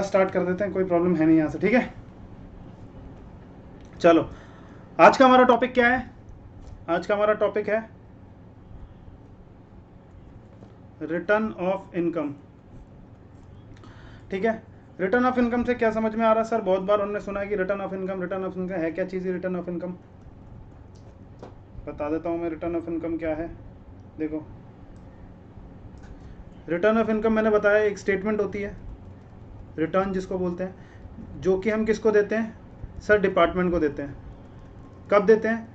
Class start कर देते हैं, कोई प्रॉब्लम है नहीं यहाँ से, ठीक है। चलो, आज का हमारा टॉपिक क्या है? आज का हमारा टॉपिक है रिटर्न ऑफ इनकम, ठीक है। रिटर्न ऑफ इनकम से क्या समझ में आ रहा है सर? बहुत बार उन्होंने सुना है कि रिटर्न ऑफ इनकम है क्या चीज़? रिटर्न ऑफ इनकम बता देता हूँ मैं, रिटर्न ऑफ इनकम क्या है। देखो, रिटर्न ऑफ इनकम मैंने बताया एक स्टेटमेंट होती है, रिटर्न जिसको बोलते हैं, जो कि हम किसको देते हैं सर? डिपार्टमेंट को देते हैं। कब देते हैं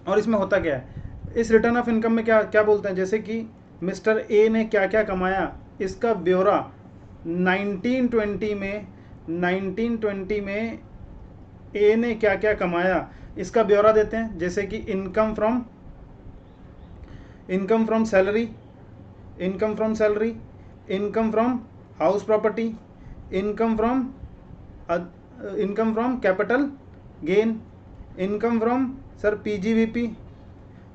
और इसमें होता क्या है? इस रिटर्न ऑफ इनकम में क्या क्या बोलते हैं, जैसे कि मिस्टर ए ने क्या क्या कमाया, इसका ब्यौरा 1920 में ए ने क्या क्या कमाया, इसका ब्यौरा देते हैं। जैसे कि income from salary, income from house property, income from capital gain, income from sir PGBP,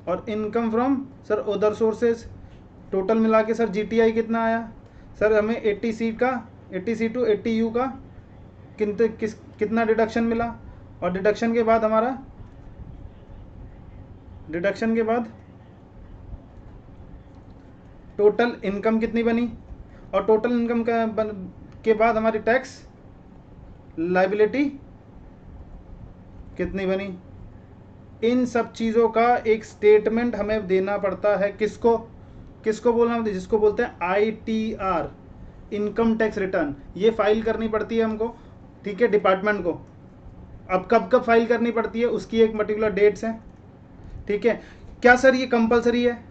और income from sir other sources. Total मिला के सर जीटीआई कितना आया सर? हमें 80C टू 80U का कितना डिडक्शन मिला, और डिडक्शन के बाद टोटल इनकम कितनी बनी, और टोटल इनकम के बाद हमारी टैक्स लायबिलिटी कितनी बनी। इन सब चीज़ों का एक स्टेटमेंट हमें देना पड़ता है। किसको बोलना, जिसको बोलते हैं ITR, इनकम टैक्स रिटर्न। ये फाइल करनी पड़ती है हमको, ठीक है, डिपार्टमेंट को। अब कब फाइल करनी पड़ती है, उसकी एक पर्टिकुलर डेट्स हैं, ठीक है। क्या सर ये कंपलसरी है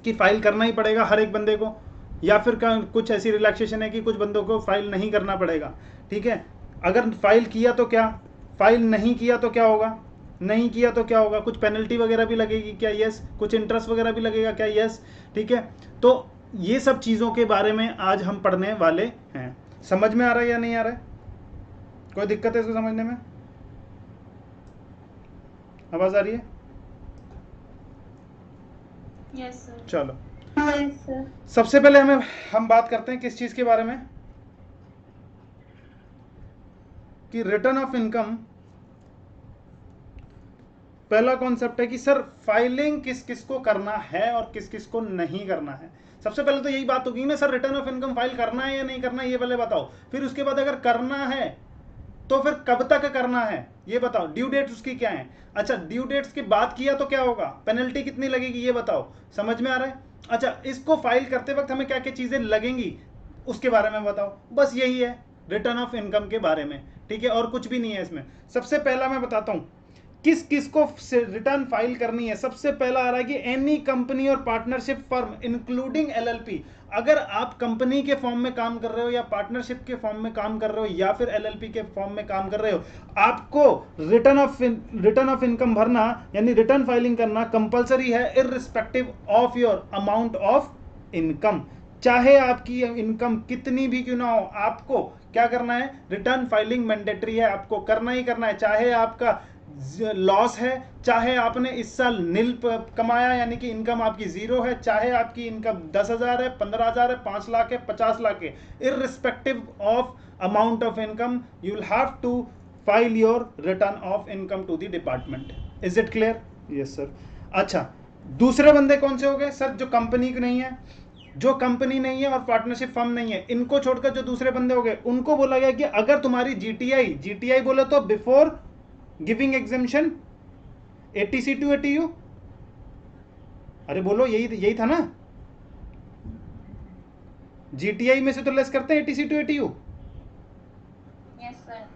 कि फाइल करना ही पड़ेगा हर एक बंदे को, या फिर कुछ ऐसी रिलैक्सेशन है कि कुछ बंदों को फाइल नहीं करना पड़ेगा? ठीक है, अगर फाइल किया तो क्या, फाइल नहीं किया तो क्या होगा, नहीं किया तो क्या होगा, कुछ पेनल्टी वगैरह भी लगेगी क्या? यस। कुछ इंटरेस्ट वगैरह भी लगेगा क्या? यस। ठीक है, तो ये सब चीज़ों के बारे में आज हम पढ़ने वाले हैं। समझ में आ रहा है या नहीं आ रहा है? कोई दिक्कत है इसको समझने में? आवाज़ आ रही है? Yes sir. चलो, यस सर। सबसे पहले हम बात करते हैं किस चीज़ के बारे में, कि रिटर्न ऑफ इनकम। पहला कॉन्सेप्ट है कि सर फाइलिंग किस किस को करना है और किस किस को नहीं करना है। सबसे पहले तो यही बात होगी ना sir, return of income file करना है या नहीं करना है, ये पहले बताओ। फिर उसके बाद अगर करना है तो फिर कब तक करना है ये बताओ, ड्यू डेट्स उसकी क्या है। अच्छा, ड्यू डेट्स की बात किया तो क्या होगा, पेनल्टी कितनी लगेगी ये बताओ। समझ में आ रहा है? अच्छा, इसको फाइल करते वक्त हमें क्या क्या चीज़ें लगेंगी उसके बारे में बताओ। बस यही है रिटर्न ऑफ इनकम के बारे में, ठीक है, और कुछ भी नहीं है इसमें। सबसे पहला मैं बताता हूँ किस किस को रिटर्न फाइल करनी है। सबसे पहला आ रहा है कि एनी कंपनी और पार्टनरशिप फर्म इंक्लूडिंग LLP। अगर आप कंपनी के फॉर्म में काम कर रहे हो या पार्टनरशिप के फॉर्म में काम कर रहे हो या फिर LLP के फॉर्म में काम कर रहे हो, आपको रिटर्न ऑफ इनकम भरना यानी रिटर्न फाइलिंग करना कंपलसरी है, irrespective of your amount of income. चाहे आपकी इनकम कितनी भी क्यों ना हो, आपको क्या करना है, रिटर्न फाइलिंग मैंडेटरी है, आपको करना ही करना है। चाहे आपका लॉस है, चाहे आपने इस साल नील कमाया यानी कि इनकम आपकी जीरो है, चाहे आपकी इनकम 10,000 है, 15,000 है, 5 लाख है, 50 लाख है, irrespective of amount of income you will have to file your return of income to the department. Is it clear? Yes sir. अच्छा, दूसरे बंदे कौन से हो गए सर? जो कंपनी नहीं है, जो कंपनी नहीं है और पार्टनरशिप फर्म नहीं है, इनको छोड़कर जो दूसरे बंदे हो गए, उनको बोला गया कि अगर तुम्हारी जीटीआई बोले तो before giving exemption 80C to 80U। अरे बोलो, यही था ना, जीटीआई में से तो लेस करते हैं 80C to 80U। Yes sir.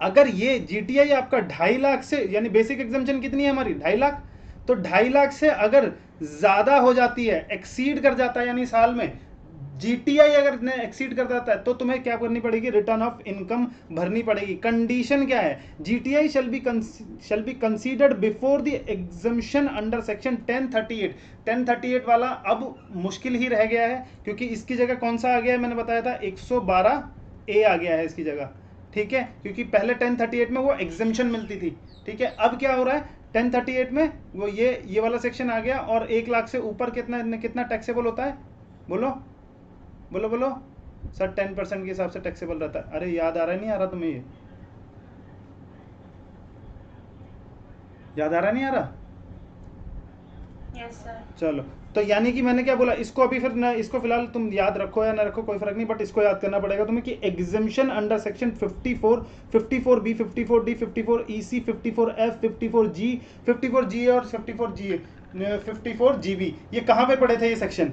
अगर ये जीटीआई आपका 2.5 लाख से, यानी बेसिक एग्जेम्पशन कितनी है हमारी 2.5 लाख, तो 2.5 लाख से अगर ज्यादा हो जाती है, एक्सीड कर जाता है, यानी साल में जीटीआई अगर एक्सीड कर जाता है, तो तुम्हें क्या करनी पड़ेगी, रिटर्न ऑफ इनकम भरनी पड़ेगी। कंडीशन क्या है, GTI shall be considered before the exemption under section 1038। 1038 वाला अब मुश्किल ही रह गया है, क्योंकि इसकी जगह कौन सा आ गया है, मैंने बताया था 112A आ गया है इसकी जगह, ठीक है, क्योंकि पहले 1038 में वो एग्जम्पशन मिलती थी, ठीक है। अब क्या हो रहा है, 1038 में वो ये वाला सेक्शन आ गया, और 1 लाख से ऊपर कितना टैक्सेबल होता है, बोलो बोलो बोलो, सर 10% के हिसाब से टैक्सेबल रहता है। अरे याद आ रहा है नहीं आ रहा तुम्हें? ये याद आ रहा नहीं आ रहा? Yes, sir. चलो, तो यानी कि मैंने क्या बोला, इसको अभी फिर ना, इसको फिलहाल तुम याद रखो या ना रखो कोई फर्क नहीं, बट इसको याद करना पड़ेगा तुम्हें कि exemption under section 54, 54B, 54D, 54EC, 54F, 54G, 54G और 54G, 54GB, ये कहाँ पे पढ़े थे ये सेक्शन?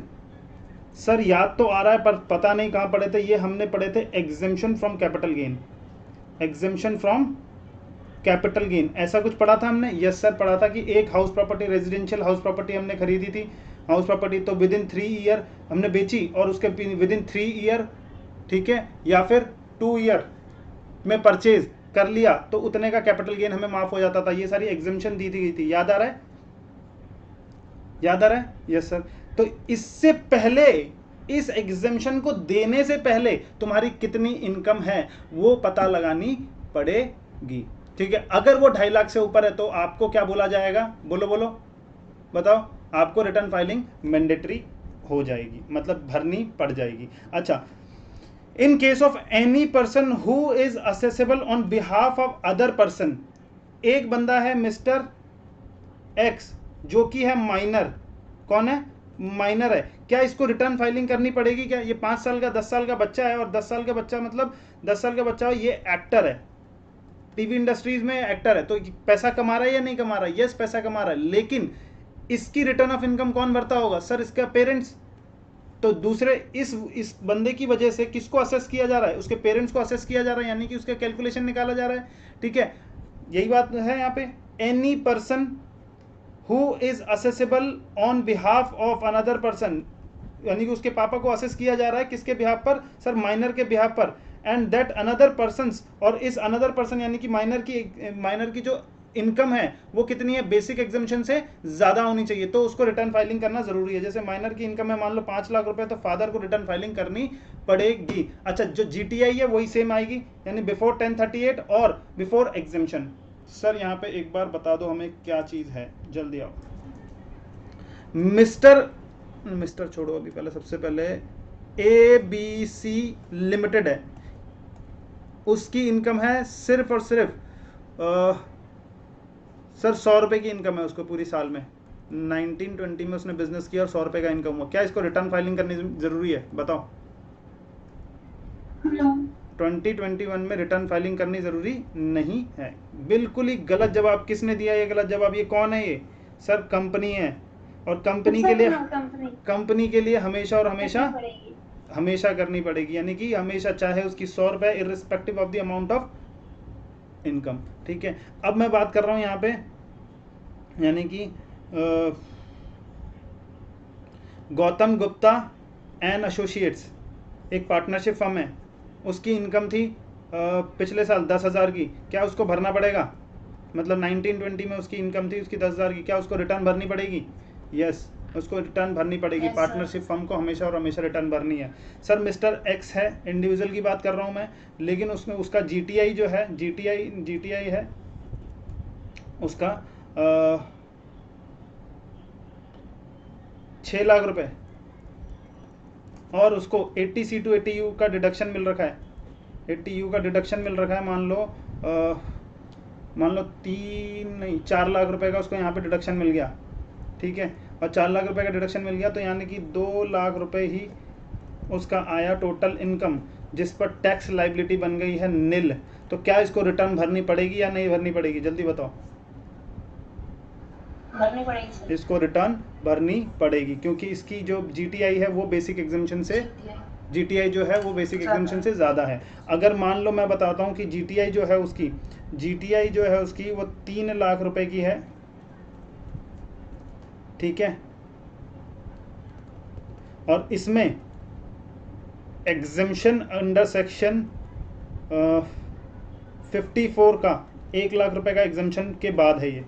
सर याद तो आ रहा है पर पता नहीं कहाँ पढ़े थे। ये हमने पढ़े थे exemption from capital gain, exemption from capital gain, ऐसा कुछ पढ़ा था हमने। यस सर, पढ़ा था कि एक house property, residential house property हमने खरीदी थी, हाउस प्रॉपर्टी, तो विद इन 3 ईयर हमने बेची और उसके विद इन 3 ईयर, ठीक है, या फिर 2 ईयर में परचेज कर लिया तो उतने का कैपिटल गेन हमें माफ हो जाता था। ये सारी एग्जेम्पशन दी गई थी, याद आ रहा है? याद आ रहा है? Yes sir. तो इससे पहले, इस एग्जेम्पशन को देने से पहले तुम्हारी कितनी इनकम है वो पता लगानी पड़ेगी, ठीक है। अगर वो 2.5 लाख से ऊपर है तो आपको क्या बोला जाएगा? बोलो बोलो, बताओ। आपको रिटर्न फाइलिंग मैंडेटरी हो जाएगी, मतलब भरनी पड़ जाएगी। अच्छा, इन case of any person who is accessible on behalf of other person, एक बंदा है मिस्टर एक्स जो कि है माइनर, कौन है? माइनर है, क्या इसको रिटर्न फाइलिंग करनी पड़ेगी क्या? ये 5 साल का 10 साल का बच्चा है, और 10 साल का बच्चा मतलब 10 साल का बच्चा, ये एक्टर है, टीवी इंडस्ट्रीज में एक्टर है, तो पैसा कमा रहा है या नहीं कमा रहा है? यस, पैसा कमा रहा है, लेकिन इसकी रिटर्न ऑफ इनकम कौन भरता होगा? सर इसका पेरेंट्स। तो दूसरे इस बंदे की वजह से किसको असेस किया जा रहा है? उसके पेरेंट्स को असेस किया जा रहा है, यानी कि उसका कैलकुलेशन निकाला जा रहा है, ठीक है। यही बात है यहाँ पे, any person who is accessible on behalf of another person, यानी कि उसके पापा को असेस किया जा रहा है, किसके बिहाफ पर? सर माइनर के बिहाफ पर। एंड दैट अनदर पर्सन, और इस अनदर पर्सन यानी कि माइनर की जो इनकम है वो कितनी है? बेसिक एग्जामिशन से ज्यादा होनी चाहिए, तो उसको रिटर्न फाइलिंग करना जरूरी है। जैसे माइनर की इनकम है मान लो 5 लाख रुपए, तो फादर को रिटर्न फाइलिंग करनी पड़ेगी। अच्छा, जो जीटीआई है वही सेम आएगी, यानी बिफोर 1038 और बिफोर एग्जामिशन। सर यहाँ पे एक बार बता दो हमें क्या चीज है, जल्दी आओ। मिस्टर छोड़ो अभी, पहले सबसे पहले ABC लिमिटेड है, उसकी इनकम है सिर्फ और सिर्फ सर 100 रुपए की इनकम है उसको पूरी साल में। 1920 में उसने बिजनेस किया और 100 रुपए का इनकम हुआ, क्या इसको रिटर्न फाइलिंग करनी जरूरी है? बताओ। No. 2021 में रिटर्न फाइलिंग करनी जरूरी नहीं है। बिल्कुल ही गलत जवाब। किसने दिया ये गलत जवाब? ये कौन है? ये सर कंपनी है, और कंपनी के लिए, कंपनी के लिए हमेशा और हमेशा हमेशा करनी पड़ेगी, यानी कि हमेशा, चाहे उसकी 100 रुपए, irrespective of the amount of income, ठीक है। अब मैं बात कर रहा हूं यहाँ पे, यानी कि गौतम गुप्ता एंड एसोसिएट्स एक पार्टनरशिप फर्म है, उसकी इनकम थी पिछले साल 10,000 की, क्या उसको भरना पड़ेगा? मतलब 1920 में उसकी इनकम थी उसकी 10,000 की, क्या उसको रिटर्न भरनी पड़ेगी? यस, उसको रिटर्न भरनी पड़ेगी। पार्टनरशिप फर्म को हमेशा और हमेशा रिटर्न भरनी है। सर मिस्टर एक्स है, इंडिविजुअल की बात कर रहा हूँ मैं, लेकिन उसमें उसका जीटीआई जो है, जीटीआई है उसका 6 लाख रुपए, और उसको 80C to 80U का डिडक्शन मिल रखा है, 80U का डिडक्शन मिल रखा है। मान लो 4 लाख रुपए का उसको यहाँ पे डिडक्शन मिल गया, ठीक है, और 4 लाख रुपए का डिडक्शन मिल गया, तो यानी कि 2 लाख रुपए ही उसका आया टोटल इनकम, जिस पर टैक्स लाइबिलिटी बन गई है निल। तो क्या इसको रिटर्न भरनी पड़ेगी या नहीं भरनी पड़ेगी? जल्दी बताओ। भरनी पड़ेगी। इसको रिटर्न भरनी पड़ेगी, क्योंकि इसकी जो जीटीआई है वो बेसिक एग्जामिशन से, जीटीआई जो है वो बेसिक एग्जामिशन से ज़्यादा है। अगर मान लो मैं बताता हूँ कि जीटीआई जो है उसकी, जीटीआई जो है उसकी वो 3 लाख रुपए की है, ठीक है, और इसमें एग्जामिशन अंडर सेक्शन 54 का 1 लाख रुपए का एग्जामिशन के बाद है ये,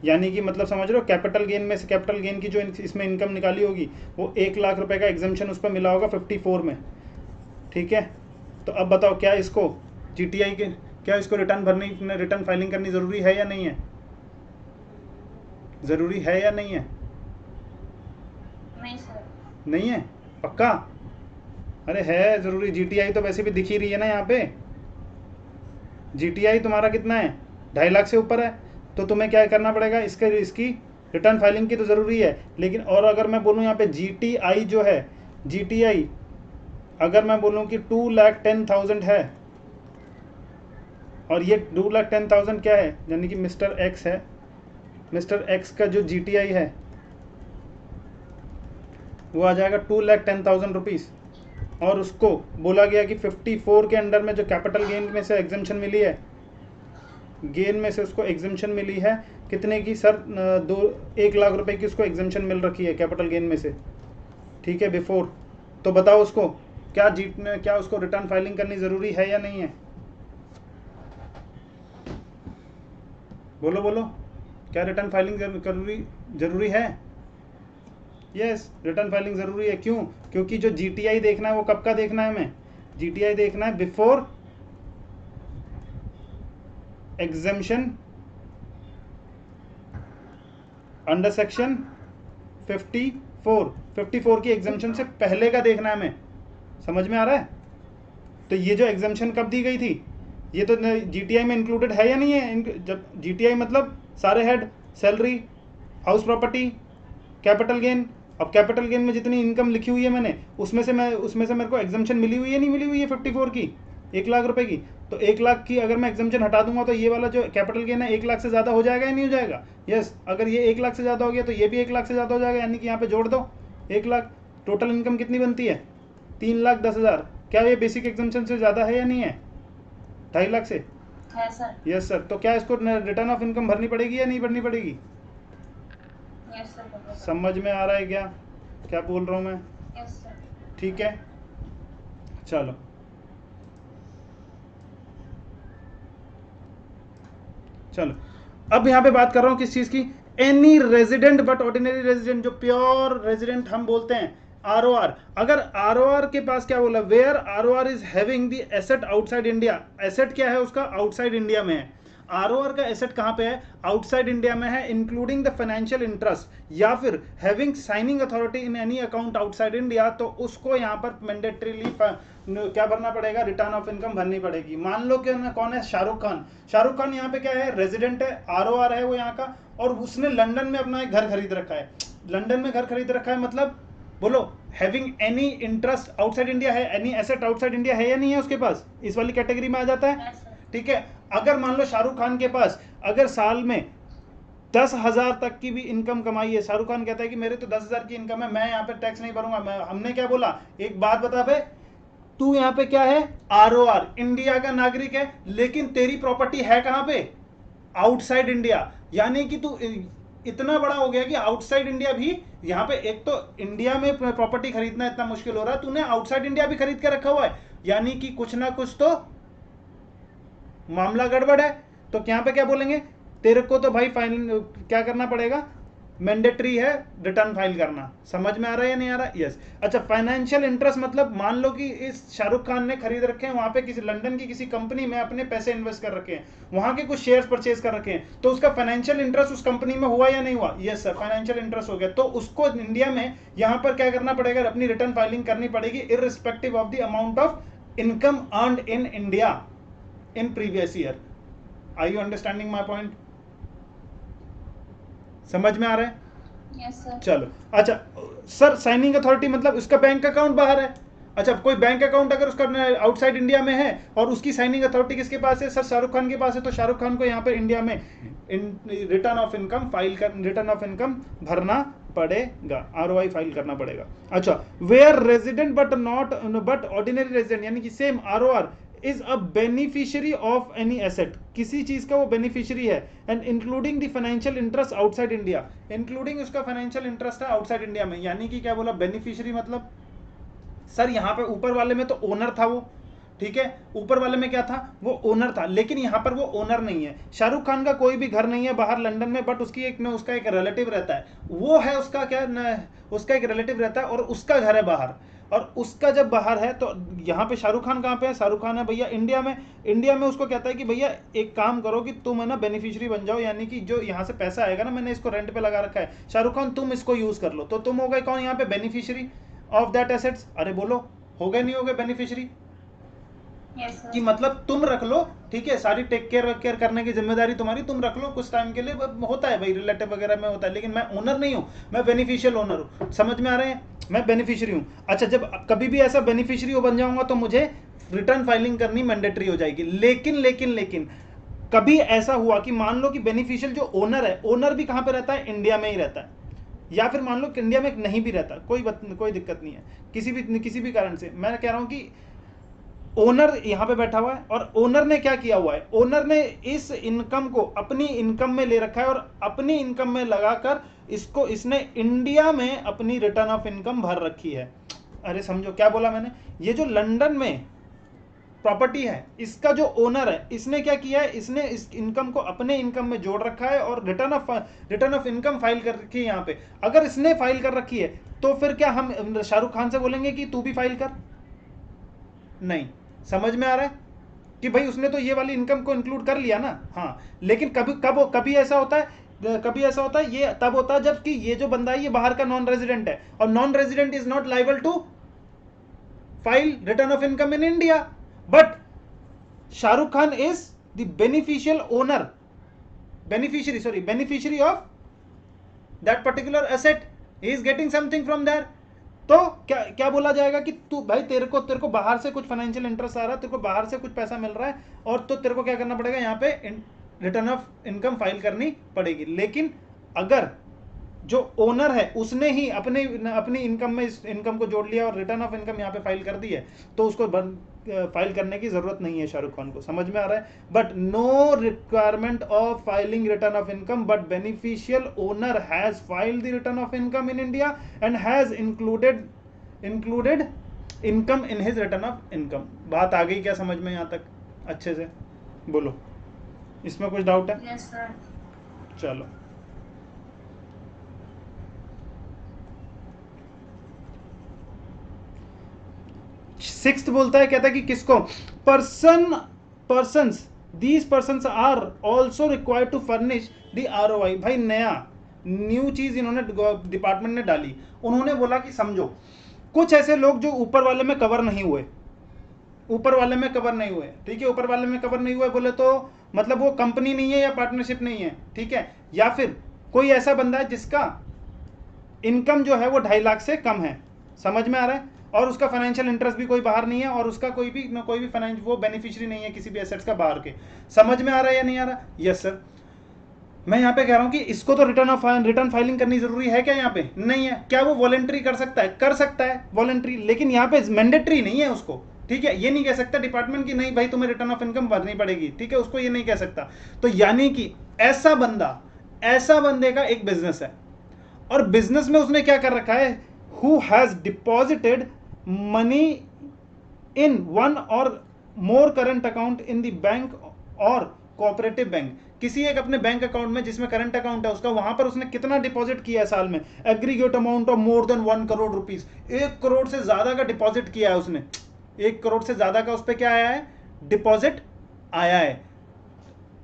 यानी कि मतलब समझ रहे हो, कैपिटल गेन में से, कैपिटल गेन की जो इसमें इनकम निकाली होगी वो 1 लाख रुपए का एग्जामिशन उस पर मिला होगा 54 में, ठीक है। तो अब बताओ क्या इसको जीटीआई के, क्या इसको रिटर्न फाइलिंग करनी जरूरी है या नहीं है? जरूरी है या नहीं है? नहीं सर। नहीं है, पक्का? अरे है जरूरी, जीटीआई तो वैसे भी दिख ही रही है ना यहाँ पे। जीटीआई तुम्हारा कितना है, 2.5 लाख से ऊपर है, तो तुम्हें क्या करना पड़ेगा, इसकी रिटर्न फाइलिंग की तो ज़रूरी है। लेकिन और अगर मैं बोलूँ यहाँ पे जीटीआई जो है, जीटीआई अगर मैं बोलूँ कि 2,10,000 है, और ये 2,10,000 क्या है, यानी कि मिस्टर एक्स है, मिस्टर एक्स का जो जीटीआई है वो आ जाएगा 2,10,000 रुपीज़। और उसको बोला गया कि 54 के अंडर में जो कैपिटल गेन में से एग्जेम्पशन मिली है, गेन में से उसको एग्जेम्पशन मिली है कितने की सर, 1 लाख रुपए की उसको एग्जेम्पशन मिल रखी है कैपिटल गेन में से, ठीक है, बिफोर। तो बताओ उसको क्या उसको रिटर्न फाइलिंग करनी ज़रूरी है या नहीं है? बोलो बोलो, क्या रिटर्न फाइलिंग जरूरी है? यस, रिटर्न फाइलिंग ज़रूरी है। क्यों? क्योंकि जो जीटीआई देखना है वो कब का देखना है हमें, जीटीआई देखना है बिफोर एग्जेम्पशन अंडर सेक्शन 54 की एग्जेम्पशन से पहले का देखना है हमें। समझ में आ रहा है? तो ये जो एग्जेम्पशन कब दी गई थी, ये तो जीटीआई में इंक्लूडेड है या नहीं है? जब जीटीआई मतलब सारे head, salary, house property, capital gain. अब कैपिटल गेन में जितनी इनकम लिखी हुई है मैंने, उसमें से मेरे को एग्जेम्पशन मिली हुई है नहीं मिली हुई है 54 की, 1 लाख रुपए की। तो 1 लाख की अगर मैं एग्जेम्पशन हटा दूंगा तो ये वाला जो कैपिटल गेन है 1 लाख से ज़्यादा हो जाएगा या नहीं हो जाएगा? यस, अगर ये 1 लाख से ज़्यादा हो गया तो ये भी 1 लाख से ज़्यादा हो जाएगा, यानी कि यहाँ पे जोड़ दो 1 लाख। टोटल इनकम कितनी बनती है? 3,10,000। क्या ये बेसिक एग्जेम्पशन से ज़्यादा है या नहीं है, 2.5 लाख से? है सर। Yes sir. तो क्या इसको रिटर्न ऑफ इनकम भरनी पड़ेगी या नहीं भरनी पड़ेगी? Yes sir. समझ में आ रहा है क्या क्या बोल रहा हूँ मैं? Yes sir. ठीक है, चलो चलो अब यहाँ पे बात कर रहा हूँ किस चीज की, any resident but ordinary resident, जो प्योर रेजिडेंट हम बोलते हैं, आरओआर। अगर आरओआर के पास क्या बोला, where ROR is having the asset outside India. Asset क्या है उसका, आउटसाइड इंडिया में है। आरओआर का एसेट कहां पे है, आउटसाइड इंडिया में है, इंक्लूडिंग द फाइनेंशियल इंटरेस्ट, या फिर having signing authority in any account outside India, तो उसको यहां पर मैंडेटरीली क्या भरना पड़ेगा, रिटर्न ऑफ इनकम भरनी पड़ेगी। मान लो कि कौन है, शाहरुख खान। शाहरुख खान यहाँ पे क्या है, रेजिडेंट है, आरओआर है वो यहाँ का, और उसने लंदन में अपना एक घर खरीद रखा है। लंदन में घर खरीद रखा है मतलब बोलो, having any interest outside India है, एनी एसेट आउटसाइड इंडिया है या नहीं है उसके पास, इस वाली कैटेगरी में आ जाता है। ठीक है, अगर मान लो शाहरुख खान के पास अगर साल में 10,000 तक की भी इनकम कमाई है, शाहरुख खान कहता है कि मेरे तो 10,000 की इनकम है, मैं यहाँ पे टैक्स नहीं भरूंगा। हमने क्या बोला, एक बात बता बे, तू यहाँ पे क्या है, आरओआर, इंडिया का नागरिक है, लेकिन तेरी प्रॉपर्टी है कहां पे, आउटसाइड इंडिया। यानी कि तू इतना बड़ा हो गया कि आउटसाइड इंडिया भी, यहाँ पे एक तो इंडिया में प्रॉपर्टी खरीदना इतना मुश्किल हो रहा है, तूने आउटसाइड इंडिया भी खरीद के रखा हुआ है, यानी कि कुछ ना कुछ तो मामला गड़बड़ है। तो यहाँ पे क्या बोलेंगे, तेरे को तो भाई फाइल क्या करना पड़ेगा, मैंडेटरी है रिटर्न फाइल करना। समझ में आ रहा है या नहीं आ रहा? यस। अच्छा, फाइनेंशियल इंटरेस्ट मतलब मान लो कि इस शाहरुख खान ने खरीद रखे हैं वहां पे किसी लंदन की किसी कंपनी में, अपने पैसे इन्वेस्ट कर रखे हैं, वहां के कुछ शेयर्स परचेज कर रखे हैं, तो उसका फाइनेंशियल इंटरेस्ट उस कंपनी में हुआ या नहीं हुआ? यस सर, फाइनेंशियल इंटरेस्ट हो गया। तो उसको इंडिया में यहां पर क्या करना पड़ेगा, अपनी रिटर्न फाइलिंग करनी पड़ेगी, irrespective of the amount of income earned in India in previous year. Are you understanding my point? समझ में आ रहा है? Yes sir. चलो, अच्छा सर, साइनिंग अथॉरिटी मतलब उसका बैंक अकाउंट बाहर है। अच्छा, कोई बैंक अकाउंट अगर उसका आउटसाइड इंडिया में है और उसकी साइनिंग अथॉरिटी किसके पास है, सर शाहरुख खान के पास है, तो शाहरुख खान को यहाँ पर इंडिया में return of income return of income भरना पड़ेगा, आरओआई फाइल करना पड़ेगा। अच्छा, where resident but ordinary resident, यानी कि same ROR is a beneficiary of any asset, किसी चीज का वो बेनिफिशियरी है, and including the financial interest outside India, including उसका फाइनेंशियल इंटरेस्ट है आउटसाइड इंडिया में। यानी कि क्या बोला, बेनिफिशियरी मतलब सर यहाँ पे ऊपर वाले में तो ओनर था वो, ठीक है, ऊपर वाले में क्या था, वो ओनर था, लेकिन यहाँ पर वो ओनर नहीं है। शाहरुख खान का कोई भी घर नहीं है बाहर लंदन में, बट उसका एक रिलेटिव रहता है, वो है उसका क्या उसका एक रिलेटिव रहता है और उसका घर है बाहर, और उसका जब बाहर है तो यहाँ पे शाहरुख खान कहाँ पे है, शाहरुख खान है भैया इंडिया में। इंडिया में उसको कहता है कि भैया एक काम करो कि तुम है ना बेनिफिशियरी बन जाओ, यानी कि जो यहाँ से पैसा आएगा ना, मैंने इसको रेंट पे लगा रखा है, शाहरुख खान तुम इसको यूज कर लो, तो तुम हो गए कौन यहाँ पे, बेनिफिशियरी ऑफ दैट एसेट्स। अरे बोलो, हो गए नहीं हो गए बेनिफिशियरी? Yes sir. कि मतलब तुम रख लो, ठीक है, सारी टेक केयर करने की जिम्मेदारी तुम्हारी, तुम रख लो कुछ टाइम के लिए, होता है भाई रिलेटिव वगैरह में होता है, लेकिन मैं ओनर नहीं हूँ, मैं बेनिफिशियल ओनर हूँ। समझ में आ रहे हैं? मैं बेनिफिशियरी हूँ। अच्छा, जब कभी भी ऐसा बेनिफिशियरी बन जाऊंगा तो मुझे रिटर्न फाइलिंग करनी मैंडेटरी हो जाएगी। लेकिन लेकिन लेकिन कभी ऐसा हुआ कि मान लो कि बेनिफिशियल जो ओनर है, ओनर भी कहाँ पे रहता है? इंडिया में ही रहता है, या फिर मान लो कि इंडिया में नहीं भी रहता, कोई दिक्कत नहीं है, किसी भी कारण से। मैं कह रहा हूँ कि ओनर यहां पे बैठा हुआ है और ओनर ने क्या किया हुआ है, ओनर ने इस इनकम को अपनी इनकम में ले रखा है और अपनी इनकम में लगाकर इसने इंडिया में अपनी रिटर्न ऑफ इनकम भर रखी है। अरे समझो क्या बोला मैंने, ये जो लंदन में प्रॉपर्टी है, इसका जो ओनर है, इसने क्या किया है, इसने इस इनकम को अपने इनकम में जोड़ रखा है और रिटर्न ऑफ इनकम फाइल कर रखी है यहाँ पे। अगर इसने फाइल कर रखी है तो फिर क्या हम शाहरुख खान से बोलेंगे कि तू भी फाइल कर? नहीं। समझ में आ रहा है कि भाई उसने तो ये वाली इनकम को इंक्लूड कर लिया ना। हाँ, लेकिन कभी ऐसा होता है, ये तब होता है जबकि ये जो बंदा है ये बाहर का नॉन रेजिडेंट है, और non resident is not liable to file return of income in India, but Shahrukh Khan is the beneficial owner, beneficiary of that particular asset, he is getting something from there. तो क्या क्या बोला जाएगा कि तू भाई, तेरे को बाहर से कुछ फाइनेंशियल इंटरेस्ट आ रहा है, तेरे को बाहर से कुछ पैसा मिल रहा है, और तो तेरे को क्या करना पड़ेगा, यहाँ पे रिटर्न ऑफ इनकम फाइल करनी पड़ेगी। लेकिन अगर जो ओनर है उसने ही अपनी इनकम में इस इनकम को जोड़ लिया और रिटर्न ऑफ इनकम यहाँ पे फाइल कर दी है, तो उसको फाइल करने की जरूरत नहीं है शाहरुख खान को। समझ में आ रहा है? But no requirement of filing return of income, but beneficial owner has filed the return of income in India and has included income in his return of income. बात आ गई क्या समझ में यहाँ तक अच्छे से? बोलो, इसमें कुछ डाउट है? Yes sir. चलो, सिक्स्थ बोलता है, कहता है कि किसको, persons these persons are also required to furnish the ROI। भाई नया न्यू चीज इन्होंने डिपार्टमेंट ने डाली। उन्होंने बोला कि समझो कुछ ऐसे लोग जो ऊपर वाले में कवर नहीं हुए, ठीक है, ऊपर वाले में कवर नहीं हुए बोले तो मतलब वो कंपनी नहीं है या पार्टनरशिप नहीं है, ठीक है, या फिर कोई ऐसा बंदा है जिसका इनकम जो है वो 2.5 लाख से कम है। समझ में आ रहा है? और उसका फाइनेंशियल इंटरेस्ट भी कोई बाहर नहीं है, और उसका कोई भी वो बेनिफिशियरी नहीं है किसी भी एसेट्स का बाहर के। समझ में आ रहा है या नहीं आ रहा? Yes sir. मैं यहाँ पे कह रहा हूँ कि इसको तो रिटर्न फाइलिंग करनी जरूरी है क्या? यहाँ पे नहीं है। क्या वो वॉलेंट्री कर सकता है? कर सकता है वॉलेंट्री, लेकिन यहाँ पे मैंडेटरी नहीं है उसको, ठीक है। ये नहीं कह सकता डिपार्टमेंट की नहीं भाई तुम्हें रिटर्न ऑफ इनकम भरनी पड़ेगी, ठीक है, उसको ये नहीं कह सकता। तो यानी कि ऐसा बंदे का एक बिजनेस है, और बिजनेस में उसने क्या कर रखा है, who has deposited money in one or more current account in the bank or cooperative bank, किसी एक अपने बैंक अकाउंट में जिसमें करंट अकाउंट है उसका, वहां पर उसने कितना डिपॉजिट किया है साल में, aggregate amount of more than 1 crore rupees, 1 crore से ज्यादा का डिपॉजिट किया है उसने, 1 करोड़ से ज्यादा का उस पर क्या आया है, डिपॉजिट आया है।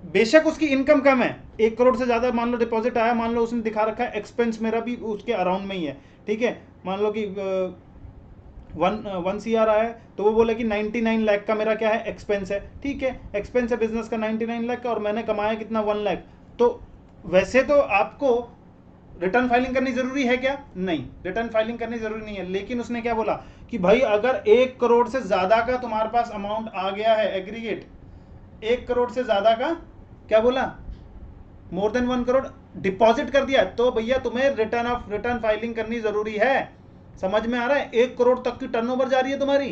बेशक उसकी इनकम कम है, 1 करोड़ से ज्यादा मान लो डिपॉजिट आया, मान लो उसने दिखा रखा है एक्सपेंस मेरा भी उसके अराउंड में ही है, ठीक है, मान लो कि 1 CR आया है, तो वो बोले कि 99 लाख का मेरा क्या है, एक्सपेंस है, ठीक है, एक्सपेंस है बिजनेस का 99 लाख का, और मैंने कमाया कितना, 1 लाख। तो वैसे तो आपको रिटर्न फाइलिंग करनी जरूरी है क्या? नहीं, रिटर्न फाइलिंग करनी जरूरी नहीं है। लेकिन उसने क्या बोला कि भाई अगर 1 करोड़ से ज्यादा का तुम्हारे पास अमाउंट आ गया है एग्रीगेट, 1 करोड़ से ज्यादा का, क्या बोला, मोर देन 1 करोड़ डिपॉजिट कर दिया, तो भैया तुम्हें रिटर्न फाइलिंग करनी जरूरी है। समझ में आ रहा है? 1 करोड़ तक की टर्नओवर जा रही है तुम्हारी,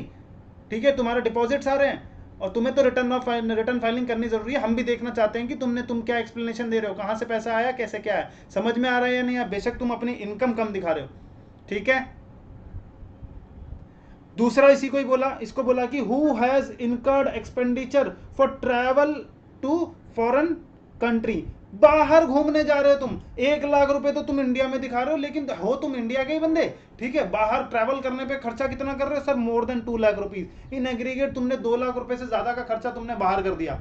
ठीक है, तुम्हारे डिपॉजिट्स आ रहे हैं, और तुम्हें तो रिटर्न फाइलिंग करनी जरूरी है। हम भी देखना चाहते हैं कि तुम क्या एक्सप्लेनेशन दे रहे हो, कहां से पैसा आया, कैसे क्या है, समझ में आ रहा है या नहीं? बेशक तुम अपनी इनकम कम दिखा रहे हो, ठीक है। दूसरा इसी को ही बोला, इसको बोला कि who has incurred expenditure for travel to foreign country, बाहर घूमने जा रहे हो तुम, 1 लाख रुपए तो तुम इंडिया में दिखा रहे हो, लेकिन हो तुम इंडिया के ही बंदे, ठीक है, बाहर ट्रैवल करने पे खर्चा कितना कर रहे हो sir, more than 2 lakh rupees. In aggregate तुमने 2 लाख रुपए से ज्यादा का खर्चा तुमने बाहर कर दिया,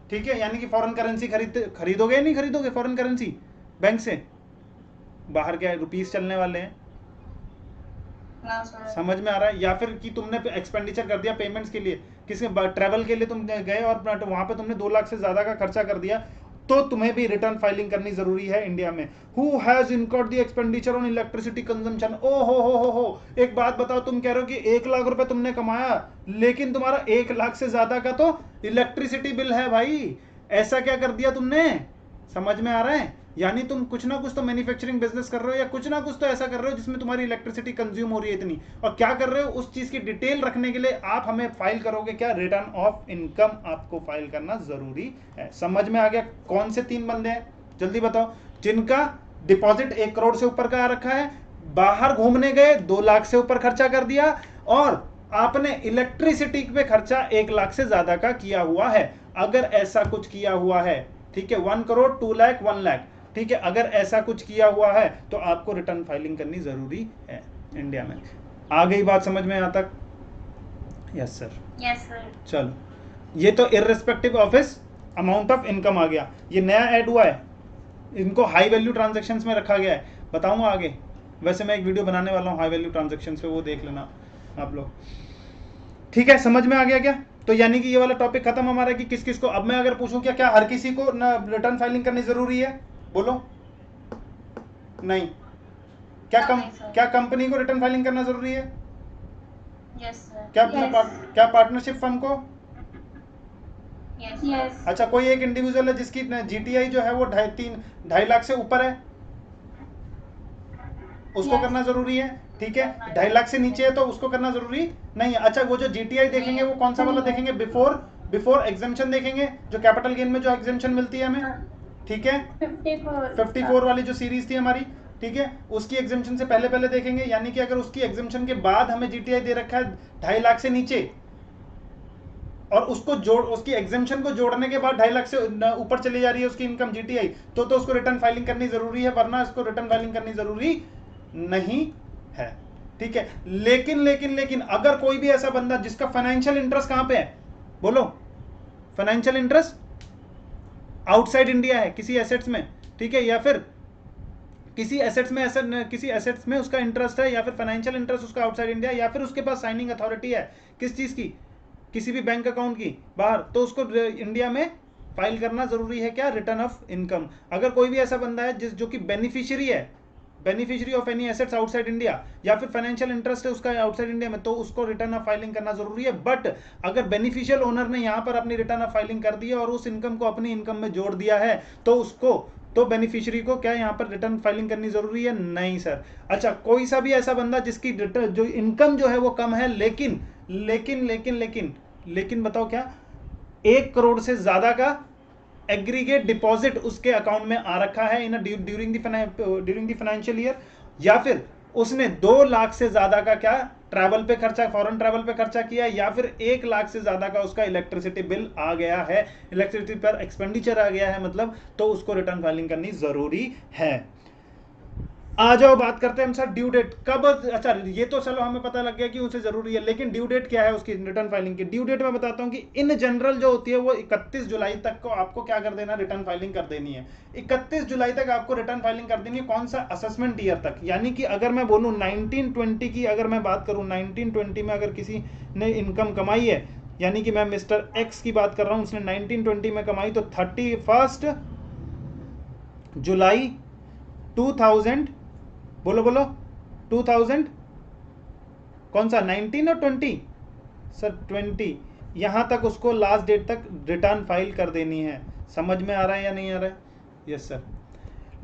ठीक है, यानी कि फॉरेन करेंसी खरीदोगे या नहीं खरीदोगे, फॉरेन करेंसी बैंक से, बाहर क्या रुपीज चलने वाले हैं, ना सर। समझ में आ रहा है? या फिर कि तुमने एक्सपेंडिचर कर दिया पेमेंट्स के लिए, किसी ट्रैवल के लिए तुम गए और वहां पे तुमने 2 लाख से ज्यादा का खर्चा कर दिया, तो तुम्हें भी रिटर्न फाइलिंग करनी जरूरी है इंडिया में। Who has incurred the expenditure on electricity consumption. ओ हो, एक बात बताओ, तुम कह रहे हो कि 1 लाख रुपए तुमने कमाया, लेकिन तुम्हारा 1 लाख से ज्यादा का तो इलेक्ट्रिसिटी बिल है भाई। ऐसा क्या कर दिया तुमने? समझ में आ रहा है? यानी तुम कुछ ना कुछ तो मैन्युफैक्चरिंग बिजनेस कर रहे हो, या कुछ ना कुछ तो ऐसा कर रहे हो जिसमें तुम्हारी इलेक्ट्रिसिटी कंज्यूम हो रही है इतनी, और क्या कर रहे हो उस चीज की डिटेल रखने के लिए आप हमें फाइल करोगे क्या? रिटर्न ऑफ इनकम आपको फाइल करना जरूरी है। समझ में आ गया? कौन से 3 बंदे हैं जल्दी बताओ जिनका डिपॉजिट 1 करोड़ से ऊपर का आ रखा है, बाहर घूमने गए 2 लाख से ऊपर खर्चा कर दिया, और आपने इलेक्ट्रिसिटी पे खर्चा 1 लाख से ज्यादा का किया हुआ है। अगर ऐसा कुछ किया हुआ है, ठीक है, 1 करोड़ 2 लाख 1 लाख, ठीक है, अगर ऐसा कुछ किया हुआ है तो आपको रिटर्न फाइलिंग करनी जरूरी है इंडिया में। आ गई बात समझ में? यहां तक? Yes sir. Yes sir. चलो, ये तो irrespective of his amount of income आ गया। ये नया ऐड हुआ है, इनको हाई वैल्यू ट्रांजैक्शंस में रखा गया है, बताऊंगा आगे। वैसे मैं एक वीडियो बनाने वाला हूँ हाई वैल्यू ट्रांजैक्शंस पे, वो देख लेना आप लोग। ठीक है, समझ में आ गया क्या? तो यानी कि ये वाला टॉपिक खत्म हमारा कि किस किस को। अब मैं अगर पूछूं क्या हर किसी को ना रिटर्न फाइलिंग करनी जरूरी है? बोलो नहीं। क्या कंपनी को रिटर्न फाइलिंग करना जरूरी है? Yes sir. क्या पार्टनरशिप फर्म को? यस। अच्छा, कोई एक इंडिविजुअल है जिसकी जीटीआई जो है वो 2.5 लाख से ऊपर है, उसको करना जरूरी है? ठीक है, 2.5 लाख से नीचे है तो उसको करना जरूरी नहीं है। अच्छा, वो जो जीटीआई देखेंगे वो कौन सा वाला देखेंगे? बिफोर एग्जेम्पशन देखेंगे, जो कैपिटल गेन में जो एग्जेम्पशन मिलती है हमें, ठीक है, 54 वाली जो सीरीज थी हमारी, ठीक है, उसकी एग्जेम्पशन से पहले देखेंगे। यानी कि अगर उसकी एग्जेम्पशन के बाद हमें जीटीआई दे रखा है 2.5 लाख से नीचे, और उसकी एग्जेम्पशन को जोड़ने के बाद 2.5 लाख से ऊपर चली जा रही है उसकी इनकम जीटीआई, तो उसको रिटर्न फाइलिंग करनी जरूरी है, वरना इसको रिटर्न फाइलिंग करनी जरूरी नहीं है। ठीक है, लेकिन अगर कोई भी ऐसा बंदा जिसका फाइनेंशियल इंटरेस्ट कहां पे है? बोलो, फाइनेंशियल इंटरेस्ट आउटसाइड इंडिया है किसी एसेट्स में, ठीक है, या फिर किसी एसेट्स में उसका इंटरेस्ट है, या फिर फाइनेंशियल इंटरेस्ट उसका आउटसाइड इंडिया, या फिर उसके पास साइनिंग अथॉरिटी है किस चीज की? किसी भी बैंक अकाउंट की बाहर, तो उसको इंडिया में फाइल करना जरूरी है क्या? Return of income. अगर कोई भी ऐसा बंदा है जो कि beneficiary of any assets outside India, या फिर फाइनेंशियल इंटरेस्ट है उसका आउटसाइड इंडिया में, तो उसको रिटर्न ऑफ फाइलिंग करना जरूरी है। बट अगर बेनिफिशियल ओनर ने यहां पर अपनी रिटर्न ऑफ फाइलिंग कर दी है और उस इनकम को अपनी इनकम में जोड़ दिया है, तो बेनिफिशियरी को क्या यहां पर रिटर्न फाइलिंग करनी जरूरी है? नहीं सर। अच्छा, कोई सा भी ऐसा बंदा जिसकी जो इनकम जो है वो कम है, लेकिन बताओ क्या 1 करोड़ से ज्यादा का एग्रीगेट डिपॉजिट उसके अकाउंट में आ रखा है ड्यूरिंग द फाइनेंशियल ईयर, या फिर उसने 2 लाख से ज्यादा का क्या फॉरेन ट्रैवल पे खर्चा किया, या फिर 1 लाख से ज्यादा का उसका इलेक्ट्रिसिटी बिल आ गया है, इलेक्ट्रिसिटी पर एक्सपेंडिचर आ गया है मतलब, तो उसको रिटर्न फाइलिंग करनी जरूरी है। आ जाओ बात करते हैं हम सर ड्यू डेट कब। अच्छा, ये तो चलो हमें पता लग गया कि उसे जरूरी है, लेकिन ड्यू डेट क्या है उसकी रिटर्न फाइलिंग की? ड्यू डेट मैं बताता हूं कि इन जनरल जो होती है वो 31 जुलाई तक को आपको क्या कर देना? रिटर्न फाइलिंग कर देनी है। 31 जुलाई तक आपको रिटर्न फाइलिंग कर देनी है। कौन सा? असेसमेंट ईयर तक। यानी कि अगर मैं बोलूं 1920 की, अगर मैं बात करूं 1920 में अगर किसी ने इनकम कमाई है, यानी कि मैं मिस्टर एक्स की बात कर रहा हूं, उसने 1920 में कमाई, तो 31 जुलाई 2000, बोलो 2000, कौन सा 19 और 20? सर 20, यहां तक उसको लास्ट डेट तक रिटर्न फाइल कर देनी है। समझ में आ रहा है या नहीं आ रहा है? Yes sir.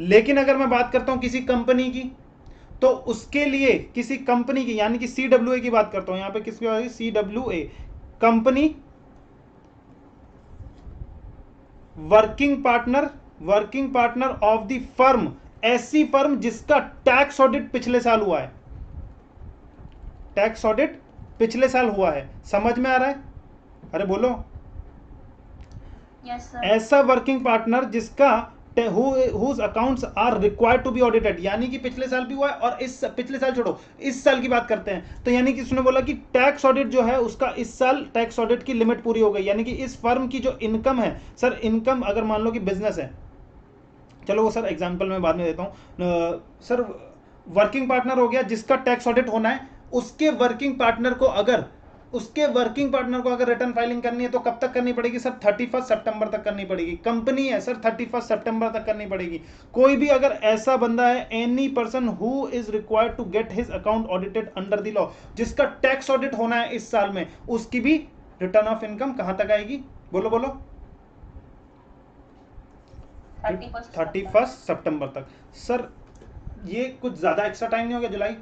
लेकिन अगर मैं बात करता हूं किसी कंपनी की, तो उसके लिए किसी कंपनी की, यानी कि CWA की बात करता हूं, यहां पे किसकी बात है? CWA, company working partner of the firm, ऐसी फर्म जिसका टैक्स ऑडिट पिछले साल हुआ है, टैक्स ऑडिट पिछले साल हुआ है। समझ में आ रहा है? अरे बोलो। Yes sir. ऐसा वर्किंग पार्टनर जिसका whose accounts are required to be audited, यानी कि पिछले साल भी हुआ है, और पिछले साल छोड़ो, इस साल की बात करते हैं। तो यानी कि उसने बोला कि टैक्स ऑडिट जो है उसका इस साल टैक्स ऑडिट की लिमिट पूरी हो गई, यानी कि इस फर्म की जो इनकम है, सर इनकम अगर मान लो कि बिजनेस है, चलो वो सर एग्जांपल मैं बाद में देता हूं, सर वर्किंग पार्टनर हो गया जिसका टैक्स ऑडिट होना है, उसके वर्किंग पार्टनर को अगर रिटर्न फाइलिंग करनी है तो कब तक करनी पड़ेगी सर? 31 सितंबर तक करनी पड़ेगी। कंपनी है सर, 31 सितंबर तक करनी पड़ेगी। कोई भी अगर ऐसा बंदा है, any person who is required to get his account audited under the law, जिसका टैक्स ऑडिट होना है इस साल में, उसकी भी रिटर्न ऑफ इनकम कहां तक आएगी? बोलो बोलो। 31 सितंबर तक। सर ये कुछ ज्यादा एक्स्ट्रा टाइम नहीं हो गया? जुलाई,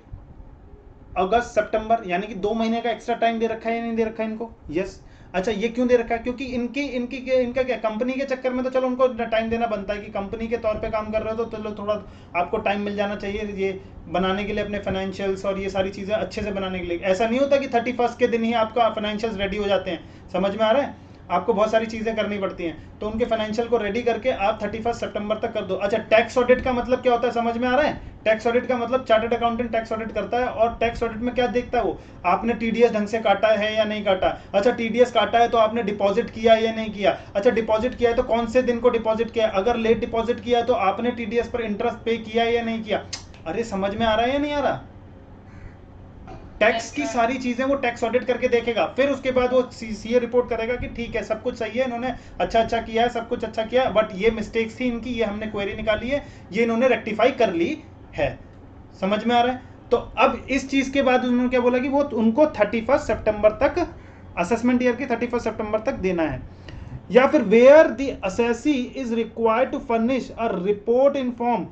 अगस्त, सितंबर, यानी कि 2 महीने का एक्स्ट्रा टाइम दे रखा है या नहीं दे रखा है इनको? यस। अच्छा, ये क्यों दे रखा है? क्योंकि इनका क्या, कंपनी के चक्कर में तो चलो उनको टाइम देना बनता है कि कंपनी के तौर पे काम कर रहे हो तो चलो थोड़ा आपको टाइम मिल जाना चाहिए ये बनाने के लिए, अपने फाइनेंशियल्स और ये सारी चीज़ें अच्छे से बनाने के लिए। ऐसा नहीं होता कि 31 के दिन ही आपका फाइनेंशियल्स रेडी हो जाते हैं। समझ में आ रहा है? आपको बहुत सारी चीज़ें करनी पड़ती हैं, तो उनके फाइनेंशियल को रेडी करके आप 31 सितंबर तक कर दो। अच्छा, टैक्स ऑडिट का मतलब क्या होता है? समझ में आ रहा है? टैक्स ऑडिट का मतलब चार्टर्ड अकाउंटेंट टैक्स ऑडिट करता है, और टैक्स ऑडिट में क्या देखता है वो? आपने टीडीएस ढंग से काटा है या नहीं काटा। अच्छा, टीडीएस काटा है तो आपने डिपॉजिट किया या नहीं किया। अच्छा, डिपॉजिट किया है तो कौन से दिन को डिपॉजिट किया? अगर लेट डिपॉजिट किया है तो आपने टीडीएस पर इंटरेस्ट पे किया या नहीं किया। अरे समझ में आ रहा है या नहीं आ रहा? टैक्स की सारी चीजें वो टैक्स ऑडिट करके देखेगा, फिर उसके बाद वो सीए रिपोर्ट करेगा कि ठीक है, सब कुछ सही है, इन्होंने अच्छा किया है, सब कुछ अच्छा किया, बट ये मिस्टेक्स थी इनकी, ये हमने क्वेरी निकाली है, ये इन्होंने रेक्टिफाई कर ली है। समझ में आ रहा है? तो अब इस चीज के बाद उन्होंने क्या बोला कि वो उनको 31 सितंबर तक, असेसमेंट ईयर के 31 सितंबर तक देना है। या फिर where the assessee is required to furnish a report in form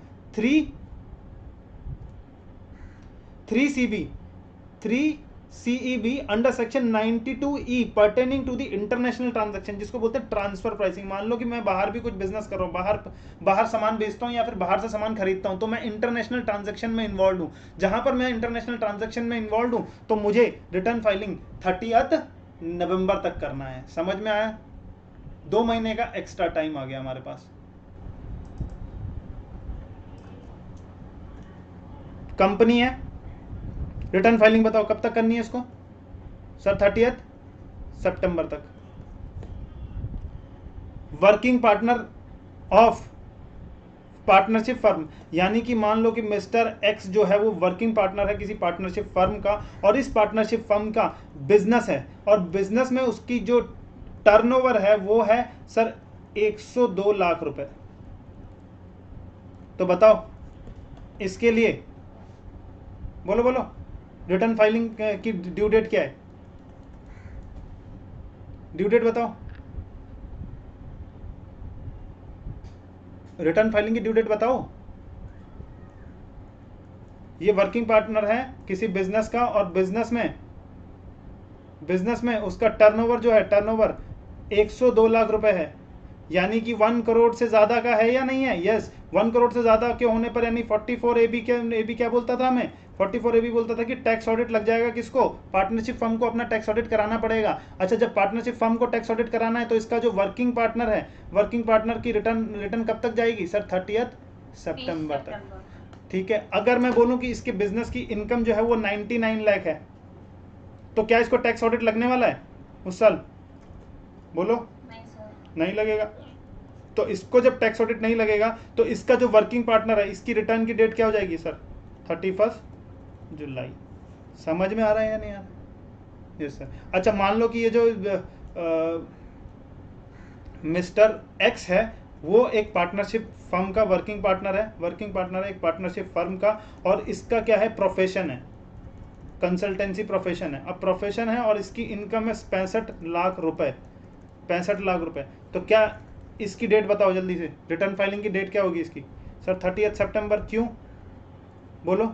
3CEB under section 92E pertaining to the international transaction, जिसको बोलते हैं ट्रांसफर प्राइसिंग। मान लो कि मैं बाहर भी कुछ बिजनेस कर रहा हूँ, बाहर सामान बेचता हूँ या फिर बाहर से सामान खरीदता हूँ, तो मैं इंटरनेशनल ट्रांजैक्शन में इन्वॉल्व हूँ। जहां पर मैं इंटरनेशनल ट्रांजैक्शन में इन्वॉल्व हूँ तो मुझे रिटर्न फाइलिंग 30 नवंबर तक करना है। समझ में आया? 2 महीने का एक्स्ट्रा टाइम आ गया हमारे पास। कंपनी है, रिटर्न फाइलिंग बताओ कब तक करनी है इसको? सर 30 सितंबर तक। Working partner of partnership firm, यानी कि मान लो कि मिस्टर एक्स जो है वो वर्किंग पार्टनर है किसी पार्टनरशिप फर्म का, और इस पार्टनरशिप फर्म का बिजनेस है, और बिजनेस में उसकी जो टर्नओवर है वो है सर 102 लाख रुपए। तो बताओ इसके लिए, बोलो बोलो, रिटर्न फाइलिंग की ड्यू डेट क्या है? ड्यू डेट बताओ, रिटर्न फाइलिंग की ड्यू डेट बताओ। ये वर्किंग पार्टनर है किसी बिजनेस का, और बिजनेस में उसका टर्नओवर जो है, टर्नओवर 102 लाख रुपए है, यानी कि 1 करोड़ से ज्यादा का है या नहीं है? यस। 1 करोड़ से ज्यादा के होने पर, यानी 44AB क्या बोलता था हमें? 44AB बोलता था कि टैक्स ऑडिट लग जाएगा किसको? पार्टनरशिप फर्म को अपना टैक्स ऑडिट कराना पड़ेगा। अच्छा, जब पार्टनरशिप फर्म को टैक्स ऑडिट कराना है तो इसका जो वर्किंग पार्टनर है, वर्किंग पार्टनर की रिटर्न कब तक जाएगी सर? 30 सितंबर तक। ठीक है। अगर मैं बोलूं कि इसके बिजनेस की इनकम जो है वो 99 लाख है, तो क्या इसको टैक्स ऑडिट लगने वाला है उस साल? बोलो। नहीं लगेगा। तो इसको जब टैक्स ऑडिट नहीं लगेगा तो इसका जो वर्किंग पार्टनर है, इसकी रिटर्न की डेट क्या हो जाएगी सर? 31 जुलाई। समझ में आ रहा है या नहीं आ रहा? Yes sir. अच्छा, मान लो कि ये जो मिस्टर एक्स है वो एक पार्टनरशिप फर्म का वर्किंग पार्टनर है एक पार्टनरशिप फर्म का, और इसका क्या है? प्रोफेशन है, कंसल्टेंसी प्रोफेशन है। अब प्रोफेशन है और इसकी इनकम है 65 लाख रुपए, 65 लाख रुपए। तो क्या इसकी डेट बताओ जल्दी से, रिटर्न फाइलिंग की डेट क्या होगी इसकी? सर 30 सितंबर। क्यों? बोलो।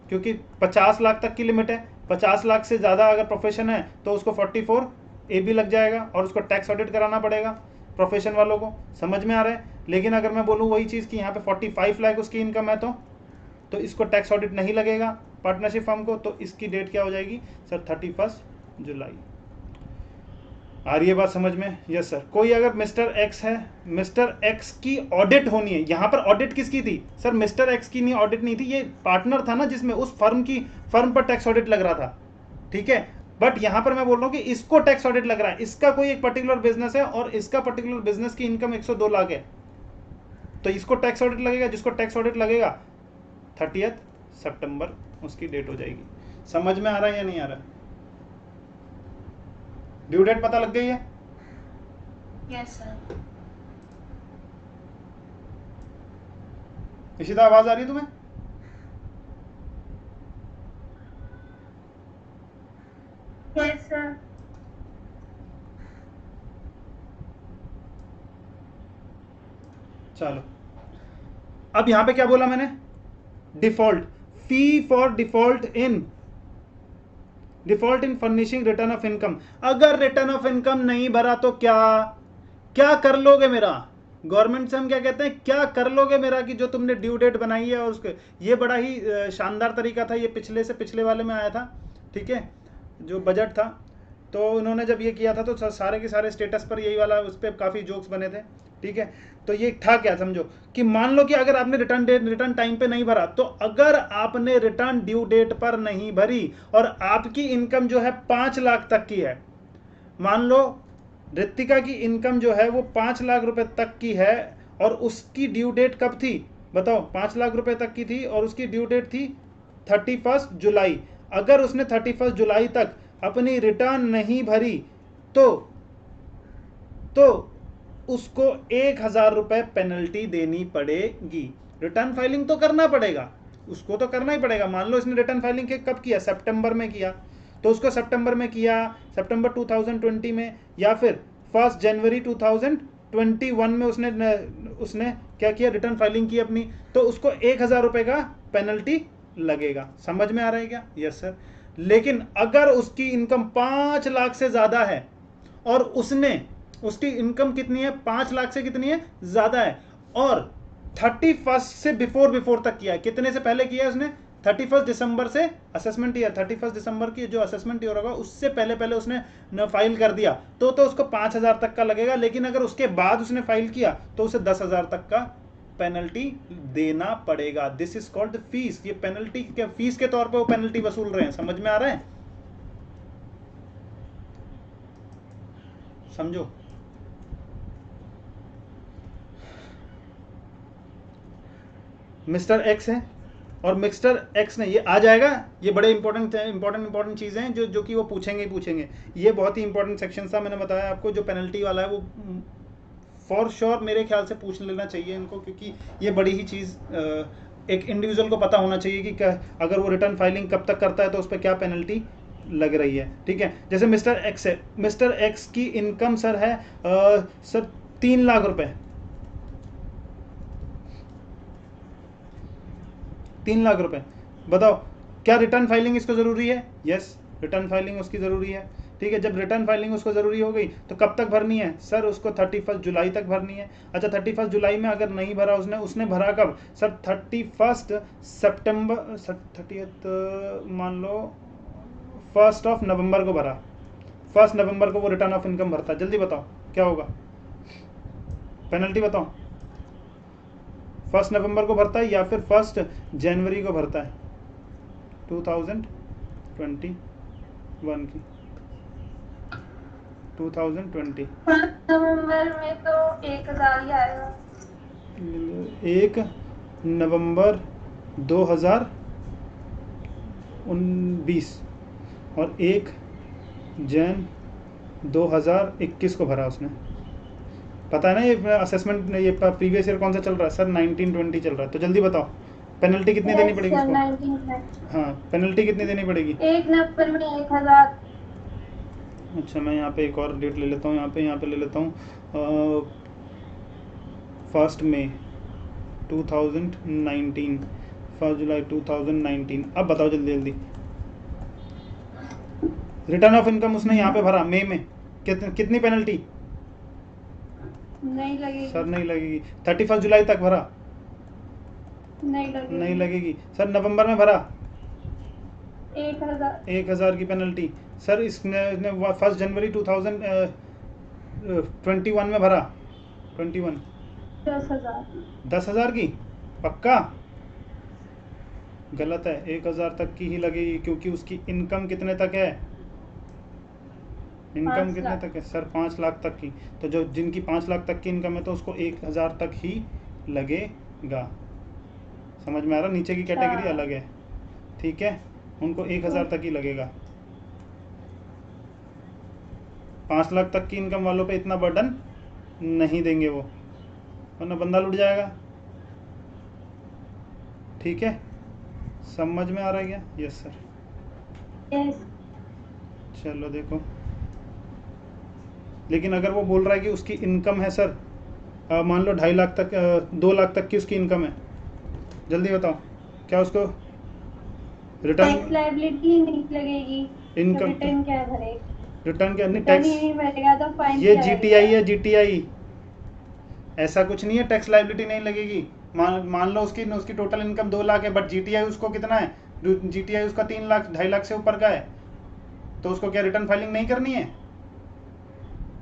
क्योंकि 50 लाख तक की लिमिट है, 50 लाख से ज़्यादा अगर प्रोफेशन है तो उसको 44AB लग जाएगा और उसको टैक्स ऑडिट कराना पड़ेगा प्रोफेशन वालों को। समझ में आ रहा है? लेकिन अगर मैं बोलूँ वही चीज़ कि यहाँ पे 45 लाख उसकी इनकम है तो इसको टैक्स ऑडिट नहीं लगेगा पार्टनरशिप फर्म को, तो इसकी डेट क्या हो जाएगी सर? 31 जुलाई। आ रही है बात समझ में? Yes sir. कोई अगर मिस्टर एक्स है, मिस्टर एक्स की ऑडिट होनी है, यहाँ पर ऑडिट किसकी थी सर? मिस्टर एक्स की नहीं, ऑडिट नहीं थी, ये पार्टनर था ना जिसमें उस फर्म पर टैक्स ऑडिट लग रहा था। ठीक है, बट यहाँ पर मैं बोल रहा हूँ कि इसको टैक्स ऑडिट लग रहा है, इसका कोई एक पर्टिकुलर बिजनेस है और इसका पर्टिकुलर बिजनेस की इनकम 102 लाख है, तो इसको टैक्स ऑडिट लगेगा। जिसको टैक्स ऑडिट लगेगा 30 सितंबर उसकी डेट हो जाएगी। समझ में आ रहा है या नहीं आ रहा? ड्यू डेट पता लग गई है? Yes sir. इशिता आवाज आ रही है तुम्हें? Yes sir. चलो, अब यहां पे क्या बोला मैंने? Default, fee for default in furnishing return of income. अगर रिटर्न ऑफ इनकम नहीं भरा तो क्या क्या कर लोगे मेरा? गवर्नमेंट से हम क्या कहते हैं, क्या कर लोगे मेरा कि जो तुमने ड्यू डेट बनाई है और उसके, ये बड़ा ही शानदार तरीका था, ये पिछले से पिछले वाले में आया था, ठीक है, जो बजट था। तो उन्होंने जब ये किया था तो सारे के सारे स्टेटस पर यही वाला, उस पर काफ़ी जोक्स बने थे, ठीक है। तो ये था क्या, समझो कि मान लो कि अगर आपने रिटर्न टाइम पे नहीं भरा, तो अगर आपने रिटर्न ड्यू डेट पर नहीं भरी और आपकी इनकम जो है 5 लाख तक की है, मान लो रितिका की इनकम जो है वो 5 लाख रुपए तक की है और उसकी ड्यू डेट कब थी बताओ? 5 लाख रुपए तक की थी और उसकी ड्यू डेट थी 31 जुलाई। अगर उसने 31 जुलाई तक अपनी रिटर्न नहीं भरी तो उसको 1,000 रुपए पेनल्टी देनी पड़ेगी। रिटर्न फाइलिंग तो करना पड़ेगा, उसको तो करना ही पड़ेगा। मान लो इसने रिटर्न फाइलिंग कब किया? सितंबर में किया, तो उसको सितंबर में किया, सितंबर 2020 में, या फिर 1 जनवरी 2021 में उसने क्या किया? रिटर्न फाइलिंग की अपनी, तो उसको 1,000 रुपए का पेनल्टी लगेगा। समझ में आ रहा है क्या? Yes sir. लेकिन अगर उसकी इनकम 5 लाख से ज्यादा है और उसकी इनकम कितनी है? 5 लाख से कितनी है? ज्यादा है, और 31 से बिफोर तक किया है। कितने से पहले किया है उसने? 31 दिसंबर से, असेसमेंट ईयर 31 दिसंबर की जो असेसमेंट ईयर होगा उससे पहले उसने फाइल कर दिया, तो उसको 5,000 तक का लगेगा। लेकिन अगर उसके बाद उसने फाइल किया तो उसे 10,000 तक का पेनल्टी देना पड़ेगा। This is called fees. ये पेनल्टी के फीस के तौर पर वो पेनल्टी वसूल रहे हैं। समझ में आ रहा है? समझो। मिस्टर एक्स है और मिस्टर एक्स ने, ये आ जाएगा, ये बड़े इंपॉर्टेंट चीज़ें हैं जो कि वो पूछेंगे ही पूछेंगे। ये बहुत ही इंपॉर्टेंट सेक्शन था, मैंने बताया आपको। जो पेनल्टी वाला है वो फॉर श्योर मेरे ख्याल से पूछ लेना चाहिए इनको, क्योंकि ये बड़ी ही चीज़ एक इंडिविजुअल को पता होना चाहिए कि क्या, अगर वो रिटर्न फाइलिंग कब तक करता है तो उस पर क्या पेनल्टी लग रही है, ठीक है। जैसे मिस्टर एक्स है, मिस्टर एक्स की इनकम सर है सर 3 लाख रुपए, 3 लाख रुपए। बताओ क्या रिटर्न फाइलिंग इसको ज़रूरी है? यस, रिटर्न फाइलिंग उसकी ज़रूरी है, ठीक है। जब रिटर्न फाइलिंग उसको ज़रूरी हो गई तो कब तक भरनी है? सर उसको 31 जुलाई तक भरनी है। अच्छा, 31 जुलाई में अगर नहीं भरा उसने भरा कब? सर 31 सितंबर, 30 मान लो 1 नवंबर को भरा। 1 नवंबर को वो रिटर्न ऑफ इनकम भरता है। जल्दी बताओ क्या होगा? पेनल्टी बताओ। 1 नवंबर को भरता है या फिर 1 जनवरी को भरता है 2021 की? 2020 नवंबर में तो 1,000 ही आएगा। 1 नवंबर 2019 और 1 जन 2021 को भरा उसने। पता है ना ये असेसमेंट, ये प्रीवियस ईयर कौन सा चल रहा है? सर 1920 चल रहा है। तो जल्दी बताओ पेनल्टी कितनी देनी पड़ेगी उसको? हाँ, पेनल्टी कितनी देनी पड़ेगी? 1 नवंबर में 1,000। अच्छा, मैं यहाँ पे एक और डेट ले लेता हूँ, यहाँ पे ले लेता हूँ 1 मई 2019, 1 जुलाई 2019। अब बताओ जल्दी। रिटर्न ऑफ इनकम उसने यहाँ पे भरा मई में, कितनी पेनल्टी? नहीं लगेगी सर, नहीं लगेगी। 31 जुलाई तक भरा? नहीं लगेगी। सर नवंबर में भरा? 1,000। 1,000 की पेनल्टी। सर इसने 1 जनवरी 2021 में भरा? 21 10,000। 10,000 की? पक्का? गलत है, 1,000 तक की ही लगेगी, क्योंकि उसकी इनकम कितने तक है? इनकम कितने तक है सर? 5 लाख तक की। तो जो जिनकी 5 लाख तक की इनकम है तो उसको 1,000 तक ही लगेगा। समझ में आ रहा? नीचे की कैटेगरी अलग है, ठीक है। उनको 1,000 तक ही लगेगा। 5 लाख तक की इनकम वालों पे इतना बर्डन नहीं देंगे वो, वरना बंदा लुट जाएगा। ठीक है, समझ में आ रहा है क्या? Yes sir. यस। चलो देखो, लेकिन अगर वो बोल रहा है कि उसकी इनकम है सर, मान लो 2.5 लाख तक, 2 लाख तक की उसकी इनकम है, जल्दी बताओ क्या उसको रिटर्न टैक्स लायबिलिटी नहीं लगेगी तो इनकम रिटर्न क्या भरेगा? रिटर्न क्या नहीं रिटर्न टैक्स? ही नहीं भरेगा तो फाइन ये क्या जीटीआई लगेगा? है, जीटीआई। ऐसा कुछ नहीं है टैक्स लायबिलिटी नहीं लगेगी। मान लो उसकी उसकी टोटल इनकम 2 लाख है, बट जीटीआई उसको कितना है? जीटीआई उसका 3 लाख 2.5 लाख से ऊपर का है, तो उसको क्या रिटर्न फाइलिंग नहीं करनी है?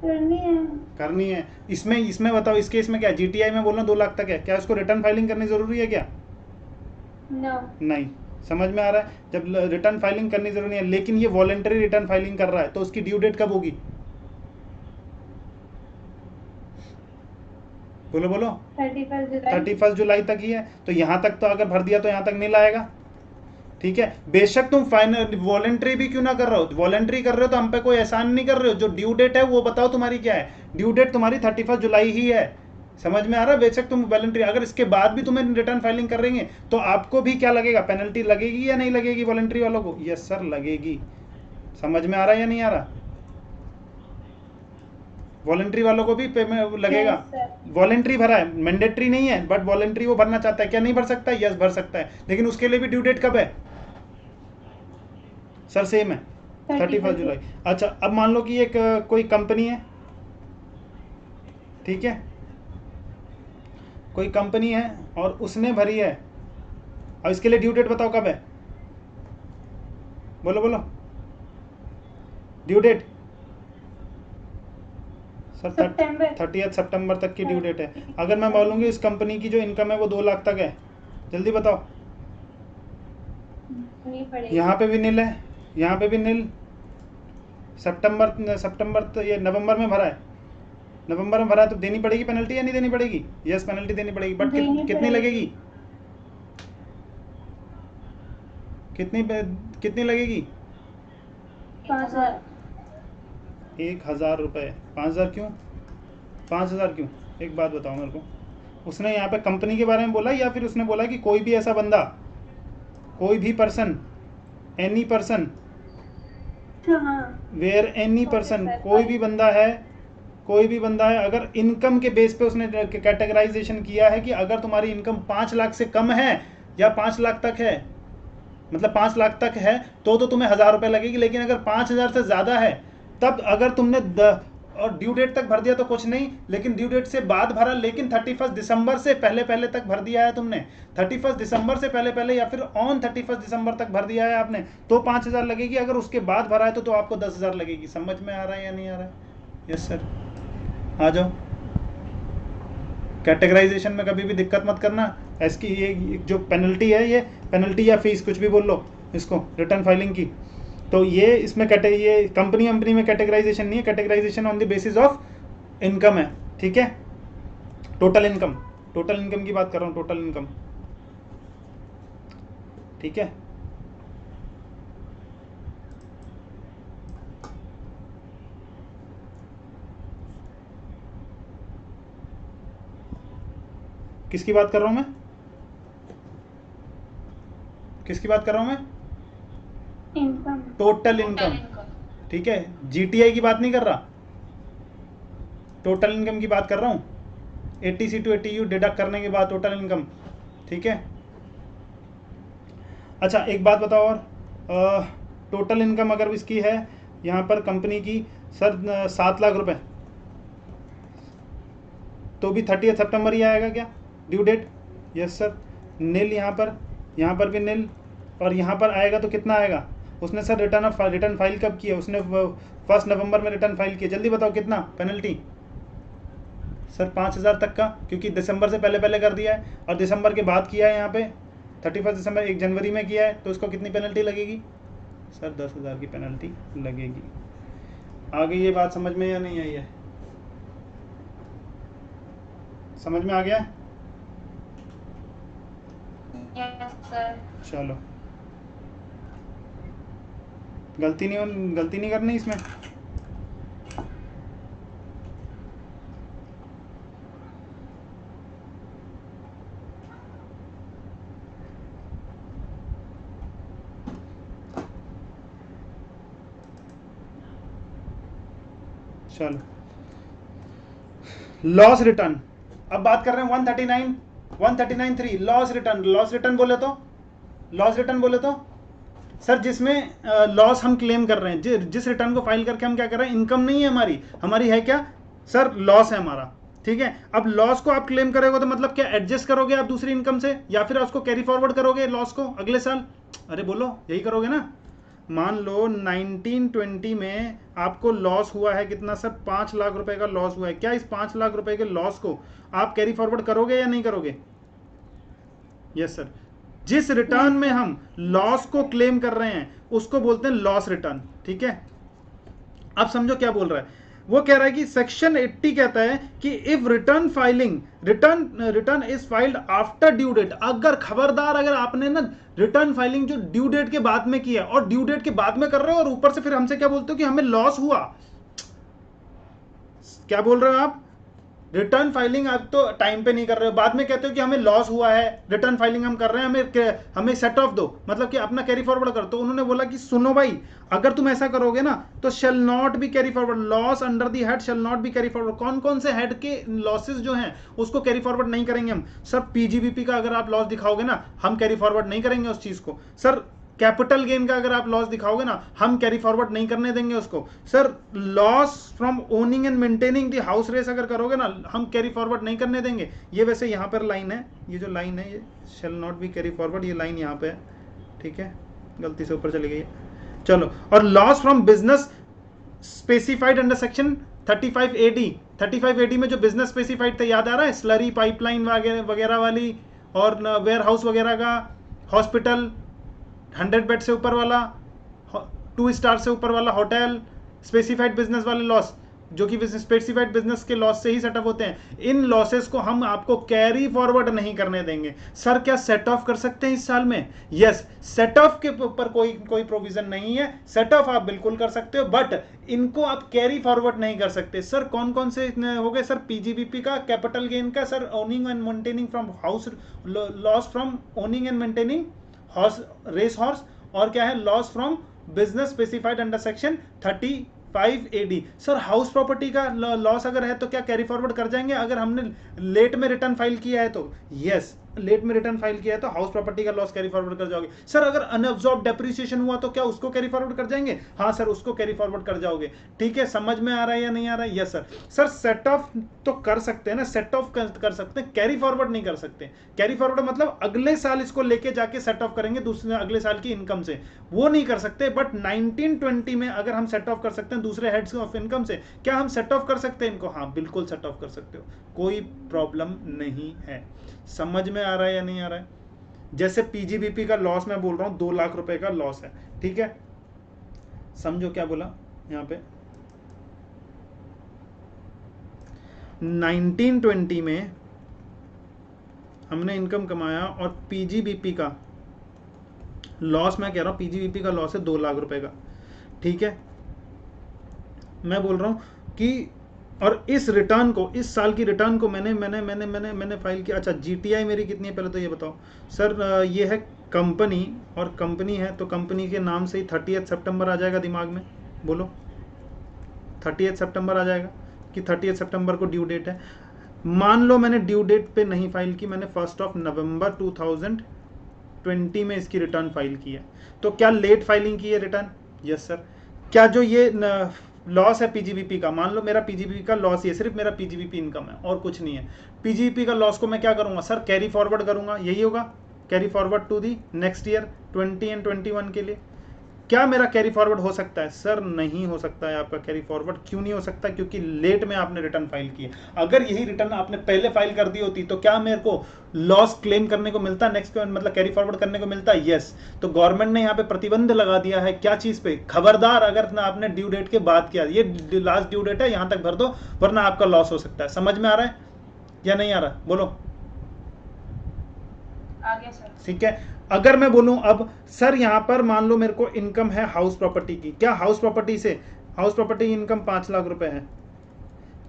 करनी है। करनी है। इसमें इसमें बताओ, इसके इसमें क्या जीटीआई में बोल रहा हूँ 2 लाख तक है, क्या उसको रिटर्न फाइलिंग करनी जरूरी है क्या? नो। नहीं। समझ में आ रहा है? जब रिटर्न फाइलिंग करनी जरूरी नहीं है, लेकिन ये वॉलेंटरी रिटर्न फाइलिंग कर रहा है, तो उसकी ड्यू डेट कब होगी? बोलो बोलो। 31 जुलाई। 31 जुलाई तक ही है, तो यहाँ तक तो अगर भर दिया तो यहाँ तक नहीं लाएगा। ठीक है, बेशक तुम फाइनल वॉलेंट्री भी क्यों ना कर रहे हो, वॉलेंट्री कर रहे हो तो हम पे कोई एहसान नहीं कर रहे हो। जो ड्यू डेट है वो बताओ तुम्हारी क्या है? ड्यू डेट तुम्हारी 31 जुलाई ही है। समझ में आ रहा है? बेशक तुम वॉलेंट्री, अगर इसके बाद भी तुम्हें रिटर्न फाइलिंग करेंगे तो आपको भी क्या लगेगा? पेनल्टी लगेगी या नहीं लगेगी वॉलेंट्री वालों को? यस सर, लगेगी। समझ में आ रहा है या नहीं आ रहा? वॉलेंट्री वालों को भी पेमेंट लगेगा। वॉलेंट्री भरा है, मैंडेटरी नहीं है, बट वॉलेंट्री वो भरना चाहता है, क्या नहीं भर सकता? यस भर सकता है, लेकिन उसके लिए भी ड्यू डेट कब है सर? सेम है, 31 जुलाई। अच्छा, अब मान लो कि एक कोई कंपनी है, ठीक है, कोई कंपनी है और उसने भरी है, अब इसके लिए ड्यू डेट बताओ कब है? बोलो बोलो, ड्यू डेट सर सितंबर। 30 सितंबर तक की ड्यू डेट है। अगर मैं बोलूँगी इस कंपनी की जो इनकम है वो 2 लाख तक है, जल्दी बताओ। नहीं पड़ेगी। यहाँ पे भी नील है, यहाँ पे भी नील। सितंबर तो ये नवंबर में भरा है, नवंबर में भरा है, तो देनी पड़ेगी पेनल्टी या नहीं देनी पड़ेगी? यस, पेनल्टी देनी पड़ेगी, बट कितनी लगेगी? कितनी लगेगी? 5,000। 1,000 रुपये। 5,000 क्यों? 5,000 क्यों? एक बात बताओ मेरे को, उसने यहाँ पे कंपनी के बारे में बोला या फिर उसने बोला कि कोई भी ऐसा बंदा, कोई भी person, any person, where any person, कोई भी बंदा है, कोई भी बंदा है, अगर इनकम के बेस पे उसने कैटेगराइजेशन किया है कि अगर तुम्हारी इनकम 5 लाख से कम है या 5 लाख तक है, मतलब 5 लाख तक है तो तुम्हें 1,000 रुपये लगेगी, लेकिन अगर 5,000 से ज़्यादा है तब अगर तुमने और ड्यू डेट तक भर दिया तो कुछ नहीं, लेकिन ड्यू डेट से बाद भरा, लेकिन 31 दिसंबर से पहले पहले तक भर दिया है तुमने, 31 दिसंबर से पहले पहले या फिर ऑन 31 दिसंबर तक भर दिया है आपने, तो 5,000 लगेगी। अगर उसके बाद भरा है तो आपको 10,000 लगेगी। समझ में आ रहा है या नहीं आ रहा है? यस सर, आ जाओ। कैटेगराइजेशन में कभी भी दिक्कत मत करना। इसकी ये जो पेनल्टी है, ये पेनल्टी या फीस कुछ भी बोल लो इसको, रिटर्न फाइलिंग की, तो ये इसमें ये कंपनी में कैटेगराइजेशन नहीं है, categorisation on the basis of income है। ठीक है, टोटल इनकम, टोटल इनकम की बात कर रहा हूँ, टोटल इनकम। ठीक है, किसकी बात कर रहा हूँ मैं? किसकी बात कर रहा हूँ मैं? Income, total income. ठीक है, जीटीआई की बात नहीं कर रहा, टोटल इनकम की बात कर रहा हूँ। 80C to 80U डिडक्ट करने के बाद टोटल इनकम। ठीक है, अच्छा एक बात बताओ और, टोटल इनकम अगर इसकी है यहाँ पर कंपनी की सर 7 लाख रुपए, तो भी 30 सितंबर ही आएगा क्या ड्यू डेट? यस सर, नील यहाँ पर भी नील, और यहाँ पर आएगा तो कितना आएगा? उसने सर रिटर्न फाइल कब किया? उसने 1 नवंबर में रिटर्न फाइल किया, जल्दी बताओ कितना पेनल्टी? सर 5,000 तक का, क्योंकि दिसंबर से पहले पहले कर दिया है और दिसंबर के बाद किया है, यहाँ पे 31 दिसंबर 1 जनवरी में किया है, तो उसको कितनी पेनल्टी लगेगी? सर 10,000 की पेनल्टी लगेगी। आगे ये बात समझ में या नहीं आई है? समझ में आ गया? Yes sir. चलो गलती नहीं करनी इसमें। चलो लॉस रिटर्न, अब बात कर रहे हैं 139(3) लॉस रिटर्न बोले तो सर जिसमें लॉस हम क्लेम कर रहे हैं, जिस रिटर्न को फाइल करके हम क्या कर रहे हैं, इनकम नहीं है हमारी है क्या सर, लॉस है हमारा। ठीक है, अब लॉस को आप क्लेम करोगे तो मतलब क्या एडजस्ट करोगे आप दूसरी इनकम से, या फिर उसको कैरी फॉरवर्ड करोगे लॉस को अगले साल? अरे बोलो, यही करोगे ना। मान लो 1920 में आपको लॉस हुआ है कितना सर, 5 लाख रुपए का लॉस हुआ है। क्या इस 5 लाख रुपए के लॉस को आप कैरी फॉरवर्ड करोगे या नहीं करोगे? Yes sir. जिस रिटर्न में हम लॉस को क्लेम कर रहे हैं उसको बोलते हैं लॉस रिटर्न। ठीक है, अब समझो क्या बोल रहा है वो। कह रहा है कि सेक्शन 80 कहता है कि if return is filed after due date, अगर खबरदार अगर आपने ना रिटर्न फाइलिंग जो ड्यू डेट के बाद में किया और ड्यू डेट के बाद में कर रहे हो और ऊपर से फिर हमसे क्या बोलते हो कि हमें लॉस हुआ। क्या बोल रहे हो आप? रिटर्न फाइलिंग आप तो टाइम पे नहीं कर रहे हो, बाद में कहते हो कि हमें लॉस हुआ है, रिटर्न फाइलिंग हम कर रहे हैं, हमें सेट ऑफ दो, मतलब कि अपना कैरी फॉरवर्ड कर। तो उन्होंने बोला कि सुनो भाई, अगर तुम ऐसा करोगे ना तो shall not be carry forward, loss under the head shall not be carry forward. कौन कौन से हेड के लॉसेस जो हैं उसको कैरी फॉरवर्ड नहीं करेंगे हम? सर पीजीबीपी का अगर आप लॉस दिखाओगे ना, हम कैरी फॉरवर्ड नहीं करेंगे उस चीज को। सर कैपिटल गेन का अगर आप लॉस दिखाओगे ना, हम कैरी फॉरवर्ड नहीं करने देंगे उसको। Sir loss from owning and maintaining the house race अगर करोगे ना, हम कैरी फॉरवर्ड नहीं करने देंगे। ये वैसे यहाँ पर लाइन है, ये जो लाइन है ये shall not be carry forward, ये लाइन यहाँ पे है। ठीक है, गलती से ऊपर चली गई है। चलो, और loss from business specified under section 35AD में जो बिजनेस स्पेसिफाइड था, याद आ रहा है? स्लरी पाइपलाइन वगैरह वाली, और वेयर हाउस वगैरह का, हॉस्पिटल, 100 बेड से ऊपर वाला, 2 स्टार से ऊपर वाला होटल, स्पेसिफाइड बिजनेस वाले लॉस, जो कि स्पेसिफाइड बिजनेस के लॉस से ही सेटअप होते हैं। इन लॉसेस को हम आपको कैरी फॉरवर्ड नहीं करने देंगे। सर क्या सेट ऑफ कर सकते हैं इस साल में? यस, सेट ऑफ के ऊपर कोई प्रोविजन नहीं है। सेट ऑफ आप बिल्कुल कर सकते हो, बट इनको आप कैरी फॉरवर्ड नहीं कर सकते। सर कौन कौन से हो गए सर? पीजीबीपी का, कैपिटल गेन का, sir owning and maintaining from house, loss from owning and maintaining race horse, और क्या है? Loss from business specified under section 35AD। Sir house property का लॉस अगर है तो क्या कैरी फॉरवर्ड कर जाएंगे अगर हमने लेट में रिटर्न फाइल किया है तो? यस, लेट में रिटर्न फाइल किया है तो हाउस प्रॉपर्टी का लॉस कैरी फॉरवर्ड कर जाओगे। सर अगर अनअब्सॉर्ब डेप्रिसिएशन हुआ तो क्या उसको कैरी फॉरवर्ड कर जाएंगे? हाँ सर, उसको कैरी फॉरवर्ड कर जाओगे। ठीक है, समझ में आ रहा है या नहीं आ रहा है? Yes sir. Sir set of तो कर सकते हैं ना, सेट ऑफ कर सकते हैं, कैरी फॉरवर्ड नहीं कर सकते। कैरी फॉरवर्ड मतलब अगले साल इसको लेके जाके सेट ऑफ करेंगे दूसरे अगले साल की इनकम से, वो नहीं कर सकते। बट 1920 में अगर हम सेट ऑफ कर सकते हैं दूसरे हेड्स ऑफ इनकम से, क्या हम सेट ऑफ कर सकते हैं इनको? हाँ बिल्कुल सेट ऑफ कर सकते हो, कोई प्रॉब्लम नहीं है। समझ में आ रहा है या नहीं आ रहा है? जैसे पीजीबीपी का लॉस मैं बोल रहा हूं 2 लाख रुपए का लॉस है। ठीक है, समझो क्या बोला यहां पे। 1920 में हमने इनकम कमाया और पीजीबीपी का लॉस, मैं कह रहा हूं पीजीबीपी का लॉस है 2 लाख रुपए का। ठीक है, मैं बोल रहा हूं कि और इस रिटर्न को, इस साल की रिटर्न को मैंने फाइल किया। अच्छा, जीटीआई मेरी कितनी है पहले तो ये बताओ सर। ये है कंपनी, और कंपनी है तो कंपनी के नाम से ही 30 सितंबर आ जाएगा दिमाग में। बोलो 30 सितंबर आ जाएगा कि 30 सितंबर को ड्यू डेट है। मान लो मैंने ड्यू डेट पे नहीं फाइल की, मैंने 1 नवंबर 2020 में इसकी रिटर्न फाइल की है, तो क्या लेट फाइलिंग की है रिटर्न? Yes sir. क्या जो ये लॉस है पीजीबीपी का, मान लो मेरा पीजीबीपी का लॉस, ये सिर्फ मेरा पीजीबीपी इनकम है और कुछ नहीं है, पीजीबीपी का लॉस को मैं क्या करूंगा सर? कैरी फॉरवर्ड करूंगा, यही होगा, carry forward to the next year 20 and 21 के लिए। क्या मेरा कैरी फॉरवर्ड हो सकता है? सर नहीं हो सकता है आपका कैरी फॉरवर्ड। क्यों नहीं हो सकता? क्योंकि लेट में आपने रिटर्न फाइल की है। अगर यही रिटर्न आपने पहले फाइल कर दी होती तो क्या मेरे को लॉस क्लेम करने को मिलता, नेक्स्ट मतलब कैरी फॉरवर्ड करने को मिलता? यस। तो गवर्नमेंट ने यहाँ पे प्रतिबंध लगा दिया है, क्या चीज पे? खबरदार अगर आपने ड्यू डेट के बाद किया, ये लास्ट ड्यू डेट है, यहां तक भर दो वरना आपका लॉस हो सकता है। समझ में आ रहा है या नहीं आ रहा? बोलो आ गया सर। ठीक है। अगर मैं बोलूं अब सर यहाँ पर मान लो मेरे को इनकम है हाउस प्रॉपर्टी की, क्या हाउस प्रॉपर्टी की इनकम 5 लाख रुपए है,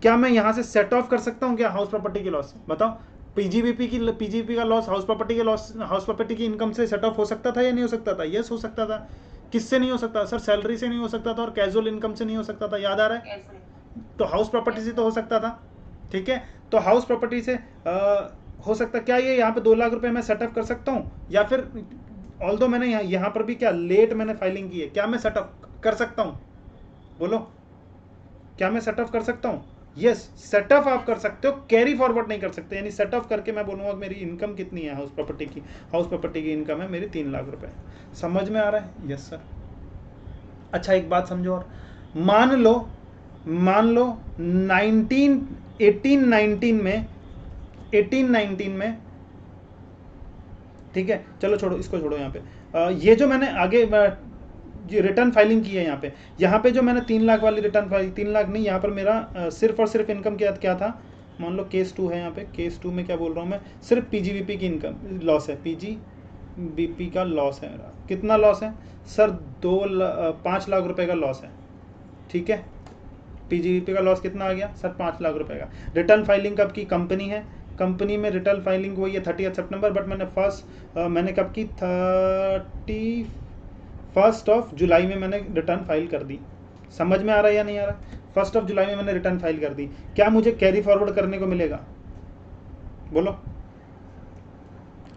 क्या मैं यहां से सेट ऑफ कर सकता हूं क्या हाउस प्रॉपर्टी की लॉस? बताओ, पीजीबीपी का लॉस हाउस प्रॉपर्टी की इनकम से सेट ऑफ हो सकता था या नहीं हो सकता था? यस हो सकता था। किससे नहीं हो सकता सर? सैलरी से नहीं हो सकता था और कैजुअल इनकम से नहीं हो सकता था, याद आ रहा है? तो हाउस प्रॉपर्टी से तो हो सकता था। ठीक है, तो हाउस प्रॉपर्टी से हो सकता, क्या ये यहाँ पे 2 लाख रुपए मैं सेटअप कर सकता हूँ? या फिर ऑल्दो मैंने यहाँ पर भी क्या लेट मैंने फाइलिंग की है, क्या मैं सेटअप कर सकता हूँ? बोलो, क्या मैं सेटअप कर सकता हूँ? यस, सेटअप आप कर सकते हो, कैरी फॉरवर्ड नहीं कर सकते। यानी सेटअप करके मैं बोलूँगा मेरी इनकम कितनी है हाउस प्रॉपर्टी की इनकम है मेरी 3 लाख रुपए। समझ में आ रहा है? Yes sir. अच्छा एक बात समझो और, मान लो 1819 में, ठीक है चलो छोड़ो इसको, छोड़ो यहाँ पे ये जो मैंने आगे रिटर्न फाइलिंग की है यहाँ पे जो मैंने 3 लाख वाली रिटर्न फाइल, 3 लाख नहीं, यहाँ पर मेरा सिर्फ और सिर्फ इनकम क्या था, मान लो केस 2 है, यहाँ पे केस 2 में क्या बोल रहा हूँ मैं, सिर्फ पीजीबीपी की इनकम लॉस है, पीजीबीपी का लॉस है मेरा। कितना लॉस है सर? 5 लाख रुपए का लॉस है। ठीक है, पीजीबीपी का लॉस कितना आ गया सर? 5 लाख रुपए का। रिटर्न फाइलिंग कब की? कंपनी है, कंपनी में रिटर्न फाइलिंग हुई है 30 सितंबर, बट मैंने कब की? 31 जुलाई में मैंने रिटर्न फाइल कर दी। समझ में आ रहा है या नहीं आ रहा? 1 जुलाई में मैंने रिटर्न फाइल कर दी। क्या मुझे कैरी फॉरवर्ड करने को मिलेगा? बोलो,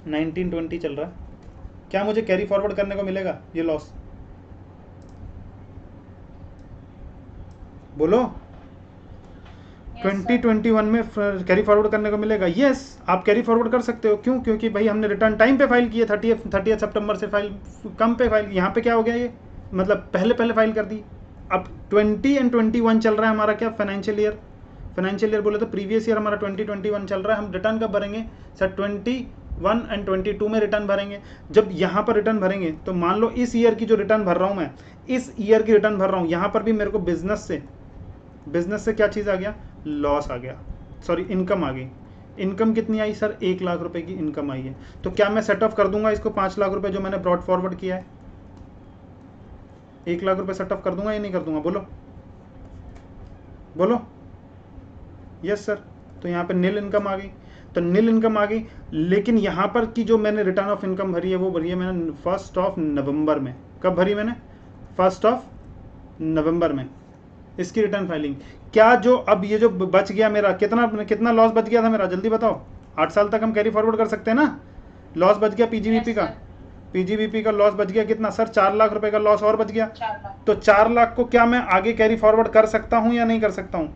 1920 चल रहा है, क्या मुझे कैरी फॉरवर्ड करने को मिलेगा ये लॉस? बोलो, 2021 में कैरी फॉरवर्ड करने को मिलेगा? यस, आप कैरी फॉरवर्ड कर सकते हो। क्यों? क्योंकि भाई हमने रिटर्न टाइम पे फाइल किए, 30 सितंबर से फाइल कम पे फाइल, यहाँ पे क्या हो गया ये, मतलब पहले फाइल कर दी। अब 20 और 21 चल रहा है हमारा क्या फाइनेंशियल ईयर बोले तो प्रीवियस ईयर हमारा 2021 चल रहा है। हम रिटर्न कब भरेंगे सर? 21 और 22 में रिटर्न भरेंगे। जब यहाँ पर रिटर्न भरेंगे तो मान लो इस ईयर की जो रिटर्न भर रहा हूँ मैं, इस ईयर की रिटर्न भर रहा हूँ, यहाँ पर भी मेरे को बिजनेस से क्या चीज़ आ गया? लॉस आ गया, सॉरी इनकम आ गई। इनकम कितनी आई सर? 1 लाख रुपए की इनकम आई है। तो क्या मैं सेट ऑफ कर दूंगा इसको 5 लाख रुपए जो मैंने ब्रॉड फॉरवर्ड किया है? 1 लाख रुपए सेट ऑफ कर दूंगा या नहीं कर दूंगा? बोलो। Yes sir. तो यहाँ पे नील इनकम आ गई, तो नील इनकम आ गई, लेकिन यहाँ पर की जो मैंने रिटर्न ऑफ इनकम भरी है वो भरी है मैंने 1 नवंबर में। कब भरी मैंने? 1 नवंबर में इसकी रिटर्न फाइलिंग। क्या जो अब ये जो बच गया मेरा, कितना लॉस बच गया था मेरा? जल्दी बताओ। 8 साल तक हम कैरी फॉरवर्ड कर सकते हैं ना? लॉस बच गया पीजीबीपी का लॉस बच गया कितना सर? 4 लाख रुपए का लॉस और बच गया। 4 लाख। तो 4 लाख को क्या मैं आगे कैरी फॉरवर्ड कर सकता हूं या नहीं कर सकता हूं?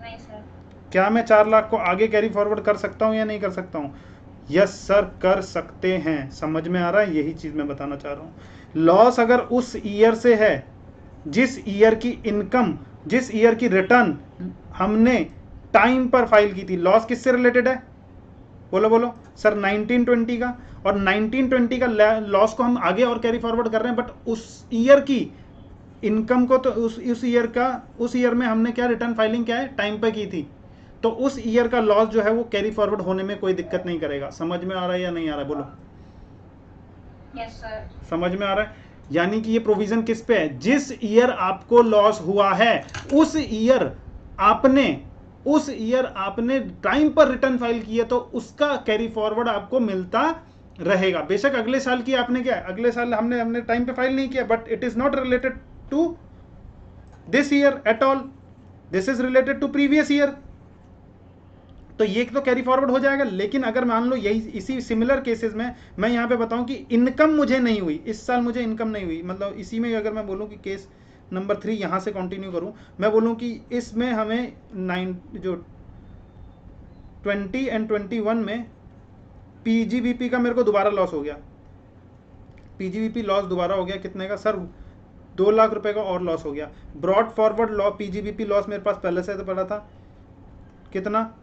नहीं सर। क्या मैं 4 लाख को आगे कैरी फॉरवर्ड कर सकता हूं या नहीं कर सकता हूं? यस सर, कर सकते हैं। समझ में आ रहा है? यही चीज मैं बताना चाह रहा हूं। लॉस अगर उस ईयर से है, जिस ईयर की इनकम, जिस ईयर की रिटर्न हमने टाइम पर फाइल की थी, लॉस किससे रिलेटेड है? बोलो सर, 1920 का। और 1920 का लॉस को हम आगे और कैरी फॉरवर्ड कर रहे हैं, बट उस ईयर की इनकम को तो उस ईयर में हमने क्या रिटर्न फाइलिंग क्या है? टाइम पे की थी। तो उस ईयर का लॉस जो है वो कैरी फॉरवर्ड होने में कोई दिक्कत नहीं करेगा। समझ में आ रहा है या नहीं आ रहा है? बोलो। Yes sir. समझ में आ रहा है? यानी कि ये प्रोविजन किस पे है? जिस ईयर आपको लॉस हुआ है उस ईयर आपने टाइम पर रिटर्न फाइल की है, तो उसका कैरी फॉरवर्ड आपको मिलता रहेगा। बेशक अगले साल की आपने क्या है, अगले साल हमने टाइम पे फाइल नहीं किया, but it is not related to this year at all, this is related to previous year. तो ये तो कैरी फॉरवर्ड हो जाएगा। लेकिन अगर मान लो यही इसी सिमिलर केसेस में मैं यहाँ पे बताऊं कि इनकम मुझे नहीं हुई, इस साल मुझे इनकम नहीं हुई, मतलब इसी में अगर मैं बोलूं कि केस नंबर 3 यहाँ से कंटिन्यू करूं, मैं बोलूं कि इसमें हमें 20 और 21 में पीजीबीपी का मेरे को दोबारा लॉस हो गया। पीजीबीपी लॉस दोबारा हो गया कितने का सर? 2 लाख रुपए का और लॉस हो गया। ब्रॉड फॉरवर्ड पीजीबीपी लॉस मेरे पास पहले से तो पड़ा था, कितना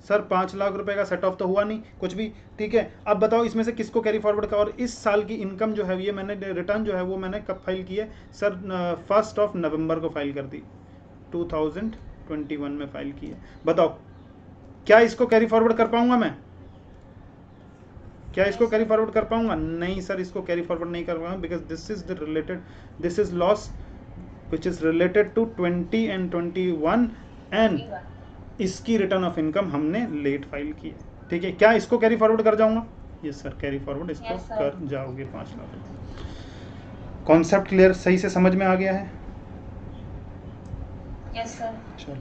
सर? 5 लाख रुपए का। सेट ऑफ तो हुआ नहीं कुछ भी, ठीक है। अब बताओ इसमें से किसको कैरी फॉरवर्ड का? और इस साल की इनकम जो है ये मैंने रिटर्न जो है वो मैंने कब फाइल की है सर? 1 नवंबर को फाइल कर दी, 2021 में फाइल की है। बताओ क्या इसको कैरी फॉरवर्ड कर पाऊंगा मैं? क्या इसको कैरी फॉरवर्ड कर पाऊंगा? नहीं सर, इसको कैरी फॉरवर्ड नहीं कर पाऊंगा, because this is loss which is related to 20 and 21 and इसकी रिटर्न ऑफ इनकम हमने लेट फाइल की है। ठीक है, क्या इसको कैरी फॉरवर्ड कर जाऊंगा? यस सर, कैरी फॉरवर्ड इसको Yes, sir. कर जाओगे 5 लाख। कॉन्सेप्ट क्लियर, सही से समझ में आ गया है? Yes sir. चलो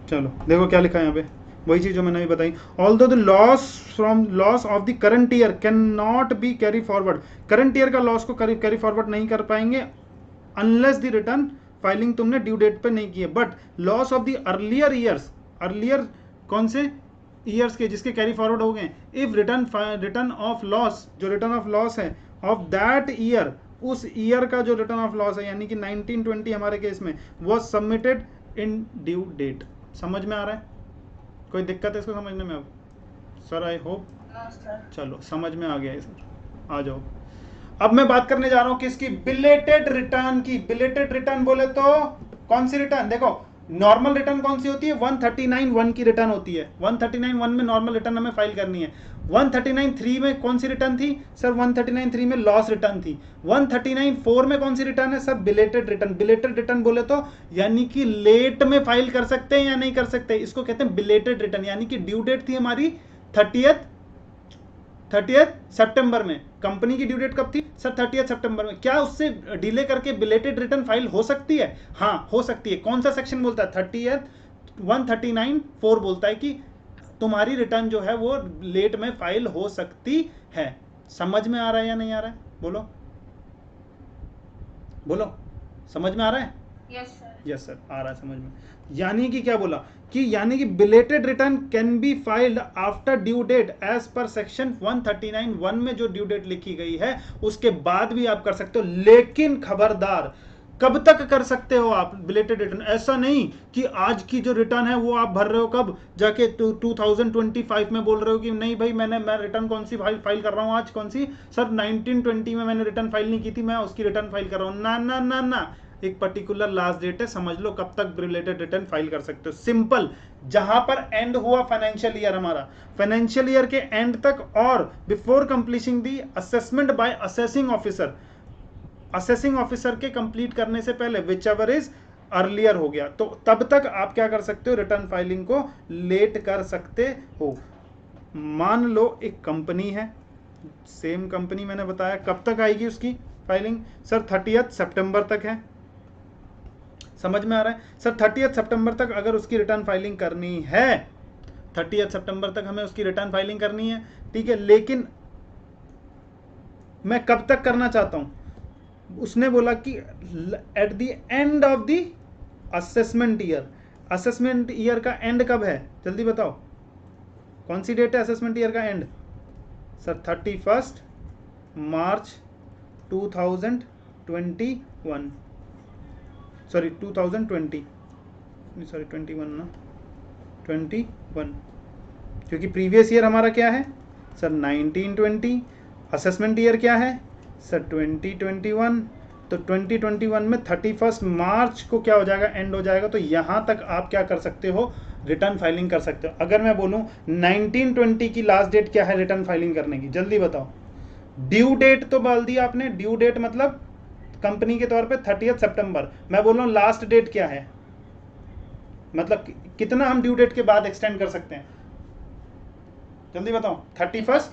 चलो देखो क्या लिखा है यहाँ पे, वही चीज जो मैंने अभी बताई। Although the loss of the current year can not be carry forward, current year का लॉस को कैरी फॉरवर्ड नहीं कर पाएंगे अनलेस द रिटर्न फाइलिंग तुमने ड्यू डेट पे नहीं की है। But loss of the earlier years, earlier कौन से ईयर्स के जिसके कैरी फॉरवर्ड हो गए, इफ रिटर्न ऑफ लॉस, जो रिटर्न ऑफ लॉस है ऑफ दैट ईयर, उस ईयर का जो रिटर्न ऑफ लॉस है यानी कि 1920 हमारे केस में, was submitted in due date. समझ में आ रहा है? कोई दिक्कत है इसको समझने में? अब sir I hope, no sir. चलो समझ में आ गया है सर, आ जाओ। अब मैं बात करने जा रहा हूं किसकी? बिलेटेड रिटर्न की। बिलेटेड रिटर्न बोले तो कौन सी रिटर्न? देखो नॉर्मल रिटर्न कौन सी होती है? 139(1) की रिटर्न होती है। 139(1) में नॉर्मल रिटर्न हमें फाइल करनी है। 139(3) में कौन सी रिटर्न थी सर? 139(3) में लॉस रिटर्न थी। 139(4) में कौन सी रिटर्न है sir? Belated return. Belated return बोले तो यानी कि लेट में फाइल कर सकते हैं या नहीं कर सकते, इसको कहते हैं बिलेटेड रिटर्न। यानी कि ड्यू डेट थी हमारी 30th सितंबर में, कंपनी की ड्यू डेट कब थी सर? 30th सितंबर में। क्या उससे डिले करके बिलेटेड रिटर्न फाइल हो सकती है? हाँ हो सकती है। कौन सा सेक्शन बोलता है? 139(4) बोलता है कि तुम्हारी रिटर्न जो है वो लेट में फाइल हो सकती है। समझ में आ रहा है या नहीं आ रहा है? बोलो बोलो, समझ में आ रहा है? Yes sir. यस सर, आ रहा है समझ में। यानी कि क्या बोला कि यानी कि belated return can be filed after due date as per section 139(1) में जो ड्यू डेट लिखी गई है उसके बाद भी आप कर सकते हो। लेकिन खबरदार, कब तक कर सकते हो आप बिलेटेड रिटर्न? ऐसा नहीं कि आज की जो रिटर्न है वो आप भर रहे हो कब जाके 2025 में बोल रहे हो कि नहीं भाई मैं रिटर्न कौन सी फाइल कर रहा हूँ आज, कौन सी सर 1920 में मैंने रिटर्न फाइल नहीं की थी, मैं उसकी रिटर्न फाइल कर रहा हूँ। ना ना ना ना, एक पर्टिकुलर लास्ट डेट है, समझ लो कब तक रिलेटेड रिटर्न फाइल कर सकते हो। सिंपल, जहां पर एंड हुआ फाइनेंशियल ईयर हमारा, फाइनेंशियल ईयर के एंड तक और before completing the assessment bye assessing officer, assessing officer के कंप्लीट करने से पहले विच एवर इज अर्लियर हो गया, तो तब तक आप क्या कर सकते हो? रिटर्न फाइलिंग को लेट कर सकते हो। मान लो एक कंपनी है, सेम कंपनी मैंने बताया, कब तक आएगी उसकी फाइलिंग सर? 30th सितंबर तक है। समझ में आ रहा है सर? 30th सितंबर तक अगर उसकी रिटर्न फाइलिंग करनी है, 30th सितंबर तक हमें उसकी रिटर्न फाइलिंग करनी है, ठीक है। लेकिन मैं कब तक करना चाहता हूं? उसने बोला कि at the end of the assessment year. Assessment year का एंड कब है? जल्दी बताओ, कौन सी डेट है असेसमेंट ईयर का and sir? 31 March 2021, sorry 2020, sorry 21 ना, 21, क्योंकि प्रीवियस ईयर हमारा क्या है सर? 1920। असेसमेंट ईयर क्या है सर? 2021। तो 2021 में 31 मार्च को क्या हो जाएगा? एंड हो जाएगा। तो यहां तक आप क्या कर सकते हो? रिटर्न फाइलिंग कर सकते हो। अगर मैं बोलूं 1920 की लास्ट डेट क्या है रिटर्न फाइलिंग करने की? जल्दी बताओ। ड्यू डेट तो बोल दिया आपने, ड्यू डेट मतलब कंपनी के तौर पे 30th सितंबर। मैं बोल रहा हूं लास्ट डेट क्या है, मतलब कितना हम ड्यू डेट के बाद एक्सटेंड कर सकते हैं? जल्दी बताओ। 31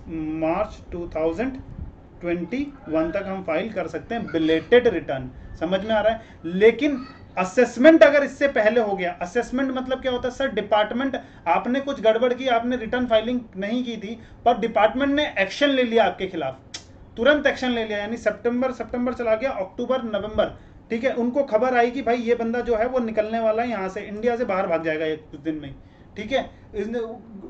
मार्च 2021 तक हम फाइल कर सकते हैं बिलेटेड रिटर्न। समझ में आ रहा है? लेकिन असेसमेंट अगर इससे पहले हो गया, असेसमेंट मतलब क्या होता है सर? डिपार्टमेंट, आपने कुछ गड़बड़ की, आपने रिटर्न फाइलिंग नहीं की थी, पर डिपार्टमेंट ने एक्शन ले लिया आपके खिलाफ, तुरंत एक्शन ले लिया। यानी सितंबर चला गया, अक्टूबर नवंबर, ठीक है। उनको खबर आई कि भाई ये बंदा जो है वो निकलने वाला है यहाँ से, इंडिया से बाहर भाग जाएगा कुछ दिन में, ठीक है।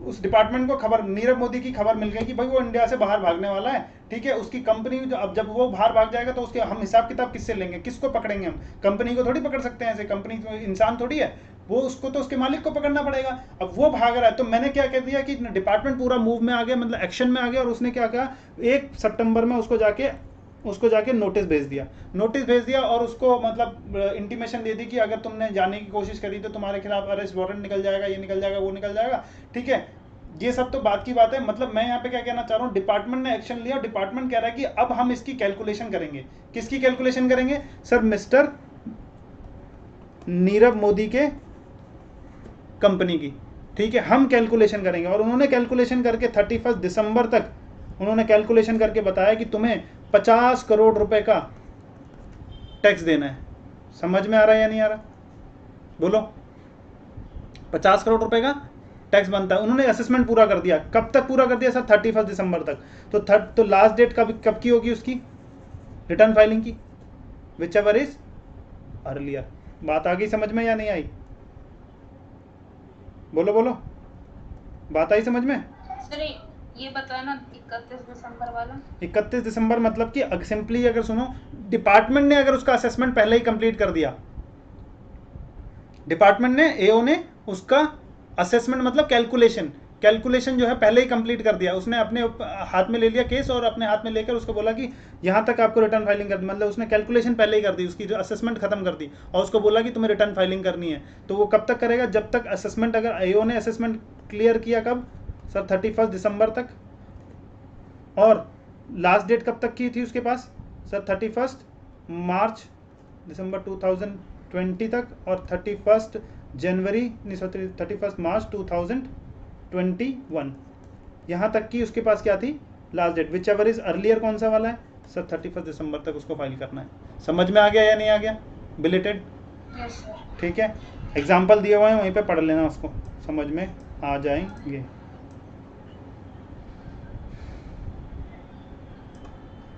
उस डिपार्टमेंट को खबर, नीरव मोदी की खबर मिल गई कि भाई वो इंडिया से बाहर भागने वाला है, ठीक है। उसकी कंपनी अब जब वो बाहर भाग जाएगा तो उसके हम हिसाब किताब किससे लेंगे? किसको पकड़ेंगे? हम कंपनी को थोड़ी पकड़ सकते हैं ऐसे, कंपनी तो इंसान थोड़ी है। वो उसको तो उसके मालिक को पकड़ना पड़ेगा। अब वो भाग रहा है, तो मैंने क्या कह दिया कि डिपार्टमेंट पूरा मूव में आ गया, मतलब एक्शन में आ गया, और उसने क्या कहा 1 सितंबर में उसको जाके नोटिस भेज दिया और उसको मतलब इंटीमेशन दे दी कि अगर तुमने जाने की कोशिश करी तो तुम्हारे खिलाफ अरेस्ट वारंट निकल जाएगा, ये निकल जाएगा, वो निकल जाएगा। ठीक है, ये सब तो बात की बात है। मतलब मैं यहाँ पे क्या कहना चाह रहा हूँ, डिपार्टमेंट ने एक्शन लिया और डिपार्टमेंट कह रहा है कि अब हम इसकी कैलकुलेशन करेंगे। किसकी कैलकुलेशन करेंगे सर? मिस्टर नीरव मोदी के कंपनी की। ठीक है, हम कैलकुलेशन करेंगे। और उन्होंने कैलकुलेशन करके 31 दिसंबर तक उन्होंने कैलकुलेशन करके बताया कि तुम्हें 50 करोड़ रुपए का टैक्स देना है। समझ में आ रहा है या नहीं आ रहा? बोलो। 50 करोड़ रुपए का टैक्स बनता है। उन्होंने असेसमेंट पूरा कर दिया। कब तक पूरा कर दिया सर? 31 दिसंबर तक। तो लास्ट डेट कब की होगी उसकी रिटर्न फाइलिंग की? Which ever is earlier. बात आ गई समझ में या नहीं आई? बोलो बोलो, बात आई समझ में? सर ये बताया ना 31 दिसंबर वाला। 31 दिसंबर मतलब कि सिंपली अगर सुनो, डिपार्टमेंट ने अगर उसका असेसमेंट पहले ही कंप्लीट कर दिया, डिपार्टमेंट ने, एओ ने उसका असेसमेंट मतलब कैलकुलेशन जो है पहले ही कंप्लीट कर दिया। उसने अपने हाथ में ले लिया केस और अपने हाथ में लेकर उसको बोला कि यहाँ तक आपको रिटर्न फाइलिंग कर, मतलब उसने कैलकुलेशन पहले ही कर दी, उसकी जो असेसमेंट खत्म कर दी और उसको बोला कि तुम्हें रिटर्न फाइलिंग करनी है। तो वो कब तक करेगा? जब तक असेसमेंट, अगर एओ ने असेसमेंट क्लियर किया कब सर? 31 दिसंबर तक। और लास्ट डेट कब तक की थी उसके पास सर? 31 मार्च दिसंबर 2020 तक, और 31 जनवरी 31 मार्च 2021 यहाँ तक की उसके पास क्या थी last date. Whichever is earlier कौन सा वाला है सर? 31 दिसंबर तक उसको फाइल करना है। समझ में आ गया या नहीं आ गया? बिलेटेड। Yes sir. ठीक है, एग्जाम्पल दिए हुए हैं वहीं पे पढ़ लेना, उसको समझ में आ जाएंगे।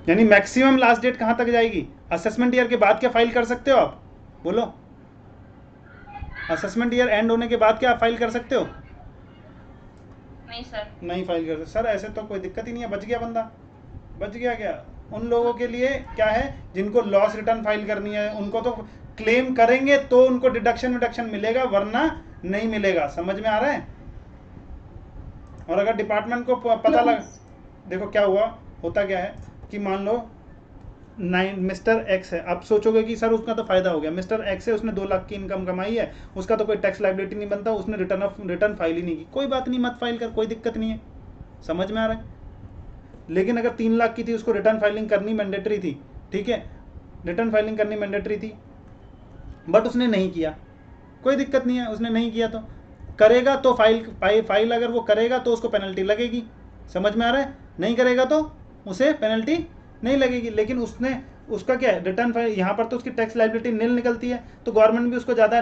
यानी मैक्सिमम लास्ट डेट कहां तक जाएगी? असेसमेंट ईयर के बाद क्या फाइल कर सकते हो आप? बोलो। असेसमेंट ईयर एंड होने के बाद क्या आप फाइल कर सकते हो? नहीं सर। नहीं फाइल कर सकते सर। ऐसे तो कोई दिक्कत ही नहीं है, बच गया बंदा। बच गया क्या? उन लोगों के लिए क्या है जिनको लॉस रिटर्न फाइल करनी है, उनको तो क्लेम करेंगे तो उनको डिडक्शन मिलेगा, वरना नहीं मिलेगा। समझ में आ रहा है? और अगर डिपार्टमेंट को पता लग, देखो क्या होता क्या है कि मान लो मिस्टर एक्स है, आप सोचोगे कि सर उसका तो फायदा हो गया, मिस्टर एक्स है, उसने 2 लाख की इनकम कमाई है, उसका तो कोई टैक्स लायबिलिटी नहीं बनता, उसने रिटर्न फाइल ही नहीं की। कोई बात नहीं, मत फाइल कर, कोई दिक्कत नहीं है। समझ में आ रहा है? लेकिन अगर 3 लाख की थी, उसको रिटर्न फाइलिंग करनी मैंडेटरी थी। ठीक है, रिटर्न फाइलिंग करनी मैंडेटरी थी, बट उसने नहीं किया, कोई दिक्कत नहीं है। उसने नहीं किया तो करेगा तो फाइल अगर वो करेगा तो उसको पेनल्टी लगेगी। समझ में आ रहा है? नहीं करेगा तो उसे पेनल्टी नहीं लगेगी। लेकिन उसका क्या है, रिटर्न फाइल, यहाँ पर तो उसकी टैक्स लायबिलिटी नील निकलती है, तो गवर्नमेंट भी उसको ज़्यादा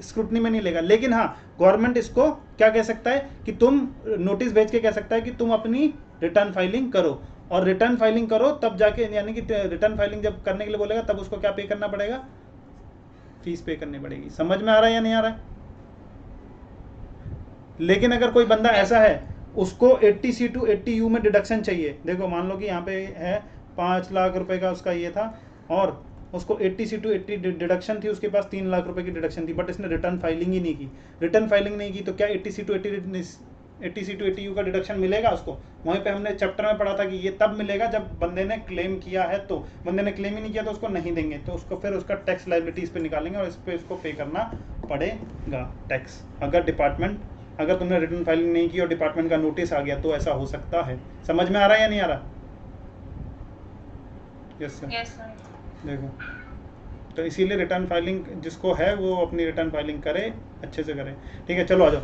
स्क्रूटनी में नहीं लेगा। लेकिन हाँ, गवर्नमेंट इसको क्या कह सकता है कि तुम नोटिस भेज के कह सकता है कि तुम अपनी रिटर्न फाइलिंग करो, और रिटर्न फाइलिंग करो तब जाके, यानी कि रिटर्न फाइलिंग जब करने के लिए बोलेगा तब उसको क्या पे करना पड़ेगा? फीस पे करनी पड़ेगी। समझ में आ रहा है या नहीं आ रहा है? लेकिन अगर कोई बंदा ऐसा है उसको 80C to 80U में डिडक्शन चाहिए, देखो मान लो कि यहाँ पे है 5 लाख रुपए का उसका ये था, और उसको 80C to 80 डिडक्शन थी, उसके पास 3 लाख रुपए की डिडक्शन थी, बट इसने रिटर्न फाइलिंग ही नहीं की। रिटर्न फाइलिंग नहीं की तो क्या 80C to 80U का डिडक्शन मिलेगा उसको? वहीं पे हमने चैप्टर में पढ़ा था कि ये तब मिलेगा जब बंदे ने क्लेम किया है। तो बंदे ने क्लेम ही नहीं किया तो उसको नहीं देंगे, तो उसको फिर उसका टैक्स लायबिलिटी इस पे निकालेंगे और इस पे उसको पे करना पड़ेगा टैक्स। अगर तुमने रिटर्न फाइलिंग नहीं की और डिपार्टमेंट का नोटिस आ गया तो ऐसा हो सकता है। समझ में आ रहा है या नहीं आ रहा? Yes sir. देखो, तो इसीलिए रिटर्न फाइलिंग जिसको है वो अपनी रिटर्न फाइलिंग करे, अच्छे से करे। ठीक है, चलो आ जाओ।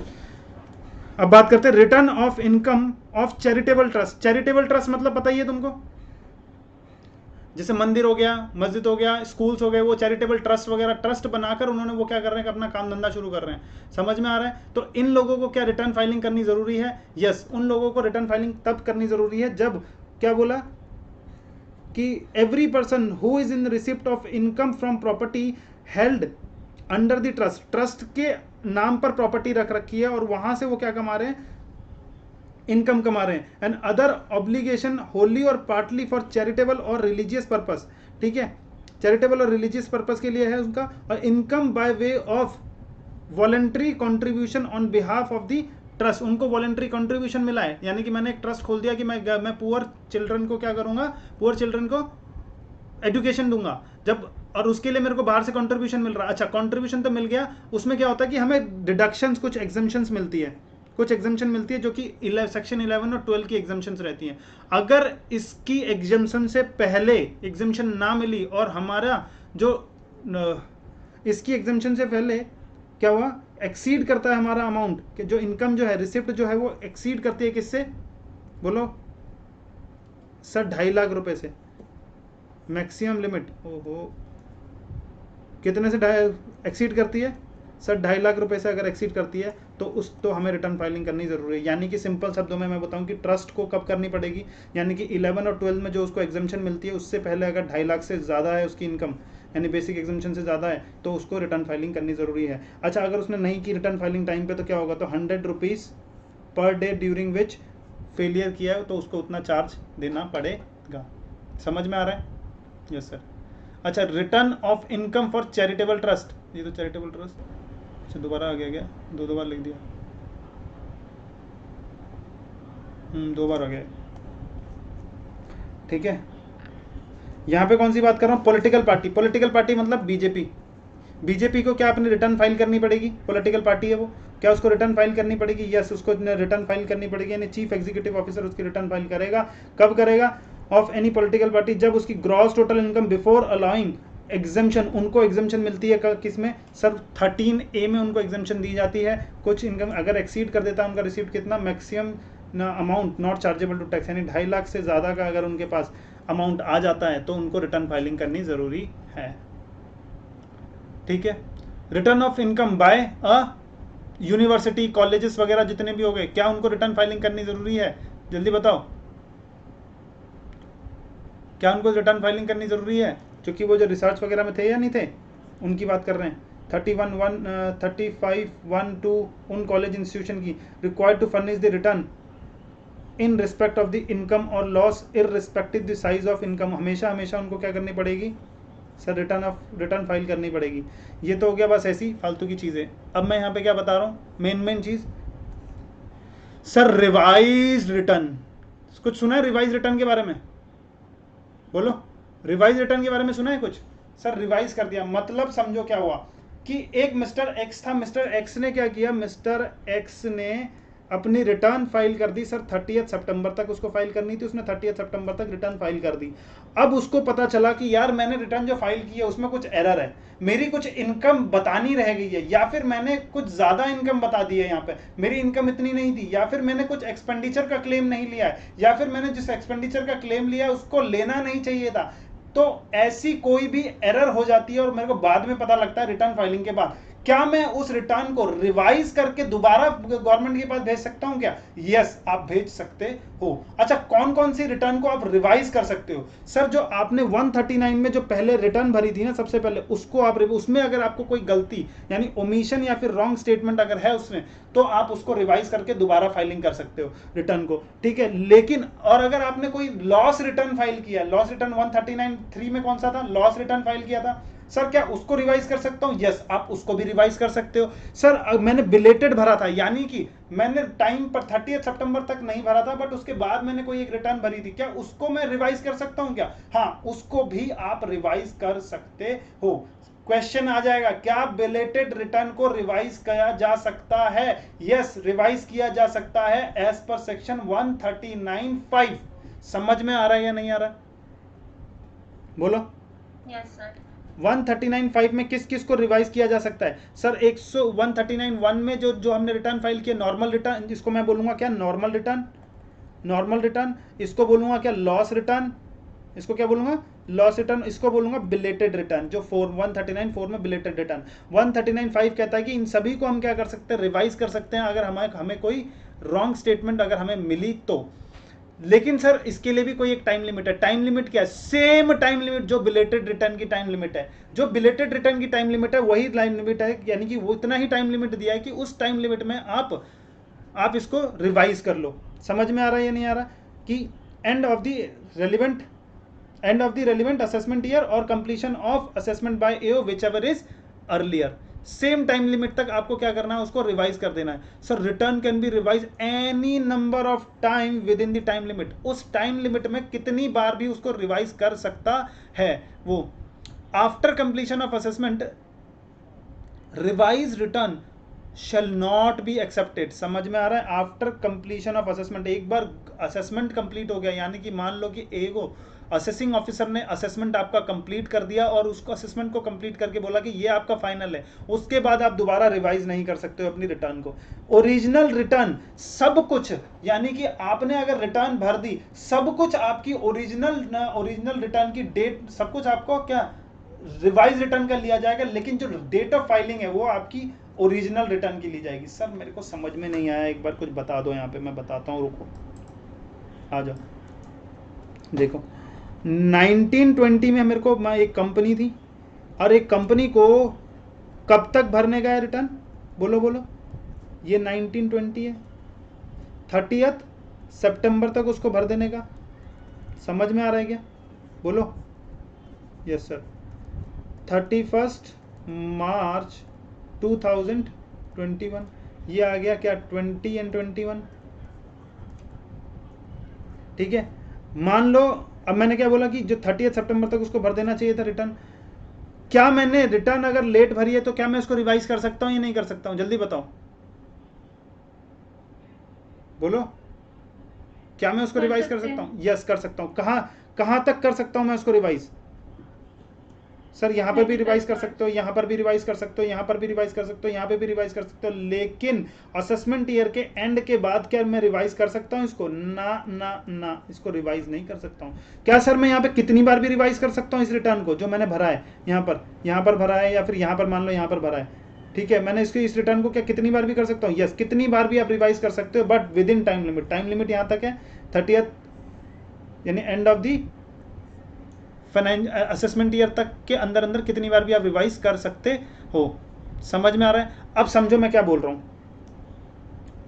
अब बात करते हैं return of income of charitable trust. Charitable trust मतलब पता ही है तुमको, जैसे मंदिर हो गया, मस्जिद हो गया, स्कूल्स हो गए, वो चैरिटेबल ट्रस्ट वगैरह ट्रस्ट बनाकर उन्होंने वो क्या कर रहे हैं, अपना काम धंधा शुरू कर रहे हैं। समझ में आ रहा है? तो इन लोगों को क्या रिटर्न फाइलिंग करनी जरूरी है? यस, उन लोगों को रिटर्न फाइलिंग तब करनी जरूरी है जब, क्या बोला कि every person who is in receipt of income from property held under the trust के नाम पर प्रॉपर्टी रख रखी है और वहां से वो क्या कमा रहे हैं, इनकम कमा रहे हैं, एंड अदर ऑब्लिगेशन होली और पार्टली फॉर चैरिटेबल और रिलीजियस पर्पस। ठीक है, चैरिटेबल और रिलीजियस पर्पस के लिए है उनका, और income by way of voluntary contribution on behalf of the trust, उनको वॉलंटरी कॉन्ट्रीब्यूशन मिला है, यानी कि मैंने एक ट्रस्ट खोल दिया कि मैं पुअर चिल्ड्रन को क्या करूंगा, पुअर चिल्ड्रन को एजुकेशन दूंगा जब, और उसके लिए मेरे को बाहर से कंट्रीब्यूशन मिल रहा है। अच्छा, कंट्रीब्यूशन तो मिल गया, उसमें क्या होता है कि हमें डिडक्शंस, कुछ एग्जम्पशंस मिलती है, कुछ एग्जम्पशन मिलती है जो कि सेक्शन 11 और 12 की एग्जम्पशंस रहती हैं। अगर इसकी एग्जम्पशन से पहले एग्जम्पशन ना मिली और हमारा जो इसकी एग्जम्पशन से पहले क्या हुआ, एक्सीड करता है हमारा अमाउंट, कि जो इनकम जो है, रिसिप्ट जो है वो एक्सीड करती है किससे, बोलो सर, 2.5 लाख रुपए से, मैक्सिमम लिमिट, ओहो कितने से एक्सीड करती है सर, 2.5 लाख रुपए से अगर एक्सीड करती है तो हमें रिटर्न फाइलिंग करनी जरूरी है। यानी कि सिंपल शब्दों में मैं बताऊं कि ट्रस्ट को कब करनी पड़ेगी, यानी कि 11 और 12 में जो उसको एग्जम्पशन मिलती है उससे पहले अगर 2.5 लाख से ज़्यादा है उसकी इनकम, यानी बेसिक एग्जम्पशन से ज़्यादा है, तो उसको रिटर्न फाइलिंग करनी ज़रूरी है। अच्छा, अगर उसने नहीं की रिटर्न फाइलिंग टाइम पे तो क्या होगा, तो 100 rupees per day during which failure किया है तो उसको उतना चार्ज देना पड़ेगा। समझ में आ रहा है? Yes sir. अच्छा, return of income for charitable trust, ये तो चैरिटेबल ट्रस्ट, अच्छा दोबारा आ गया क्या, दो बार लिख दिया, 2 बार आ गया, ठीक है। यहाँ पे कौन सी बात कर रहा हूँ, पॉलिटिकल पार्टी, पॉलिटिकल पार्टी मतलब बीजेपी, बीजेपी को क्या अपनी रिटर्न फाइल करनी पड़ेगी, पॉलिटिकल पार्टी है वो, क्या उसको रिटर्न फाइल करनी पड़ेगी, यस उसको रिटर्न फाइल करनी पड़ेगी, यानी चीफ एग्जीक्यूटिव ऑफिसर उसकी रिटर्न फाइल करेगा। कब करेगा, ऑफ एनी पॉलिटिकल पार्टी, जब उसकी gross total income before allowing exemption, उनको एग्जम्पशन मिलती है किस में सर, 13A में उनको एग्जम्पशन दी जाती है। कुछ इनकम अगर एक्सीड कर देता है उनका रिसिप्ट कितना, maximum amount not chargeable to tax, यानी 2.5 लाख से ज़्यादा का अगर उनके पास अमाउंट आ जाता है तो उनको रिटर्न फाइलिंग करनी ज़रूरी है, ठीक है। Return of income by a university, colleges वगैरह जितने भी हो गए, क्या उनको रिटर्न फाइलिंग करनी ज़रूरी है, जल्दी बताओ, क्या उनको रिटर्न फाइलिंग करनी ज़रूरी है, क्योंकि वो जो रिसर्च वगैरह में थे या नहीं थे उनकी बात कर रहे हैं। 35(1) उन कॉलेज इंस्टीट्यूशन की required to furnish the return in respect of the income or loss irrespective the size of income, हमेशा हमेशा उनको क्या करनी पड़ेगी सर, रिटर्न फाइल करनी पड़ेगी। ये तो हो गया बस ऐसी फालतू की चीज़ें। अब मैं यहाँ पे क्या बता रहा हूँ, मेन चीज़ सर, रिवाइज रिटर्न, कुछ सुना है रिवाइज रिटर्न के बारे में, बोलो, रिवाइज रिटर्न के बारे में सुना है कुछ सर? रिवाइज कर दिया मतलब समझो क्या हुआ कि एक मिस्टर एक्स था, मिस्टर एक्स ने क्या किया, मिस्टर एक्स ने अपनी रिटर्न फाइल कर दी सर, 30 सितंबर तक उसको फाइल करनी थी, उसने 30 सितंबर तक रिटर्न फाइल कर दी। अब उसको पता चला कि यार मैंने रिटर्न जो फाइल की है उसमें कुछ एरर है, मेरी कुछ इनकम बतानी रह गई है, या फिर मैंने कुछ ज़्यादा इनकम बता दी है, यहाँ पे मेरी इनकम इतनी नहीं थी, या फिर मैंने कुछ एक्सपेंडिचर का क्लेम नहीं लिया है, या फिर मैंने जिस एक्सपेंडिचर का क्लेम लिया है उसको लेना नहीं चाहिए था। तो ऐसी कोई भी एरर हो जाती है और मेरे को बाद में पता लगता है रिटर्न फाइलिंग के बाद, क्या मैं उस रिटर्न को रिवाइज करके दोबारा गवर्नमेंट के पास भेज सकता हूं क्या? यस, आप भेज सकते हो। अच्छा, कौन कौन सी रिटर्न को आप रिवाइज कर सकते हो सर? जो आपने 139 में जो पहले रिटर्न भरी थी ना, सबसे पहले उसको आप, उसमें अगर आपको कोई गलती यानी ओमिशन या फिर रॉन्ग स्टेटमेंट अगर है उसमें, तो आप उसको रिवाइज करके दोबारा फाइलिंग कर सकते हो रिटर्न को, ठीक है। लेकिन और अगर आपने कोई लॉस रिटर्न फाइल किया, लॉस रिटर्न 139(3) में कौन सा था, लॉस रिटर्न फाइल किया था सर, क्या उसको रिवाइज कर सकता हूं? यस, आप उसको भी रिवाइज कर सकते हो। सर मैंने बिलेटेड भरा था, यानी कि मैंने टाइम पर 30 सितंबर तक नहीं भरा था, बट उसके बाद मैंने कोई एक रिटर्न भरी थी, क्या उसको मैं रिवाइज कर सकता हूं क्या? हाँ, उसको भी आप रिवाइज कर सकते हो। क्वेश्चन आ जाएगा, क्या बिलेटेड रिटर्न को रिवाइज किया जा सकता है? यस, रिवाइज किया जा सकता है एज पर सेक्शन 139(5). समझ में आ रहा है या नहीं आ रहा? बोलो। Yes sir. 139(5) में किस किस को रिवाइज किया जा सकता है सर? 139(1) में जो हमने रिटर्न फाइल किया, नॉर्मल रिटर्न, इसको मैं बोलूंगा क्या, नॉर्मल रिटर्न, नॉर्मल रिटर्न, इसको बोलूंगा क्या, लॉस रिटर्न, इसको क्या बोलूंगा, लॉस रिटर्न, इसको बोलूंगा बिलेटेड रिटर्न, जो 139(4) में बिलेटेड रिटर्न। 139(5) कहता है कि इन सभी को हम क्या कर सकते हैं, रिवाइज कर सकते हैं अगर हमें कोई रॉन्ग स्टेटमेंट अगर हमें मिली तो। लेकिन सर इसके लिए भी कोई एक टाइम लिमिट है। टाइम लिमिट क्या है? सेम टाइम लिमिट जो बिलेटेड रिटर्न की टाइम लिमिट है, जो बिलेटेड रिटर्न की टाइम लिमिट है वही टाइम लिमिट है, यानी कि वो इतना ही टाइम लिमिट दिया है कि उस टाइम लिमिट में आप इसको रिवाइज कर लो। समझ में आ रहा है या नहीं आ रहा? कि end of the relevant assessment year or completion of assessment by AO whichever is earlier. Same time limit तक आपको क्या करना है, उसको रिवाइज कर देना है। Sir return can be revise any number of time with in the time limit, उस टाइम लिमिट में कितनी बार भी उसको रिवाइज कर सकता है वो। After completion of assessment revise return shall not be accepted। समझ में आ रहा है? आफ्टर कंप्लीशन ऑफ असेसमेंट, एक बार असेसमेंट कंप्लीट हो गया, यानी कि मान लो कि एगो असेसिंग ऑफिसर ने असेसमेंट आपका कंप्लीट कर दिया और उसको असेसमेंट को कंप्लीट करके बोला कि ये आपका फाइनल है, उसके बाद आप दोबारा रिवाइज नहीं कर सकते हो अपनी रिटर्न को। ओरिजिनल रिटर्न सब कुछ, यानी कि आपने अगर रिटर्न भर दी, सब कुछ आपकी ओरिजिनल रिटर्न की डेट, सब कुछ आपको क्या रिवाइज रिटर्न का लिया जाएगा, लेकिन जो डेट ऑफ फाइलिंग है वो आपकी ओरिजिनल रिटर्न की ली जाएगी। सर मेरे को समझ में नहीं आया, एक बार कुछ बता दो, यहाँ पे मैं बताता हूँ, रुको आ जाओ। देखो 1920 में मेरे को एक कंपनी थी, और एक कंपनी को कब तक भरने का है रिटर्न, बोलो बोलो, ये 1920 है, 30 सितंबर तक उसको भर देने का। समझ में आ रहा है क्या, बोलो। यस सर, 31 मार्च 2021, ये आ गया क्या 20 एंड 21, ठीक है। मान लो अब मैंने क्या बोला कि जो 30 सितंबर तक उसको भर देना चाहिए था रिटर्न, क्या मैंने रिटर्न अगर लेट भरी है तो क्या मैं उसको रिवाइज कर सकता हूं या नहीं कर सकता हूं, जल्दी बताओ, बोलो। क्या मैं उसको रिवाइज कर सकता हूं? यस कर सकता हूं। कहां तक कर सकता हूं मैं उसको रिवाइज? सर यहाँ पर भी रिवाइज कर सकते हो, यहाँ पर भी रिवाइज कर सकते हो, यहाँ पर भी रिवाइज कर सकते हो, यहाँ पे भी रिवाइज कर सकते हो, लेकिन असेसमेंट ईयर के एंड के बाद क्या मैं रिवाइज कर सकता हूँ इसको? ना ना ना, इसको रिवाइज नहीं कर सकता हूँ। क्या सर मैं यहाँ पे कितनी बार भी रिवाइज कर सकता हूँ इस रिटर्न को, जो मैंने भरा है यहाँ पर भरा है, या फिर यहाँ पर मान लो यहाँ पर भरा है, ठीक है, मैंने इसकी इस रिटर्न को क्या कितनी बार भी कर सकता हूँ? यस, कितनी बार भी आप रिवाइज कर सकते हो, but with in time limit. Time limit यहाँ तक है 30 यानी end of the assessment year तक के अंदर अंदर कितनी बार भी आप रिवाइज कर सकते हो। समझ में आ रहा है? अब समझो मैं क्या बोल रहा हूं।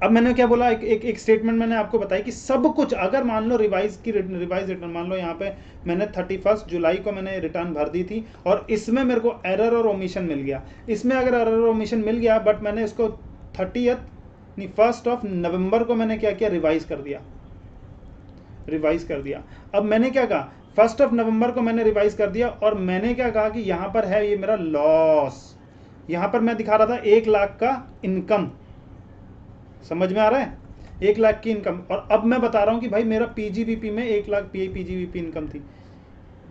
अब मैंने क्या बोला, एक स्टेटमेंट मैंने आपको बताई कि सब कुछ अगर मान लो रिवाइज रिटर्न, मान लो यहाँ पे मैंने 31 जुलाई को मैंने रिटर्न भर दी थी और इसमें मेरे को एरर और ओमिशन मिल गया। इसमें अगर एरर और ओमिशन मिल गया, बट मैंने इसको 1 नवंबर को मैंने क्या किया, रिवाइज कर दिया। अब मैंने क्या कहा, 1 नवंबर को मैंने रिवाइज कर दिया और मैंने क्या कहा कि यहां पर है ये मेरा लॉस, यहां पर मैं दिखा रहा था 1 लाख का इनकम। समझ में आ रहा है? 1 लाख की इनकम, और अब मैं बता रहा हूं कि भाई मेरा पीजीबीपी में 1 लाख पीजीबीपी इनकम थी,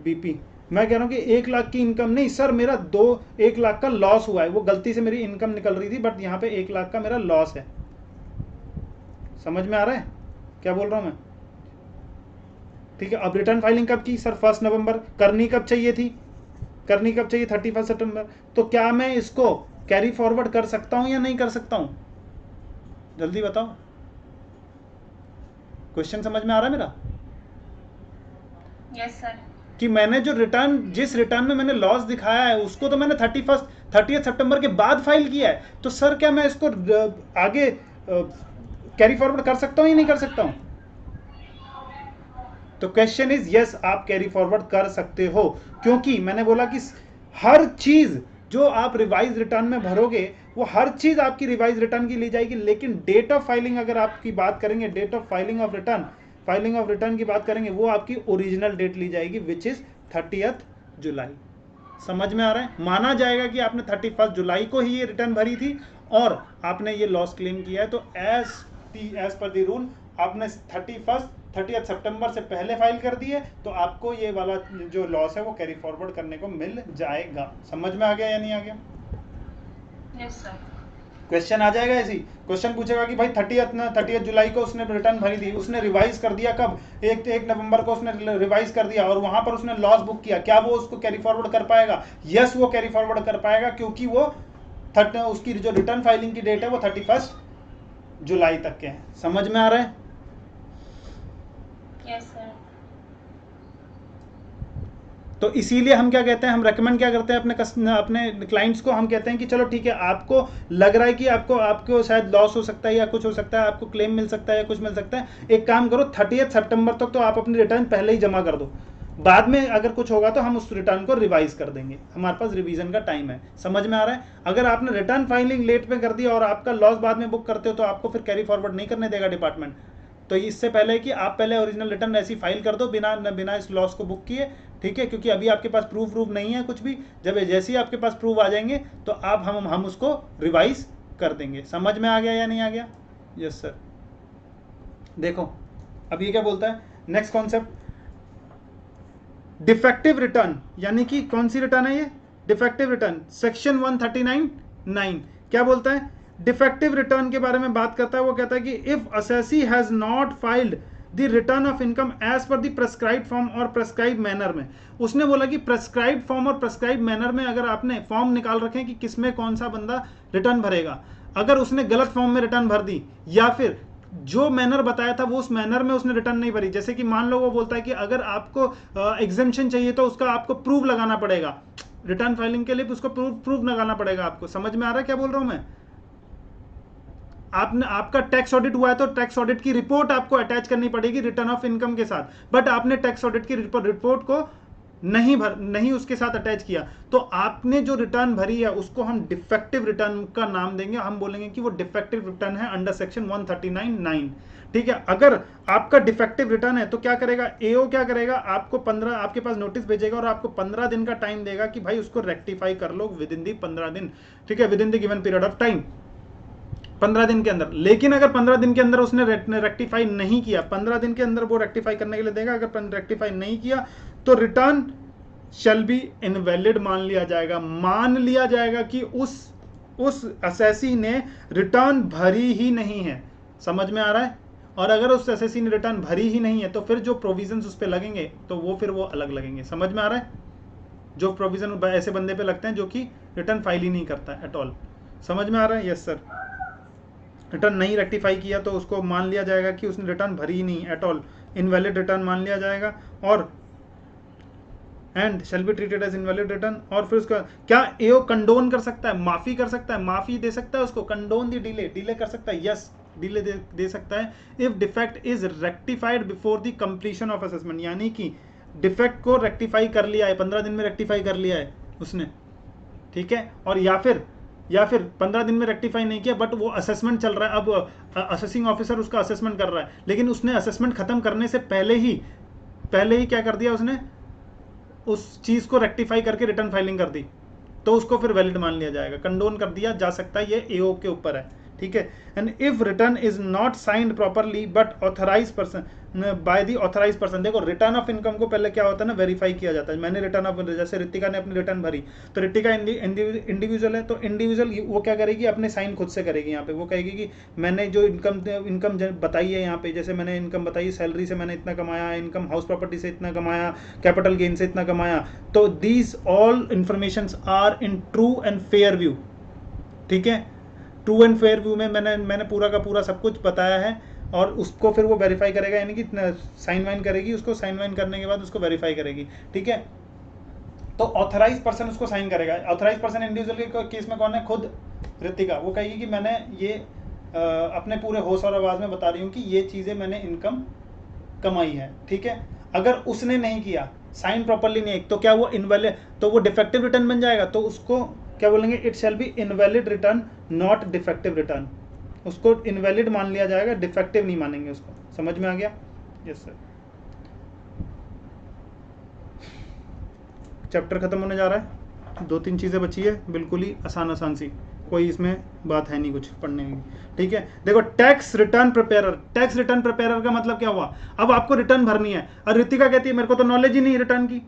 बीपी। मैं कह रहा हूं कि 1 लाख की इनकम नहीं सर, मेरा 1 लाख का लॉस हुआ है, वो गलती से मेरी इनकम निकल रही थी, बट यहाँ पे 1 लाख का मेरा लॉस है। समझ में आ रहा है क्या बोल रहा हूं मैं? ठीक है। अब रिटर्न फाइलिंग कब की सर? 1 नवंबर। करनी कब चाहिए थी? 31 सितंबर। तो क्या मैं इसको कैरी फॉरवर्ड कर सकता हूं या नहीं कर सकता हूं, जल्दी बताओ। क्वेश्चन समझ में आ रहा है मेरा? Yes sir. कि मैंने जो जिस रिटर्न में मैंने लॉस दिखाया है उसको तो मैंने 30 सितंबर के बाद फाइल किया है, तो सर क्या मैं इसको आगे कैरी फॉरवर्ड कर सकता हूं या नहीं कर सकता हूं? तो क्वेश्चन इज यस, आप कैरी फॉरवर्ड कर सकते हो, क्योंकि मैंने बोला कि हर चीज जो आप रिवाइज रिटर्न में भरोगे वो हर चीज आपकी रिवाइज रिटर्न की ली जाएगी, लेकिन डेट ऑफ फाइलिंग अगर आपकी बात करेंगे, date of filing of return की बात करेंगे, वो आपकी ओरिजिनल डेट ली जाएगी, विच इज 30 जुलाई। समझ में आ रहा है? माना जाएगा कि आपने 31 जुलाई को ही ये रिटर्न भरी थी और आपने ये लॉस क्लेम किया है, तो एज पर द रूल आपने 30 सितंबर से पहले फाइल कर दिए, तो आपको ये वाला जो लॉस है वो कैरी फॉरवर्ड करने को मिल जाएगा। समझ में आ गया या नहीं आ गया? Yes sir. क्वेश्चन आ जाएगा ऐसी, क्वेश्चन पूछेगा कि भाई 30 जुलाई को उसने रिटर्न भरी थी, उसने रिवाइज कर दिया कब? 1 नवंबर को उसने रिवाइज कर दिया और वहां पर उसने लॉस बुक किया, क्या वो उसको कैरी फॉरवर्ड कर पाएगा? यस, वो कैरी फॉरवर्ड कर पाएगा, क्योंकि वो उसकी जो रिटर्न फाइलिंग की डेट है वो 31 जुलाई तक के है। समझ में आ रहा है? Yes sir. तो इसीलिए हम क्या कहते हैं, हम रेकमेंड क्या करते हैं अपने क्लाइंट्स को, हम कहते हैं कि चलो ठीक है, आपको लग रहा है कि आपको शायद लॉस हो सकता है या कुछ हो सकता है, आपको क्लेम मिल सकता है या कुछ मिल सकता है, एक काम करो 30 सितंबर तक तो आप अपनी रिटर्न पहले ही जमा कर दो। बाद में अगर कुछ होगा तो हम उस रिटर्न को रिवाइज कर देंगे, हमारे पास रिवीजन का टाइम है। समझ में आ रहा है? अगर आपने रिटर्न फाइलिंग लेट में कर दिया और आपका लॉस बाद में बुक करते हो तो आपको फिर कैरी फॉरवर्ड नहीं करने देगा डिपार्टमेंट। तो इससे पहले कि आप पहले ओरिजिनल रिटर्न ऐसी फाइल कर दो बिना इस लॉस को बुक किए, ठीक है, क्योंकि अभी आपके पास प्रूफ नहीं है कुछ भी। जब जैसे ही आपके पास प्रूफ आ जाएंगे तो आप हम उसको रिवाइज कर देंगे। समझ में आ गया या नहीं आ गया? Yes sir. देखो अब ये क्या बोलता है, नेक्स्ट कॉन्सेप्ट, डिफेक्टिव रिटर्न, यानी कि कौन सी रिटर्न है ये? डिफेक्टिव रिटर्न, सेक्शन 139(9) क्या बोलता है? डिफेक्टिव रिटर्न के बारे में बात करता है। वो कहता है कि if assessee has not filed the return of income as per the prescribe form और प्रेस्क्राइब मैनर में। उसने बोला कि प्रेस्क्राइब फॉर्म और प्रेस्क्राइब मैनर में अगर आपने फॉर्म निकाल रखे हैं कि किसमें कौन सा बंदा रिटर्न भरेगा, अगर उसने गलत फॉर्म में रिटर्न भर दी या फिर जो मैनर बताया था वो उस मैनर में उसने रिटर्न नहीं भरी, जैसे कि मान लो वो बोलता है कि अगर आपको एग्जेम्पशन चाहिए तो उसका आपको प्रूफ लगाना पड़ेगा रिटर्न फाइलिंग के लिए, उसको प्रूफ लगाना पड़ेगा आपको। समझ में आ रहा है क्या बोल रहा हूं मैं? आपने आपका टैक्स ऑडिट हुआ है तो टैक्स ऑडिट की रिपोर्ट आपको अटैच करनी पड़ेगी रिटर्न ऑफ इनकम के साथ, बट आपने टैक्स ऑडिट की रिपोर्ट को नहीं उसके साथ अटैच किया, तो आपने जो रिटर्न भरी है उसको हम डिफेक्टिव रिटर्न का नाम देंगे। हम बोलेंगे कि वो डिफेक्टिव रिटर्न है अंडर सेक्शन 139(9). ठीक है, अगर आपका डिफेक्टिव रिटर्न है तो क्या करेगा एओ, क्या करेगा, आपको 15 आपके पास नोटिस भेजेगा और आपको 15 दिन का टाइम देगा कि भाई उसको रेक्टिफाई कर लो विद इन दी 15 दिन। ठीक है, with in the given period of time, 15 दिन के अंदर। लेकिन अगर 15 दिन के अंदर उसने रेक्टिफाई नहीं किया, 15 दिन के अंदर वो रेक्टिफाई करने के लिए देगा, अगर रेक्टिफाई नहीं किया तो रिटर्न शैल बी इनवैलिड मान लिया जाएगा। मान लिया जाएगा कि उस असेसी ने रिटर्न भरी ही नहीं है। समझ में आ रहा है? और अगर उस असेसी ने रिटर्न भरी ही नहीं है तो फिर जो प्रोविजंस उस पर लगेंगे तो वो अलग लगेंगे। समझ में आ रहा है? जो प्रोविजन ऐसे बंदे पे लगते हैं जो कि रिटर्न फाइल ही नहीं करता है एट ऑल। समझ में आ रहा है? Yes sir. रिटर्न नहीं रेक्टिफाई किया तो उसको मान लिया जाएगा कि उसने रिटर्न भरी ही नहीं एट ऑल, इनवैलिड रिटर्न मान लिया जाएगा और and shall be treated as invalid return. और फिर उसका क्या एओ कंडोन कर सकता है, माफी कर सकता है, माफी दे सकता है उसको, कंडोन दी डिले कर सकता है। यस, डिले दे सकता है if defect is rectified before the completion of assessment, यानी कि डिफेक्ट को रेक्टिफाई कर लिया है, 15 दिन में रेक्टिफाई कर लिया है उसने, ठीक है, और या फिर 15 दिन में रेक्टिफाई नहीं किया बट वो असेसमेंट चल रहा है, अब असेसिंग ऑफिसर उसका असेसमेंट कर रहा है, लेकिन उसने असेसमेंट खत्म करने से पहले ही क्या कर दिया, उसने उस चीज को रेक्टिफाई करके रिटर्न फाइलिंग कर दी, तो उसको फिर वैलिड मान लिया जाएगा, कंडोन कर दिया जा सकता है, ये एओ के ऊपर है। ठीक है, and if return is not signed properly but authorise person by the authorise person. देखो रिटर्न ऑफ इनकम को पहले क्या होता है ना, वेरीफाई किया जाता है। मैंने रिटर्न ऑफ, जैसे रितिका ने अपनी रिटर्न भरी तो रितिका इंडिविजुअल है, तो इंडिविजुअल वो क्या करेगी, अपने साइन खुद से करेगी। यहाँ पे वो कहेगी कि मैंने जो इनकम बताई है, यहाँ पे जैसे मैंने इनकम बताई, सैलरी से मैंने इतना कमाया, इनकम हाउस प्रॉपर्टी से इतना कमाया, कैपिटल गेन से इतना कमाया, तो these all information are in true and fair view. ठीक है, ट्रू एंड फेयर व्यू में मैंने पूरा का पूरा सब कुछ बताया है, और उसको फिर वो वेरीफाई करेगा, यानी कि साइन वाइन करेगी, उसको साइन वाइन करने के बाद उसको वेरीफाई करेगी। ठीक है, तो ऑथराइज पर्सन उसको साइन करेगा। ऑथराइज पर्सन इंडिविजुअल के केस में कौन है, खुद रितिका। वो कहेगी कि मैंने ये अपने पूरे होश और आवाज में बता रही हूँ कि ये चीजें मैंने इनकम कमाई है। ठीक है, अगर उसने नहीं किया, साइन प्रॉपरली नहीं, तो क्या वो इनवैलिड, तो वो डिफेक्टिव रिटर्न बन जाएगा, तो उसको क्या बोलेंगे, it shall be invalid return not defective return. उसको इनवैलिड मान लिया जाएगा, डिफेक्टिव नहीं मानेंगे उसको। समझ में आ गया? Yes sir. चैप्टर खत्म होने जा रहा है, 2-3 चीजें बची है, बिल्कुल ही आसान सी, कोई इसमें बात है नहीं कुछ पढ़ने की। ठीक है, देखो tax return preparer. Tax return preparer का मतलब क्या हुआ, अब आपको रिटर्न भरनी है और रितिका कहती है मेरे को तो नॉलेज ही नहीं रिटर्न की।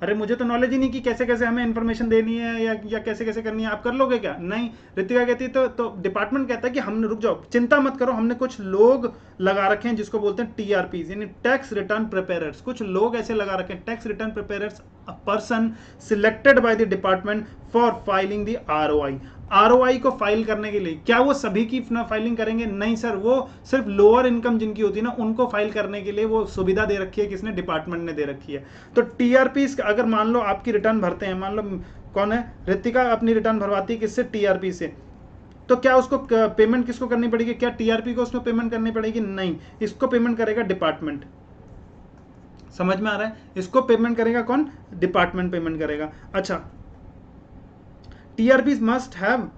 अरे मुझे तो नॉलेज ही नहीं कि कैसे कैसे हमें इन्फॉर्मेशन देनी है या कैसे कैसे करनी है, आप कर लोगे क्या? नहीं। रितिका कहती है तो डिपार्टमेंट कहता है कि हमने, रुक जाओ, चिंता मत करो, हमने कुछ लोग लगा रखे हैं जिसको बोलते हैं टीआरपीज, यानी टैक्स रिटर्न प्रिपेयरर्स। कुछ लोग ऐसे लगा रखे हैं, tax return preparers, a person selected by the department for filing the ROI. ROI को फाइल करने के लिए। क्या वो सभी की फाइलिंग करेंगे? नहीं सर, वो सिर्फ लोअर इनकम जिनकी होती है ना, उनको फाइल करने के लिए वो सुविधा दे रखी है, किसने, डिपार्टमेंट ने दे रखी है। तो टीआरपी, अगर मान लो आपकी रिटर्न भरते हैं, मान लो कौन है, रितिका अपनी रिटर्न भरवाती है किससे, टीआरपी से, तो क्या उसको पेमेंट किसको करनी पड़ेगी, क्या टीआरपी को उसमें पेमेंट करनी पड़ेगी? नहीं, इसको पेमेंट करेगा डिपार्टमेंट। समझ में आ रहा है? इसको पेमेंट करेगा कौन? डिपार्टमेंट पेमेंट करेगा। अच्छा, TRPs must have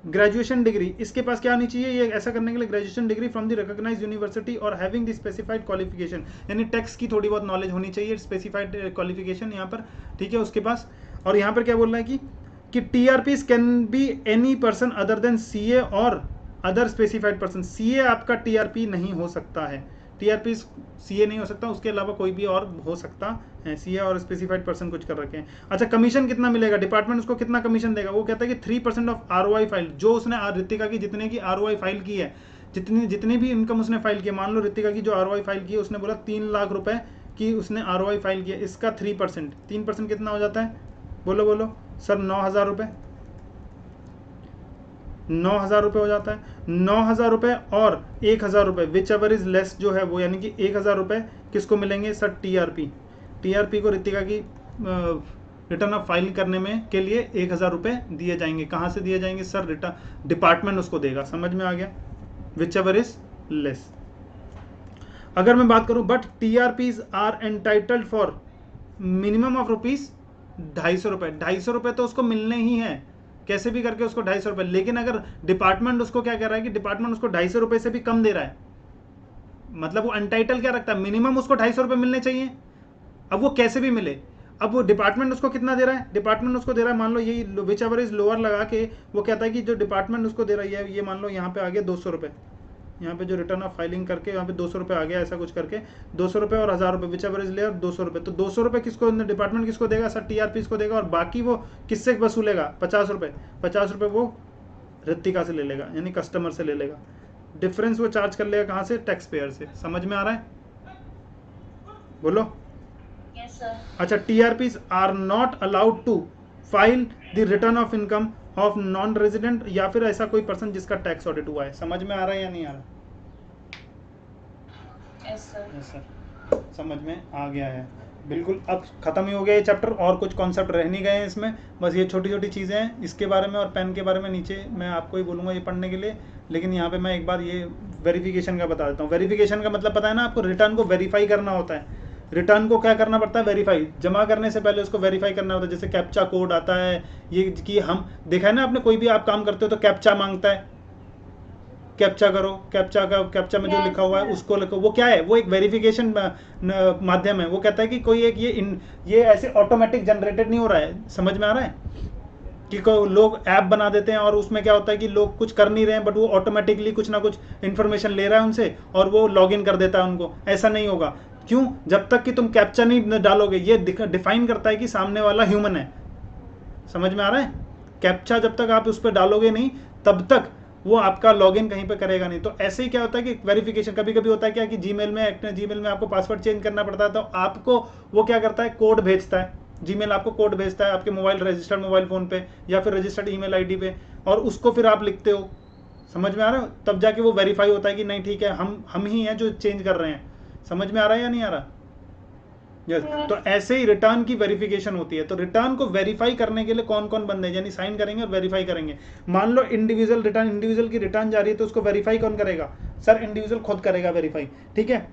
graduation degree, इसके पास क्या आनी चाहिए ये ऐसा करने के लिए? Graduation degree from the recognised university और हैविंग द स्पेसिफाइड क्वालिफिकेशन, यानी टैक्स की थोड़ी बहुत नॉलेज होनी चाहिए, स्पेसिफाइड क्वालिफिकेशन यहाँ पर, ठीक है, उसके पास। और यहाँ पर क्या बोल रहा है कि TRPs can be any person other than CA और अदर स्पेसिफाइड पर्सन। सीए आपका टीआरपी नहीं हो सकता है, टीआरपी सीए नहीं हो सकता, उसके अलावा कोई भी और हो सकता है, सीए और स्पेसिफाइड पर्सन कुछ कर रखे हैं। अच्छा, कमीशन कितना मिलेगा? डिपार्टमेंट उसको कितना कमीशन देगा? वो कहता है कि 3% ऑफ आरओआई फाइल, जो उसने रितिका की जितने की आरओआई फाइल की है, जितनी भी इनकम उसने फाइल की है, मान लो रितिका की जो आरओआई फाइल की है उसने बोला 3 लाख रुपए की उसने आरओआई फाइल किया, इसका 3%, 3% कितना हो जाता है? बोलो बोलो सर, 9,000 रुपये, 9,000 रुपये हो जाता है। 9,000 रुपये और 1,000 रुपये, विच एवर इज लेस जो है वो, यानी कि 1,000 रुपये किसको मिलेंगे सर? टीआरपी को रितिका की रिटर्न ऑफ फाइल करने में के लिए 1,000 रुपये दिए जाएंगे। कहाँ से दिए जाएंगे सर? रिटर्न डिपार्टमेंट उसको देगा। समझ में आ गया? Whichever is less. अगर मैं बात करूं, but TRPs are entitled for minimum of rupees 250 रुपये, 250 रुपये तो उसको मिलने ही है, कैसे भी करके उसको 250 रुपये। लेकिन अगर डिपार्टमेंट उसको क्या कह रहा है कि डिपार्टमेंट उसको 250 रुपये से भी कम दे रहा है, मतलब वो अनटाइटल क्या रखता है? मिनिमम उसको 250 रुपये मिलने चाहिए। अब वो कैसे भी मिले, अब वो डिपार्टमेंट उसको कितना दे रहा है? डिपार्टमेंट उसको दे रहा है, मान लो यही विच एवर इज लोअर लगा के वो कहता है कि जो डिपार्टमेंट उसको दे रही है, ये मान लो यहाँ पे आ गया 200 रुपये, यहाँ पे जो रिटर्न ऑफ फाइलिंग करके यहाँ पे 200 रुपये आ गया, ऐसा कुछ करके 200 रुपये और 1,000 रुपये, विच एवर इज लेयर 200 रुपये। तो 200 रुपये किसको डिपार्टमेंट किसको देगा सर? टीआरपी को देगा। और बाकी वो किससे वसूलेगा? 50 रुपये, 50 रुपये वो रितिका से ले लेगा, यानी कस्टमर से ले लेगा। डिफरेंस वो चार्ज कर लेगा कहाँ से? टैक्स पेयर से। समझ में आ रहा है? बोलो। Yes sir. अच्छा, TRPs are not allowed to file the return of income of non resident या फिर ऐसा कोई पर्सन जिसका टैक्स ऑडिट हुआ है। समझ में आ रहा है या नहीं आ रहा? Yes sir. यस सर, समझ में आ गया है बिल्कुल। अब खत्म ही हो गया ये चैप्टर, और कुछ कॉन्सेप्ट रह नहीं गए हैं इसमें, बस ये छोटी छोटी चीज़ें हैं इसके बारे में। और पेन के बारे में नीचे मैं आपको ही बोलूँगा ये पढ़ने के लिए, लेकिन यहाँ पे मैं एक बार ये वेरिफिकेशन का बता देता हूँ। वेरिफिकेशन का मतलब पता है ना आपको? रिटर्न को वेरीफाई करना होता है। रिटर्न को क्या करना पड़ता है? वेरीफाई। जमा करने से पहले उसको वेरीफाई करना होता है। जैसे कैप्चा कोड आता है, ये कि हम देखा है ना आपने, कोई भी आप काम करते हो तो कैप्चा मांगता है, कैप्चा करो, कैप्चा में जो लिखा हुआ है उसको लिखो। वो क्या है? वो एक वेरिफिकेशन माध्यम है। वो कहता है कि कोई एक ये ऐसे ऑटोमेटिक जनरेटेड नहीं हो रहा है। समझ में आ रहा है? कि कोई लोग ऐप बना देते हैं और उसमें क्या होता है कि लोग कुछ कर नहीं रहे हैं, बट वो ऑटोमेटिकली कुछ ना कुछ इन्फॉर्मेशन ले रहा है उनसे और वो लॉगिन कर देता है उनको। ऐसा नहीं होगा। क्यों? जब तक कि तुम कैप्चा नहीं डालोगे। ये डिफाइन करता है कि सामने वाला ह्यूमन है। समझ में आ रहा है? कैप्चा जब तक आप उस पर डालोगे नहीं, तब तक वो आपका लॉगिन कहीं पे करेगा नहीं। तो ऐसे ही क्या होता है कि वेरिफिकेशन कभी कभी होता है क्या कि जीमेल में आपको पासवर्ड चेंज करना पड़ता है, तो आपको वो क्या करता है? कोड भेजता है। जीमेल आपको कोड भेजता है आपके रजिस्टर्ड मोबाइल फोन पे या फिर रजिस्टर्ड ईमेल आईडी पे, और उसको फिर आप लिखते हो। समझ में आ रहा है? तब जाके वो वेरीफाई होता है कि नहीं ठीक है, हम ही हैं जो चेंज कर रहे हैं। समझ में आ रहा है या नहीं आ रहा? यस। तो ऐसे ही रिटर्न की वेरिफिकेशन होती है। तो रिटर्न को वेरीफाई करने के लिए कौन कौन बंदे यानी साइन करेंगे और वेरीफाई करेंगे। मान लो इंडिविजुअल की रिटर्न जा रही है, तो उसको वेरीफाई कौन करेगा सर? इंडिविजुअल खुद करेगा वेरीफाई। ठीक है।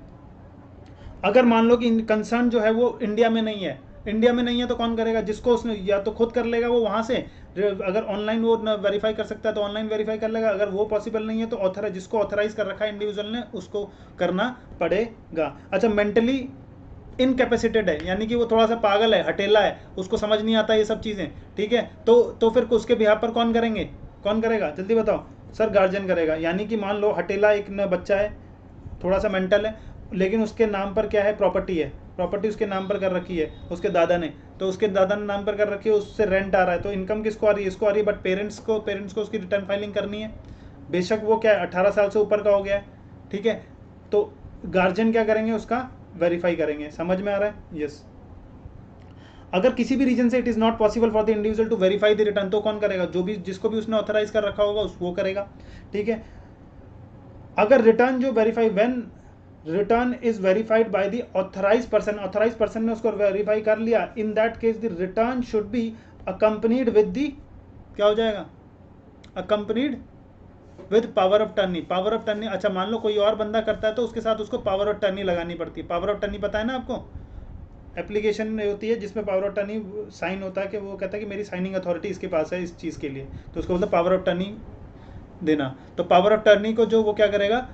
अगर मान लो कि कंसर्न जो है वो इंडिया में नहीं है, तो कौन करेगा? जिसको उसने या तो खुद कर लेगा वो वहां से, अगर ऑनलाइन वो वेरीफाई कर सकता है तो ऑनलाइन वेरीफाई कर लेगा। अगर वो पॉसिबल नहीं है तो जिसको ऑथराइज कर रखा है इंडिविजुअल ने, उसको करना पड़ेगा। अच्छा, मेंटली इनकैपेसिटेड है, यानी कि वो थोड़ा सा पागल है, हटेला है, उसको समझ नहीं आता ये सब चीज़ें। ठीक है। तो फिर उसके बिहाफ पर कौन करेगा? जल्दी बताओ सर। गार्जियन करेगा। यानी कि मान लो हटेला एक बच्चा है, थोड़ा सा मेंटल है, लेकिन उसके नाम पर क्या है? प्रॉपर्टी उसके नाम पर कर रखी है उसके दादा ने, तो उसके दादा ने नाम पर कर रखी है, उससे रेंट आ रहा है। तो इनकम किसको आ रही है? इसको आ रही है। बट पेरेंट्स को उसकी रिटर्न फाइलिंग करनी है, बेशक वो क्या है 18 साल से ऊपर का हो गया है। ठीक है। तो गार्जियन क्या करेंगे? उसका वेरीफाई करेंगे। समझ में आ रहा है? यस। अगर किसी भी रीजन से it is not possible for the individual to verify the return, तो कौन करेगा? जिसको भी उसने ऑथराइज कर रखा होगा वो करेगा। ठीक है। अगर रिटर्न जो verify when return is verified by the authorised person ने उसको वेरीफाई कर लिया, in that case the return should be accompanied with the क्या हो जाएगा? Accompanied with power of attorney. Power of attorney, अच्छा मान लो कोई और बंदा करता है तो उसके साथ उसको पावर ऑफ टर्नी लगानी पड़ती है। पावर ऑफ टर्नी पता है ना आपको, एप्लीकेशन होती है जिसमें पावर ऑफ टर्नी साइन होता है कि वो कहता है कि मेरी साइनिंग अथॉरिटी इसके पास है इस चीज़ के लिए, तो उसको बोलते पावर ऑफ टर्नी देना। तो पावर ऑफ टर्नी को जो वो क्या करेगा,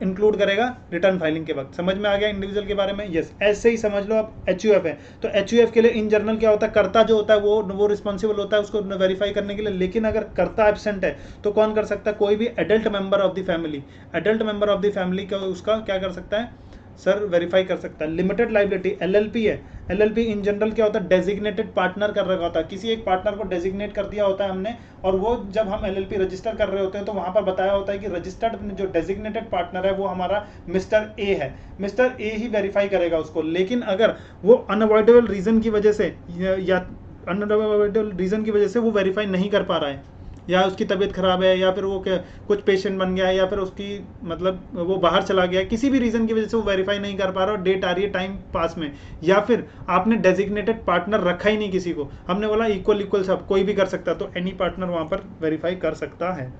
इंक्लूड करेगा रिटर्न फाइलिंग के वक्त। समझ में आ गया इंडिविजुअल के बारे में? यस। ऐसे ही समझ लो आप एचयूएफ है, तो एचयूएफ के लिए इन जनरल क्या होता है, कर्ता जो होता है वो रिस्पॉन्सिबल होता है उसको वेरीफाई करने के लिए। लेकिन अगर कर्ता एब्सेंट है तो कौन कर सकता है, कोई भी adult member of the family. Adult member of the family का उसका क्या कर सकता है सर, वेरीफाई कर सकता है। लिमिटेड लाइबिलिटी एलएलपी है, एलएलपी इन जनरल क्या होता है, डेजिग्नेटेड पार्टनर कर रखा होता है, किसी एक पार्टनर को डेजिग्नेट कर दिया होता है हमने, और वो जब हम एलएलपी रजिस्टर कर रहे होते हैं तो वहां पर बताया होता है कि रजिस्टर्ड जो डेजिग्नेटेड पार्टनर है वो हमारा मिस्टर ए है। मिस्टर ए ही वेरीफाई करेगा उसको। लेकिन अगर वो अनअवॉइडेबल रीजन की वजह से या अनअवॉइडेबल रीजन की वजह से वो वेरीफाई नहीं कर पा रहा है, या उसकी तबीयत खराब है, या फिर वो कुछ पेशेंट बन गया है, या फिर उसकी मतलब वो बाहर चला गया है, किसी भी रीज़न की वजह से वो वेरीफाई नहीं कर पा रहा और डेट आ रही है टाइम पास में, या फिर आपने डेजिग्नेटेड पार्टनर रखा ही नहीं किसी को, हमने बोला इक्वल इक्वल सब कोई भी कर सकता, तो एनी पार्टनर वहाँ पर वेरीफाई कर सकता है।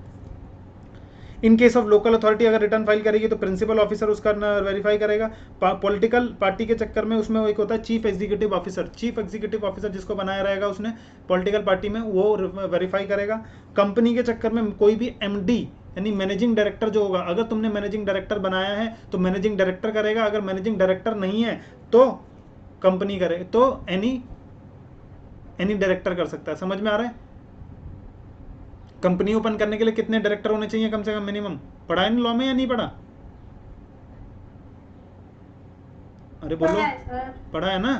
In case of local authority अगर रिटर्न फाइल करेगी तो प्रिंसिपल ऑफिसर उसका वेरीफाई करेगा। पॉलिटिकल पार्टी के चक्कर में उसमें एक होता है chief executive officer. Chief executive officer जिसको बनाया रहेगा उसने पॉलिटिकल पार्टी में, वो वेरीफाई करेगा। कंपनी के चक्कर में कोई भी एमडी यानी मैनेजिंग डायरेक्टर जो होगा, अगर तुमने मैनेजिंग डायरेक्टर बनाया है तो मैनेजिंग डायरेक्टर करेगा, अगर मैनेजिंग डायरेक्टर नहीं है तो कंपनी करे, तो एनी डायरेक्टर कर सकता है। समझ में आ रहा है? कंपनी ओपन करने के लिए कितने डायरेक्टर होने चाहिए कम से कम मिनिमम? पढ़ा है लॉ में या नहीं पढ़ा? अरे बोलो, पढ़ा है ना?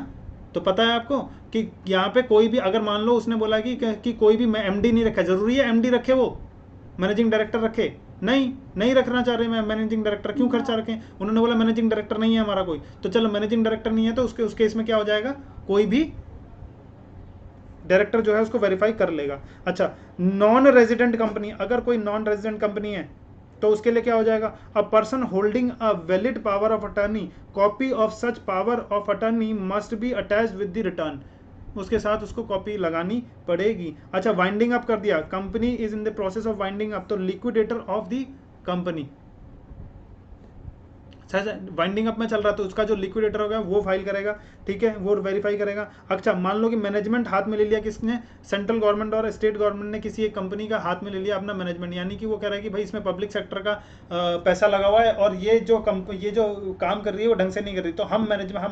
तो पता है आपको कि यहाँ पे कोई भी अगर मान लो उसने बोला कि कोई भी एमडी नहीं रखा, जरूरी है एमडी रखे, वो मैनेजिंग डायरेक्टर रखे? नहीं रखना चाह रहे मैं मैनेजिंग डायरेक्टर, क्यों खर्चा रखें? उन्होंने बोला मैनेजिंग डायरेक्टर नहीं है हमारा कोई, तो चलो मैनेजिंग डायरेक्टर नहीं है तो उस केस में क्या हो जाएगा, कोई भी डायरेक्टर जो है उसको वेरीफाई कर लेगा। अच्छा, नॉन रेजिडेंट कंपनी, अगर कोई नॉन रेजिडेंट कंपनी है तो उसके लिए क्या हो जाएगा, a person holding a valid power of attorney, copy of such power of attorney must be attached with the return, उसके साथ उसको कॉपी लगानी पड़ेगी। अच्छा, वाइंडिंग अप कर दिया, company is in the process of winding up, तो liquidator of the company, winding up में चल रहा तो उसका जो लिक्विडेटर होगा वो फाइल करेगा, ठीक है, वो वेरीफाई करेगा। अच्छा, मान लो कि मैनेजमेंट हाथ में ले लिया किसने, सेंट्रल गवर्नमेंट और स्टेट गवर्नमेंट ने किसी एक कंपनी का हाथ में ले लिया अपना मैनेजमेंट, यानी कि वो कह रहा है कि भाई इसमें पब्लिक सेक्टर का पैसा लगा हुआ है और ये जो काम कर रही है वो ढंग से नहीं कर रही, तो हम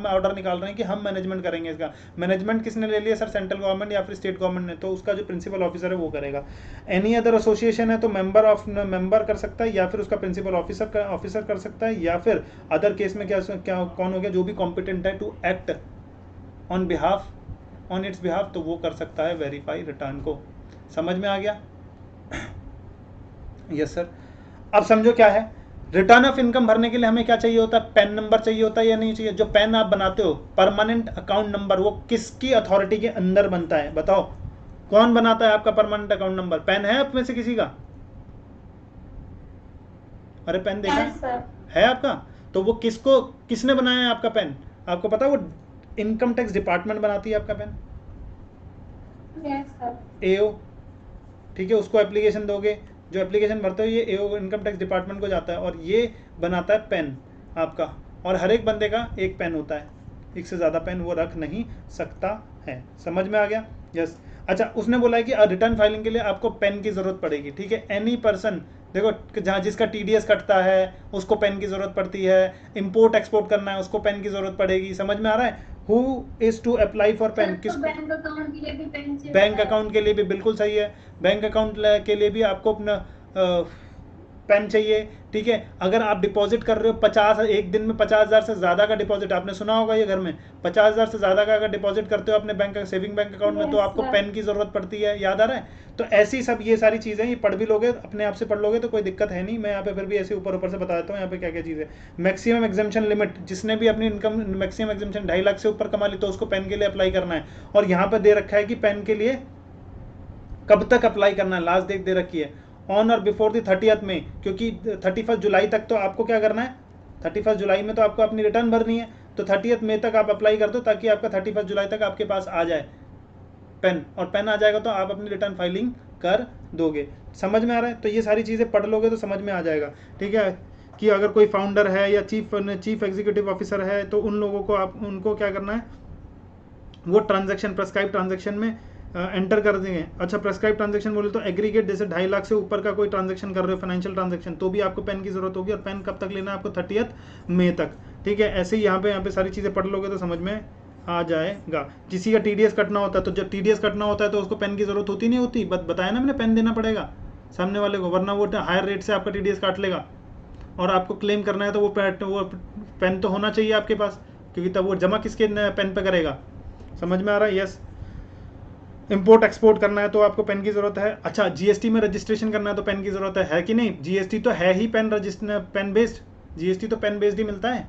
ऑर्डर निकाल रहे हैं कि हम मैनेजमेंट करेंगे इसका। मैनेजमेंट किसने ले लिया सर, सेंट्रल गवर्नमेंट या फिर स्टेट गवर्नमेंट ने, तो उसका जो प्रिंसिपल ऑफिसर है वो करेगा। एनी अदर एसोसिएशन है तो मेंबर कर सकता है, या फिर उसका प्रिंसिपल ऑफिसर कर सकता है, या फिर अदर केस में क्या कौन हो गया, जो भी कॉम्पिटेंट है to act on its behalf, तो वो कर सकता है वेरीफाई रिटर्न को। समझ में आ गया? Yes sir. अब समझो क्या है, रिटर्न ऑफ इनकम भरने के लिए हमें क्या चाहिए होता है, पैन नंबर चाहिए होता है या नहीं चाहिए? जो पैन आप बनाते हो, परमानेंट अकाउंट नंबर, वो किसकी अथॉरिटी के अंदर बनता है बताओ? कौन बनाता है आपका परमानेंट अकाउंट नंबर? पैन है आप में से किसी का? अरे पैन देखा है आपका? तो वो किसने बनाया है आपका पेन? आपको पता है वो इनकम टैक्स डिपार्टमेंट बनाती है आपका पेन। एओ, ठीक है, उसको एप्लीकेशन दोगे, जो एप्लीकेशन भरते हो ये एओ इनकम टैक्स डिपार्टमेंट को जाता है और ये बनाता है पेन आपका। और हर एक बंदे का एक पेन होता है, एक से ज़्यादा पेन वो रख नहीं सकता है। समझ में आ गया? यस। अच्छा, उसने बोला है कि रिटर्न फाइलिंग के लिए आपको पेन की ज़रूरत पड़ेगी, ठीक है। एनी पर्सन, देखो जहाँ जिसका टीडीएस कटता है उसको पेन की ज़रूरत पड़ती है, इंपोर्ट एक्सपोर्ट करना है उसको पेन की ज़रूरत पड़ेगी। समझ में आ रहा है? Who is to apply for PAN? किस बैंक अकाउंट के लिए भी पेन चाहिए? बैंक अकाउंट के लिए भी बिल्कुल सही है, बैंक अकाउंट के लिए भी आपको अपना पेन चाहिए, ठीक है। अगर आप डिपॉजिट कर रहे हो 50, एक दिन में 50,000 से ज़्यादा का डिपॉजिट, आपने सुना होगा ये घर में, 50,000 से ज़्यादा का अगर डिपॉजिट करते हो अपने सेविंग बैंक अकाउंट में, तो आपको पेन की ज़रूरत पड़ती है। याद आ रहा है? तो ऐसी सब ये सारी चीज़ें ये पढ़ भी लोगे, अपने आप से पढ़ लोगे तो कोई दिक्कत है नहीं। मैं यहाँ पे फिर भी ऐसे ऊपर से बता देता हूँ यहाँ पे क्या क्या चीज़ है। मैक्सिमम एग्जाम्पशन लिमिट, जिसने भी अपनी इनकम मैक्सिमम एग्जाम्पशन 2.5 लाख से ऊपर कमा ली तो उसको पेन के लिए अप्लाई करना है। और यहाँ पर दे रखा है कि पेन के लिए कब तक अप्लाई करना है, लास्ट डेट दे रखी है on or before the 30th में, क्योंकि 31 जुलाई तक तो आपको क्या करना है, 31 जुलाई में तो आपको अपनी रिटर्न भरनी है, तो 30th मई तक आप अप्लाई कर दो ताकि आपका 31 जुलाई तक आपके पास आ जाए पेन, और पेन आ जाएगा तो आप अपनी रिटर्न फाइलिंग कर दोगे। समझ में आ रहा है? तो ये सारी चीज़ें पढ़ लोगे तो समझ में आ जाएगा, ठीक है। कि अगर कोई फाउंडर है या चीफ एग्जीक्यूटिव ऑफिसर है तो उन लोगों को आप उनको क्या करना है, वो ट्रांजैक्शन प्रेस्क्राइब ट्रांजैक्शन में एंटर कर देंगे। अच्छा, प्रेस्क्राइब ट्रांजैक्शन बोले तो एग्रीगेट, जैसे 2.5 लाख से ऊपर का कोई ट्रांजैक्शन कर रहे हो फाइनेंशियल ट्रांजैक्शन, तो भी आपको पेन की जरूरत होगी। और पेन कब तक लेना है आपको? 30 मई तक, ठीक है। ऐसे ही यहाँ पे सारी चीज़ें पढ़ लोगे तो समझ में आ जाएगा। किसी का टीडीएस कटना होता है तो जब टीडीएस कटना होता है तो उसको पेन की जरूरत होती नहीं होती, बताया ना मैंने, पेन देना पड़ेगा सामने वाले को, वरना वो हायर रेट से आपका टीडीएस काट लेगा। और आपको क्लेम करना है तो वो पेन तो होना चाहिए आपके पास, क्योंकि तब वो जमा किसके पेन पे करेगा। समझ में आ रहा है? यस। इंपोर्ट एक्सपोर्ट करना है तो आपको पेन की जरूरत है। अच्छा, जीएसटी में रजिस्ट्रेशन करना है तो पेन की जरूरत है कि नहीं? जीएसटी तो है ही पेन बेस्ड, जीएसटी तो पेन बेस्ड ही मिलता है,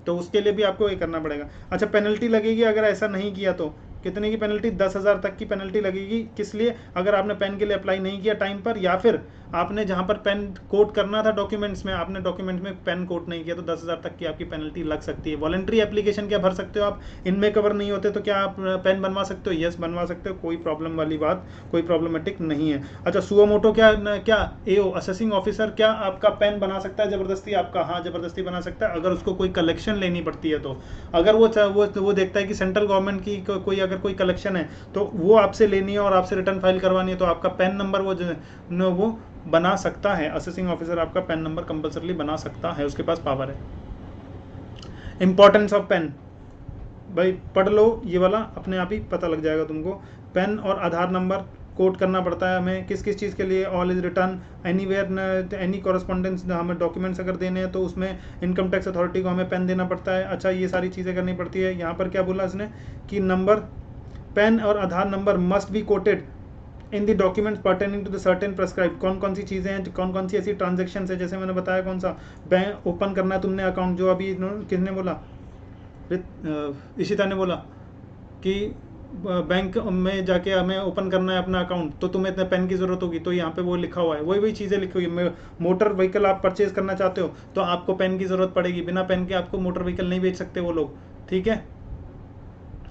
तो उसके लिए भी आपको ये करना पड़ेगा। अच्छा, पेनल्टी लगेगी अगर ऐसा नहीं किया तो। कितने की पेनल्टी? 10,000 तक की पेनल्टी लगेगी। किस लिए? अगर आपने पेन के लिए अप्लाई नहीं किया टाइम पर, या फिर आपने जहां पर पेन कोट करना था डॉक्यूमेंट्स में, आपने डॉक्यूमेंट में पेन कोट नहीं किया, तो 10,000 तक की आपकी पेनल्टी लग सकती है। वॉलंटरी एप्लीकेशन क्या भर सकते हो आप, इनमें कवर नहीं होते तो क्या आप पेन बनवा सकते हो? यस, बनवा सकते हो, कोई प्रॉब्लम वाली बात, कोई प्रॉब्लमेटिक नहीं है। अच्छा, सुओ मोटो क्या एओ असेसिंग ऑफिसर क्या आपका पेन बना सकता है जबरदस्ती आपका? हाँ, जबरदस्ती बना सकता है, अगर उसको कोई कलेक्शन लेनी पड़ती है तो। अगर वो देखता है कि सेंट्रल गवर्नमेंट की कोई अगर कोई कलेक्शन है तो वो आपसे लेनी है और आपसे रिटर्न फाइल करवानी है, तो आपका पेन नंबर वो बना सकता है। असेसिंग ऑफिसर आपका पेन नंबर कंपल्सरली बना सकता है, उसके पास पावर है। इंपॉर्टेंस ऑफ पेन भाई पढ़ लो, ये वाला अपने आप ही पता लग जाएगा तुमको। पेन और आधार नंबर कोड करना पड़ता है हमें किस किस चीज़ के लिए? All is return anywhere, any correspondence हमें डॉक्यूमेंट्स अगर देने हैं तो उसमें इनकम टैक्स अथॉरिटी को हमें पेन देना पड़ता है। अच्छा, ये सारी चीज़ें करनी पड़ती है। यहाँ पर क्या बोला इसने कि नंबर, पेन और Aadhaar number must be quoted in the documents pertaining to the certain prescribe. कौन कौन सी चीज़ें हैं, कौन कौन सी ऐसी ट्रांजेक्शन है, जैसे मैंने बताया कौन सा बैंक ओपन करना है तुमने अकाउंट, जो अभी किसने बोला, इशिता ने बोला कि बैंक में जाके हमें ओपन करना है अपना अकाउंट, तो तुम्हें इतने पेन की जरूरत होगी, तो यहाँ पे वो लिखा हुआ है, वही चीज़ें लिखी हुई है। मोटर व्हीकल आप परचेज करना चाहते हो तो आपको पेन की जरूरत पड़ेगी, बिना पेन के आपको मोटर व्हीकल नहीं बेच सकते वो लोग, ठीक है।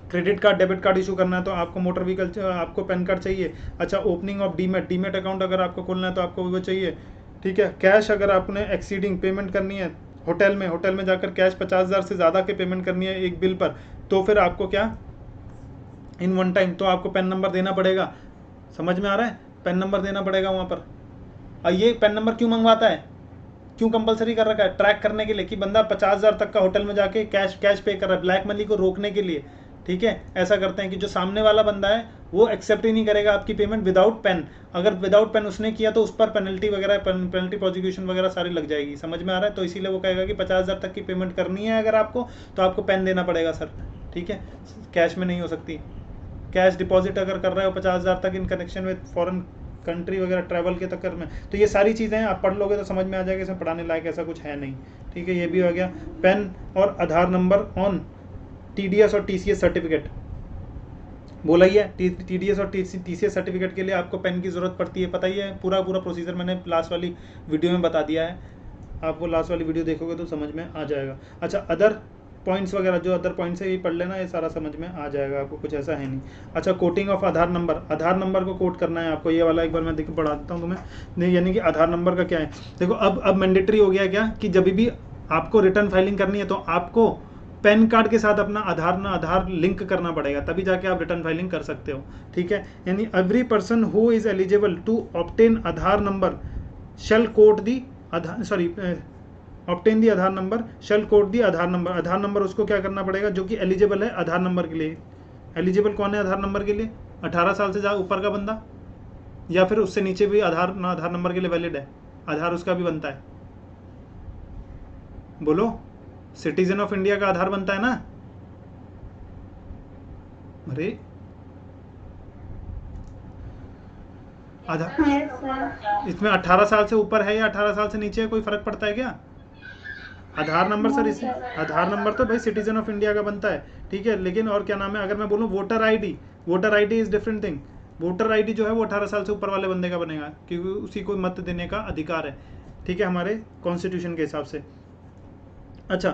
Credit card debit card issue करना है तो आपको मोटर व्हीकल आपको पैन कार्ड चाहिए। अच्छा, ओपनिंग ऑफ डीमेट अकाउंट अगर आपको खोलना है तो आपको वो चाहिए, ठीक है। कैश अगर आपने एक्सीडिंग पेमेंट करनी है होटल में जाकर कैश 50,000 से ज़्यादा के पेमेंट करनी है एक बिल पर, तो फिर आपको क्या इन वन टाइम तो आपको पेन नंबर देना पड़ेगा। समझ में आ रहा है? पेन नंबर देना पड़ेगा वहाँ पर। और ये पेन नंबर क्यों मंगवाता है, क्यों कंपलसरी कर रखा है? ट्रैक करने के लिए कि बंदा 50,000 तक का होटल में जाके कैश पे कर रहा है, ब्लैक मनी को रोकने के लिए, ठीक है। ऐसा करते हैं कि जो सामने वाला बंदा है वो एक्सेप्ट ही नहीं करेगा आपकी पेमेंट विदाउट पेन। अगर विदाउट पेन उसने किया तो उस पर पेनल्टी वगैरह, पेनल्टी प्रोसिक्यूशन वगैरह सारी लग जाएगी। समझ में आ रहा है? तो इसीलिए वो कहेगा कि 50,000 तक की पेमेंट करनी है अगर आपको, तो आपको पेन देना पड़ेगा सर, ठीक है। कैश में नहीं हो सकती। कैश डिपॉजिट अगर कर रहे हो 50,000 तक in connection with foreign country वगैरह ट्रैवल के चक्कर में, तो ये सारी चीज़ें हैं, आप पढ़ लोगे तो समझ में आ जाएगा। इसमें पढ़ाने लायक ऐसा कुछ है नहीं, ठीक है। ये भी हो गया। पेन और आधार नंबर ऑन टीडीएस और टीसीएस सर्टिफिकेट बोला ही है। टीडीएस और टीसीएस सर्टिफिकेट के लिए आपको पेन की ज़रूरत पड़ती है, पता ही है। पूरा प्रोसीजर मैंने लास्ट वाली वीडियो में बता दिया है, आप वो लास्ट वाली वीडियो देखोगे तो समझ में आ जाएगा। अच्छा, अदर पॉइंट्स वगैरह जो अदर पॉइंट्स है ये पढ़ लेना, ये सारा समझ में आ जाएगा आपको, कुछ ऐसा है नहीं। अच्छा, कोटिंग ऑफ आधार नंबर को कोट करना है आपको, ये वाला एक बार मैं पढ़ा देता हूँ तुम्हें। नहीं, यानी कि आधार नंबर का क्या है, देखो अब मैंडेटरी हो गया क्या कि जब भी आपको रिटर्न फाइलिंग करनी है तो आपको पैन कार्ड के साथ अपना आधार लिंक करना पड़ेगा, तभी जाके आप रिटर्न फाइलिंग कर सकते हो, ठीक है। यानी every person who is eligible to obtain Aadhaar number shall quote the obtain the Aadhaar number shall code the Aadhaar number उसको क्या करना पड़ेगा, जो कि एलिजिबल है आधार नंबर के लिए। एलिजिबल कौन है आधार नंबर के लिए? 18 साल से ऊपर का बंदा, या फिर उससे नीचे भी आधार नंबर के लिए वैलिड है, आधार उसका भी बनता है। बोलो, सिटीजन ऑफ इंडिया का आधार बनता है ना? अरे आधार इसमें 18 साल से ऊपर है या 18 साल से नीचे है, कोई फर्क पड़ता है क्या? आधार नंबर सर, इस आधार नंबर तो भाई सिटीजन ऑफ इंडिया का बनता है, ठीक है। लेकिन और क्या नाम है, अगर मैं बोलूँ voter ID is different thing. Voter ID जो है वो 18 साल से ऊपर वाले बंदे का बनेगा, क्योंकि उसी को मत देने का अधिकार है, ठीक है, हमारे कॉन्स्टिट्यूशन के हिसाब से। अच्छा,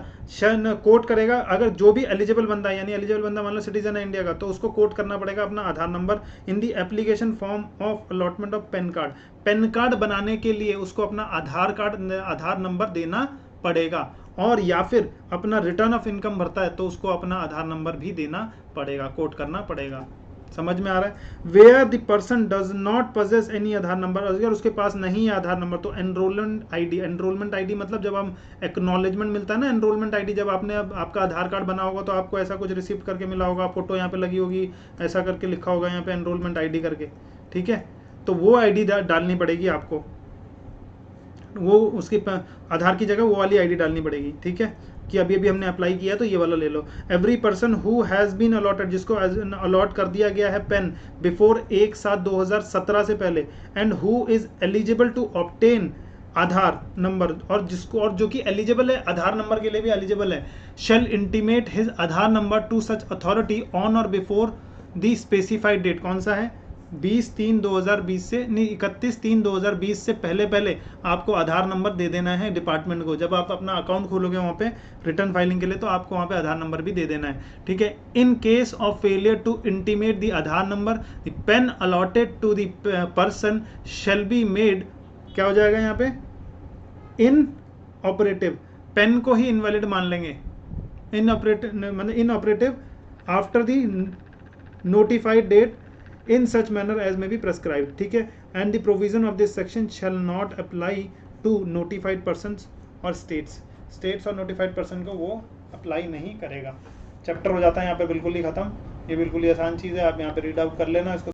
कोट करेगा अगर जो भी एलिजिबल बंदा है, यानी एलिजिबल बंदा मान लो सिटीजन है इंडिया का, तो उसको कोट करना पड़ेगा अपना Aadhaar number in the application form of allotment of PAN card. PAN card बनाने के लिए उसको अपना आधार नंबर देना पड़ेगा, और या फिर अपना रिटर्न ऑफ इनकम भरता है तो उसको अपना आधार नंबर भी देना पड़ेगा, कोट करना पड़ेगा। समझ में आ रहा है? Where the person does not possess any Aadhaar number, अगर उसके पास नहीं है आधार नंबर तो एनरोलमेंट आईडी मतलब जब हम एक्नॉलेजमेंट मिलता है ना, एनरोलमेंट आईडी, जब आपने आपका आधार कार्ड बना होगा तो आपको ऐसा कुछ रिसीव करके मिला होगा, फोटो यहाँ पे लगी होगी, ऐसा करके लिखा होगा यहाँ पे एनरोलमेंट आईडी करके, ठीक है, तो वो आईडी डालनी पड़ेगी आपको, वो उसके आधार की जगह वो वाली आईडी डालनी पड़ेगी, ठीक है, कि अभी अभी हमने अप्लाई किया तो ये वाला ले लो। Every person who has been allotted, जिसको अलॉट कर दिया गया है पेन बिफोर 1/7/2017 से पहले, and who is eligible to obtain Aadhaar number, और जिसको और जो कि एलिजिबल है आधार नंबर के लिए भी एलिजिबल है, shall intimate his Aadhaar number to such authority on or before the specified date. कौन सा है? 20/3/2020 से नहीं, 31/3/2020 से पहले आपको आधार नंबर दे देना है डिपार्टमेंट को। जब आप अपना अकाउंट खोलोगे वहाँ पे रिटर्न फाइलिंग के लिए, तो आपको वहाँ पे आधार नंबर भी दे देना है, ठीक है। In case of failure to intimate the Aadhaar number, the PAN allotted to the person shall be made, क्या हो जाएगा यहाँ पे? इन ऑपरेटिव, पेन को ही इनवैलिड मान लेंगे, इन ऑपरेटिव मतलब inoperative after the notified date in such manner as may be prescribed, ठीक है। and the provision of this section shall not apply to notified persons और states और notified person को वो apply नहीं करेगा। Chapter हो जाता है यहाँ पे बिल्कुल ही खत्म। ये बिल्कुल ही आसान चीज़ है, आप यहाँ पे रीड आउट कर लेना इसको।